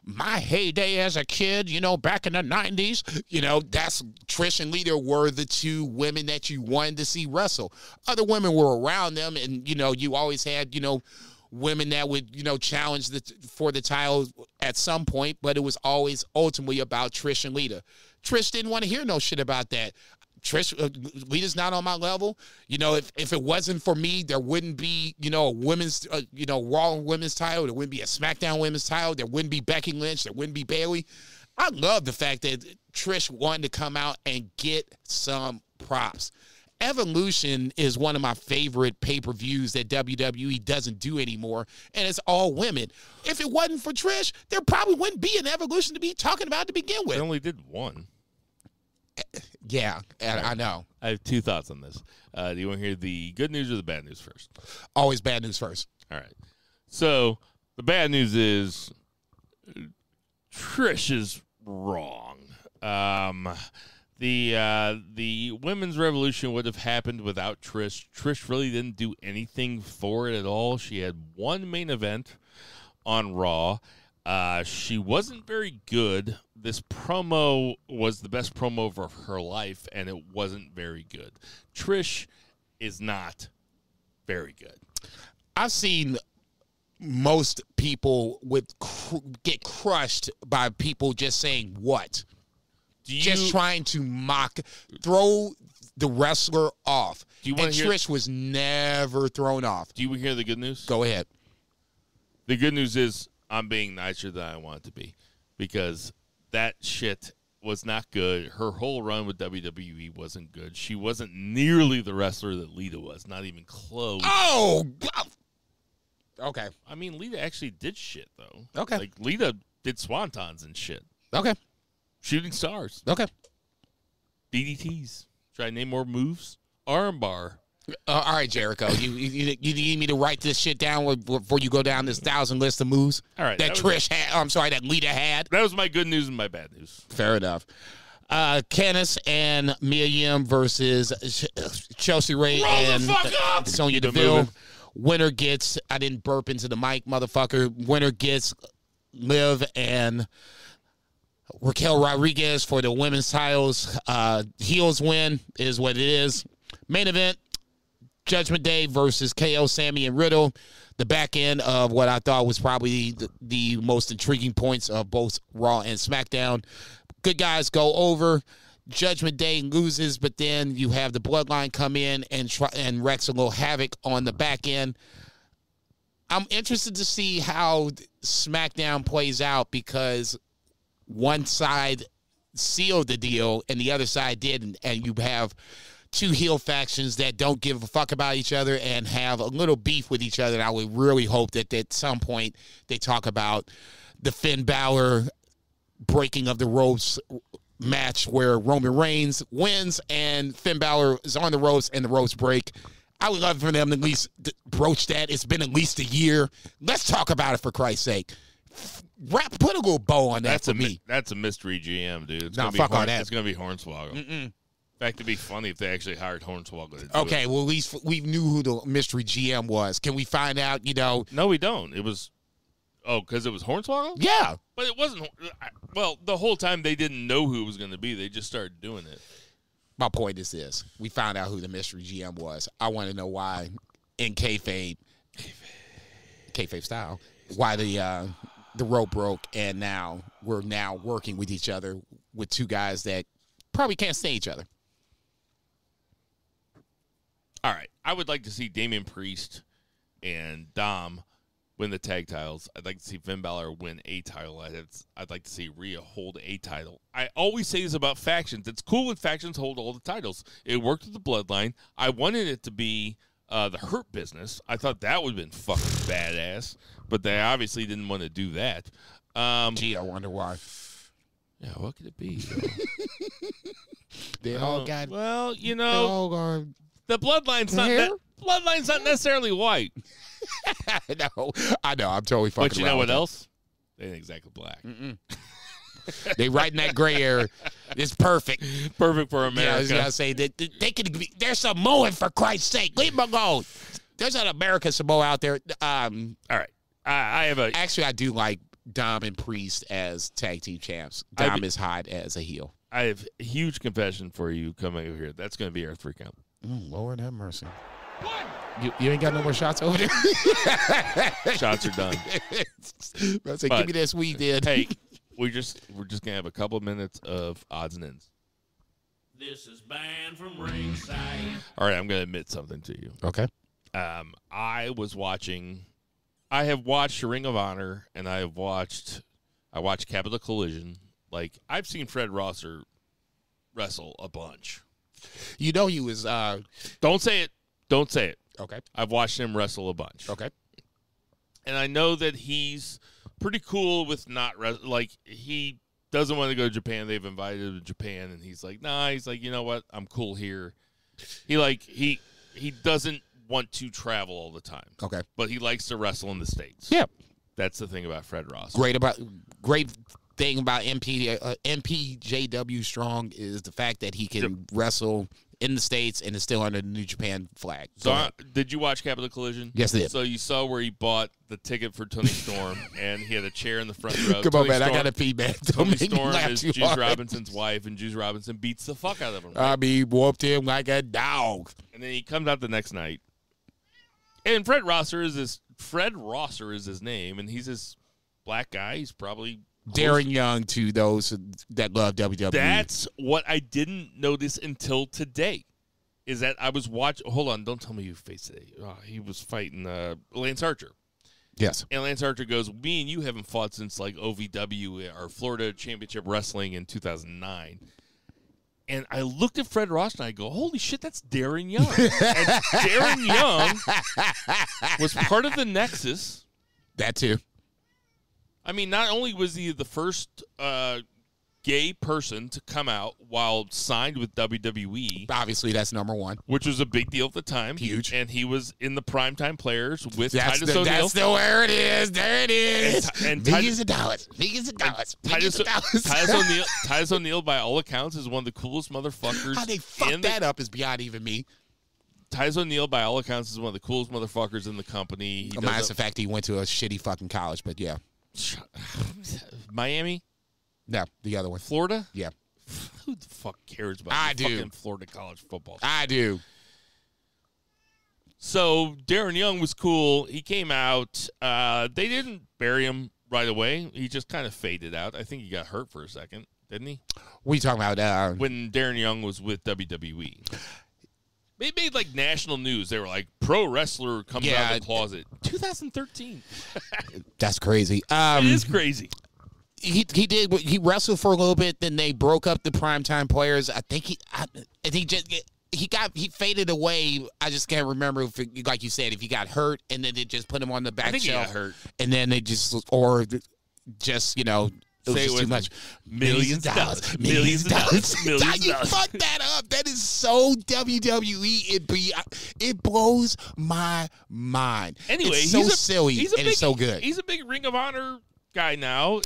my heyday as a kid, back in the 90s. That's Trish and Lita were the two women that you wanted to see wrestle. Other women were around them, and, you always had, women that would, challenge for the title at some point, but it was always ultimately about Trish and Lita. Trish didn't want to hear no shit about that. Trish, Lita's not on my level. If it wasn't for me, there wouldn't be, a women's, Raw women's title. There wouldn't be a SmackDown women's title. There wouldn't be Becky Lynch. There wouldn't be Bayley. I love the fact that Trish wanted to come out and get some props. Evolution is one of my favorite pay-per-views that WWE doesn't do anymore, and it's all women. If it wasn't for Trish, there probably wouldn't be an Evolution to be talking about to begin with. They only did one. Yeah, I know. I have two thoughts on this. Do you want to hear the good news or the bad news first? Always bad news first. All right. So the bad news is Trish is wrong. The women's revolution would have happened without Trish. Trish really didn't do anything for it at all. She had one main event on Raw. She wasn't very good. This promo was the best promo of her life, and it wasn't very good. Trish is not very good. I've seen most people would get crushed by people just saying what? Just trying to throw the wrestler off. And Trish was never thrown off. Do you hear the good news? Go ahead. The good news is I'm being nicer than I want to be because that shit was not good. Her whole run with WWE wasn't good. She wasn't nearly the wrestler that Lita was. Not even close. Oh! Okay. I mean, Lita actually did shit, though. Okay. Like, Lita did swantons and shit. Okay. Shooting stars. Okay. DDTs. Should I name more moves? Armbar. All right, Jericho. You need me to write this shit down before you go down this 1,000 list of moves? All right. That Lita had? That was my good news and my bad news. Fair enough. Candice and Mia Yim versus Chelsea Ray and Sonya Deville. Winner gets, I didn't burp into the mic, motherfucker. Winner gets Liv and Raquel Rodriguez for the women's titles. Heels win is what it is. Main event, Judgment Day versus KO, Sammy, and Riddle. The back end of what I thought was probably the most intriguing points of both Raw and SmackDown. Good guys go over. Judgment Day loses, but then you have the Bloodline come in and wreaks a little havoc on the back end. I'm interested to see how SmackDown plays out because one side sealed the deal and the other side didn't, and you have two heel factions that don't give a fuck about each other and have a little beef with each other. And I would really hope that at some point they talk about the Finn Balor breaking of the ropes match where Roman Reigns wins and Finn Balor is on the ropes and the ropes break. I would love for them to at least broach that. It's been at least a year. Let's talk about it for Christ's sake. Put a little bow on that for me. That's a mystery GM, dude. It's fuck all that. It's going to be Hornswoggle. In fact, it'd be funny if they actually hired Hornswoggle to do okay, it. well, at least we knew who the mystery GM was. Can we find out, No, we don't. It was... Oh, because it was Hornswoggle? Yeah. But it wasn't... Well, the whole time they didn't know who it was going to be. They just started doing it. My point is this. We found out who the mystery GM was. I want to know why, in kayfabe style, why the rope broke, and now we're working with each other with two guys that probably can't stand each other. All right. I would like to see Damian Priest and Dom win the tag titles. I'd like to see Finn Balor win a title. I'd like to see Rhea hold a title. I always say this about factions. It's cool when factions hold all the titles. It worked with the Bloodline. I wanted it to be the Hurt Business. I thought that would have been fucking badass, but they obviously didn't want to do that. Gee, I wonder why. Yeah, what could it be? They all got... Well, they all are... The Bloodline's not necessarily white. I know. I'm totally fucking. But you know what else? They ain't exactly black. They right in that gray area. It's perfect. Perfect for America. Yeah, I was gonna say that they could be. There's Samoan, for Christ's sake. Leave them alone. There's an American Samoa out there. All right. I have a. Actually, I do like Dom and Priest as tag team champs. Dom is hot as a heel. I have a huge confession for you coming over here. That's going to be our 3 count. Oh, Lord have mercy. You ain't got no more shots over there? Shots are done. I say, give me that sweet, then. Hey, we're just gonna have a couple of minutes of odds and ends. This is banned from ringside. All right, I'm gonna admit something to you. Okay. I have watched Ring of Honor, and I watched Capital Collision. Like, I've seen Fred Rosser wrestle a bunch. You know he was... Don't say it. Don't say it. Okay. I've watched him wrestle a bunch. Okay. And I know that he's pretty cool with not like he doesn't want to go to Japan. They've invited him to Japan, and he's like, nah. He's like, you know what? I'm cool here. He doesn't want to travel all the time. Okay. But he likes to wrestle in the States. Yeah. That's the thing about Fred Ross. Great thing about MPJW Strong is the fact that he can wrestle in the States and is still under the New Japan flag. So did you watch Capital Collision? Yes, I did. So you saw where he bought the ticket for Tony Storm, and he had a chair in the front row. Come on, man. I got a feedback. Tony Storm is Juice Robinson's wife, and Juice Robinson beats the fuck out of him. Right? I mean, whooped him like a dog. And then he comes out the next night. And Fred Rosser is this Fred Rosser is his name, and he's this black guy. He's probably Darren Young to those that love WWE. That's what I didn't notice until today. Is that I was watching. Hold on, don't tell me you faced today. He was fighting Lance Archer. Yes. And Lance Archer goes, me and you haven't fought since like OVW or Florida Championship Wrestling in 2009. And I looked at Fred Ross and I go, holy shit, that's Darren Young. And Darren Young was part of the Nexus. That too. I mean, not only was he the first gay person to come out while signed with WWE. Obviously, that's number one. Which was a big deal at the time. Huge. And he was in the Primetime Players with Titus O'Neil. That's where it is. There it is. And millions of dollars. Millions of dollars. Titus O'Neil, by all accounts, is one of the coolest motherfuckers. How they fucked that up is beyond even me. Titus O'Neil, by all accounts, is one of the coolest motherfuckers in the company. Minus the fact he went to a shitty fucking college, but yeah. Miami? No, the other one. Florida? Yeah. Who the fuck cares about fucking Florida college football? I do. So Darren Young was cool. He came out. They didn't bury him right away. He just kind of faded out. I think he got hurt for a second, didn't he? What are you talking about? When Darren Young was with WWE. They made like national news. They were like, pro wrestler comes out of the closet. 2013. That's crazy. It is crazy. He wrestled for a little bit, then they broke up the Primetime Players. I think he faded away. I just can't remember if like you said, if he got hurt and then they just put him on the back I think shelf. He got hurt. And then they just it was just too much. Millions of dollars. Millions of dollars. Millions You fucked that up. That is so WWE. It blows my mind. Anyway, it's so silly and it's so good. He's a big Ring of Honor guy now.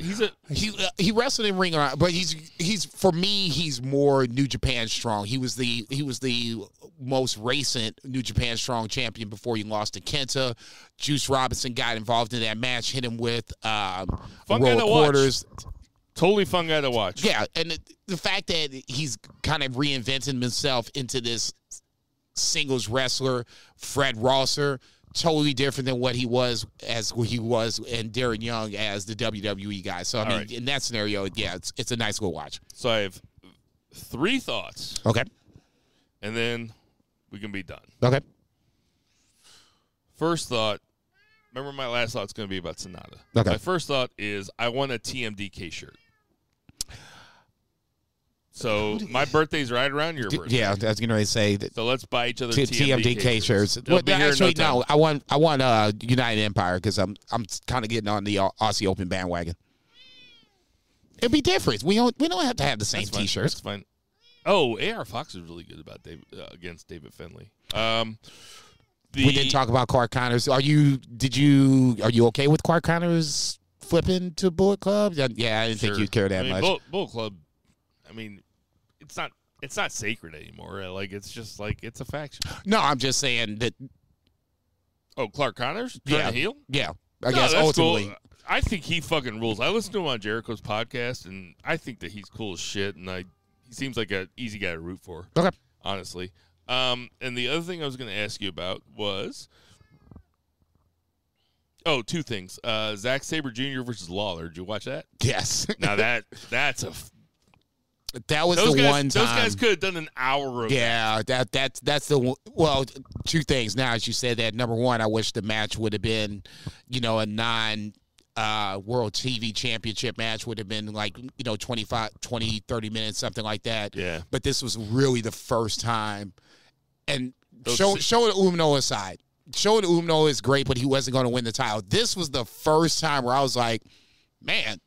He wrestled in Ring of Honor, but he's for me he's more New Japan Strong. He was the most recent New Japan Strong champion before he lost to Kenta. Juice Robinson got involved in that match, hit him with World Quarters. Totally fun guy to watch. Yeah, and the fact that he's kind of reinventing himself into this singles wrestler, Fred Rosser. Totally different than what he was and Darren Young as the WWE guy. So I mean, in that scenario, yeah, it's a nice little watch. So I have 3 thoughts. Okay. And then we can be done. Okay. First thought. Remember, my last thought's going to be about Sonata. Okay. My first thought is I want a TMDK shirt. So my birthday's right around your birthday. Yeah, I was going to say that. So let's buy each other TMDK shirts. Well, actually, no. I want United Empire because I'm kind of getting on the Aussie Open bandwagon. It'd be different. We don't have to have the same T-shirts. That's fine. Oh, AR Fox is really good about against David Finlay. We didn't talk about Clark Connors. Are you okay with Clark Connors flipping to Bullet Club? Yeah, I didn't think you'd care that much. Bullet Club. I mean, it's not sacred anymore. Like it's just like it's a faction. No, I'm just saying that. Oh, Clark Connors? Yeah, heel? Yeah, I guess ultimately. Cool. I think he fucking rules. I listened to him on Jericho's podcast, and I think that he's cool as shit. And he seems like an easy guy to root for. Okay, honestly. And the other thing I was going to ask you about was, 2 things. Zack Sabre Jr. versus Lawler. Did you watch that? Yes. Now that's a. That was the one time. Those guys could have done an hour of that. That's the well. 2 things. Now, as you said that, number one, I wish the match would have been, a non-World TV Championship match would have been like, 20, 30 minutes, something like that. Yeah. But this was really the first time. And showing Umino aside. Showing Umino is great, but he wasn't going to win the title. This was the first time where I was like, man,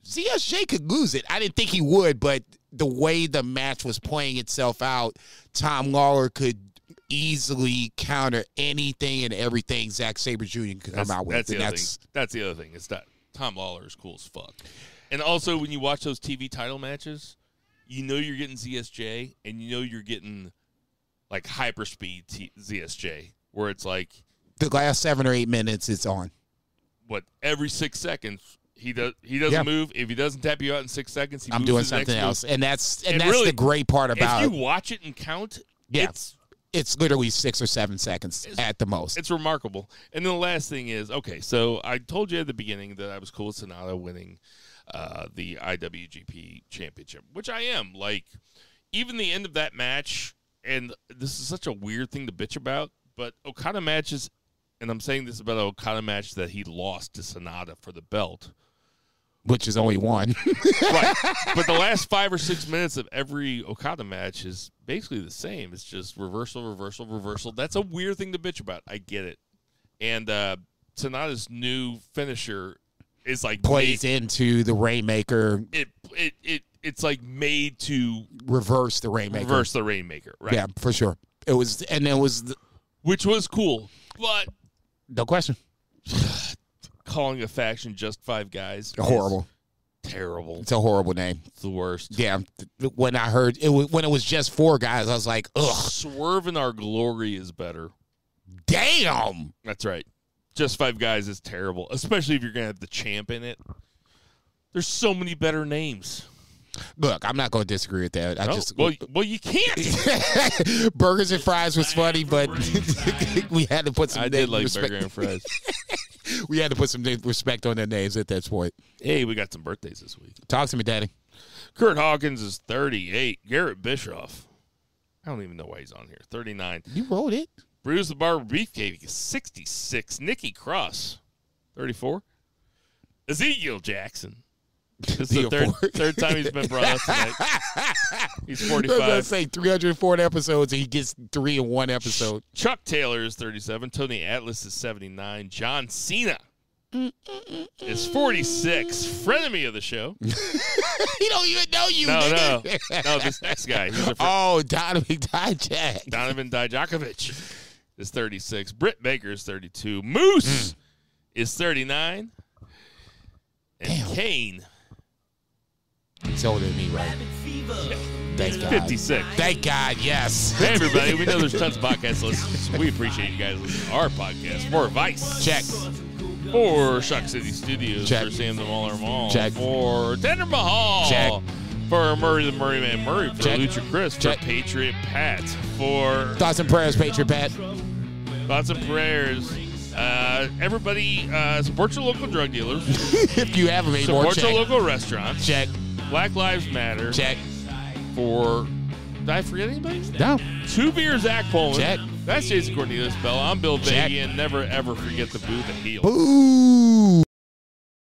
ZSJ could lose it. I didn't think he would, but the way the match was playing itself out, Tom Lawler could easily counter anything and everything Zack Sabre Jr. could come out with. That's the other thing. It's that Tom Lawler is cool as fuck. And also, when you watch those TV title matches, you're getting ZSJ, and you're getting like hyperspeed ZSJ, where it's like the last 7 or 8 minutes it's on. Every 6 seconds he doesn't move. If he doesn't tap you out in 6 seconds, I'm doing something else. And that's really the great part about if you watch it and count, It's literally 6 or 7 seconds at the most. It's remarkable. And then the last thing is, okay, so I told you at the beginning that I was cool with Sonata winning the IWGP Championship, which I am. Like, even the end of that match, and this is such a weird thing to bitch about, but Okada matches, and I'm saying this about an Okada match that he lost to Sonata for the belt. Which is only one. Right. But the last 5 or 6 minutes of every Okada match is basically the same. It's just reversal, reversal, reversal. That's a weird thing to bitch about. I get it. And Sonata's new finisher is like plays into the Rainmaker. It's like made to reverse the Rainmaker. Reverse the Rainmaker, right? Yeah, for sure. It was, and it was, which was cool, but no question. Calling a faction just 5 guys. Horrible. Terrible. It's a horrible name. It's the worst. Yeah. When I heard it, when it was just 4 guys, I was like, ugh. Swerve in Our Glory is better. Damn. That's right. Just 5 guys is terrible, especially if you're going to have the champ in it. There's so many better names. Look, I'm not going to disagree with that. Well, you can't. Burgers and fries was funny, but we had to put some. I did like burger and fries. We had to put some respect on their names at that point. Hey, we got some birthdays this week. Talk to me, Daddy. Kurt Hawkins is 38. Garrett Bischoff, I don't even know why he's on here. 39. You wrote it. Bruce the Barber Beefcake is 66. Nikki Cross, 34. Ezekiel Jackson. This is the third time he's been brought up tonight. He's 45. I was going to say 304 episodes, and he gets 3 in one episode. Chuck Taylor is 37. Tony Atlas is 79. John Cena is 46. Frenemy of the show. He don't even know you, No, this next guy. Donovan Dijak. Donovan Dijakovic is 36. Britt Baker is 32. Moose is 39. And Kane. He's older than me, right? Thank God. 56. Thank God, yes. Hey, everybody. We know there's tons of podcast listeners. We appreciate you guys listening to our podcast. For Vice. Check. For Shock City Studios. Check. For Sam the Mauler Mall. Check. For Tender Mahal. Check. For Murray the Murray Man Murray. For Check. Lucha Chris. Check. For Patriot Pat. For Thoughts and prayers, Patriot Pat. Thoughts and prayers. Everybody, support your local drug dealers. If you have them anymore, support your local restaurants. Check. Black Lives Matter. Check. Did I forget anybody? No. 2 Beer Zach Poland. Check. That's Jason Cornelius Bell. I'm Bill Check. Vagey, and never ever forget the boo the heel. Boo.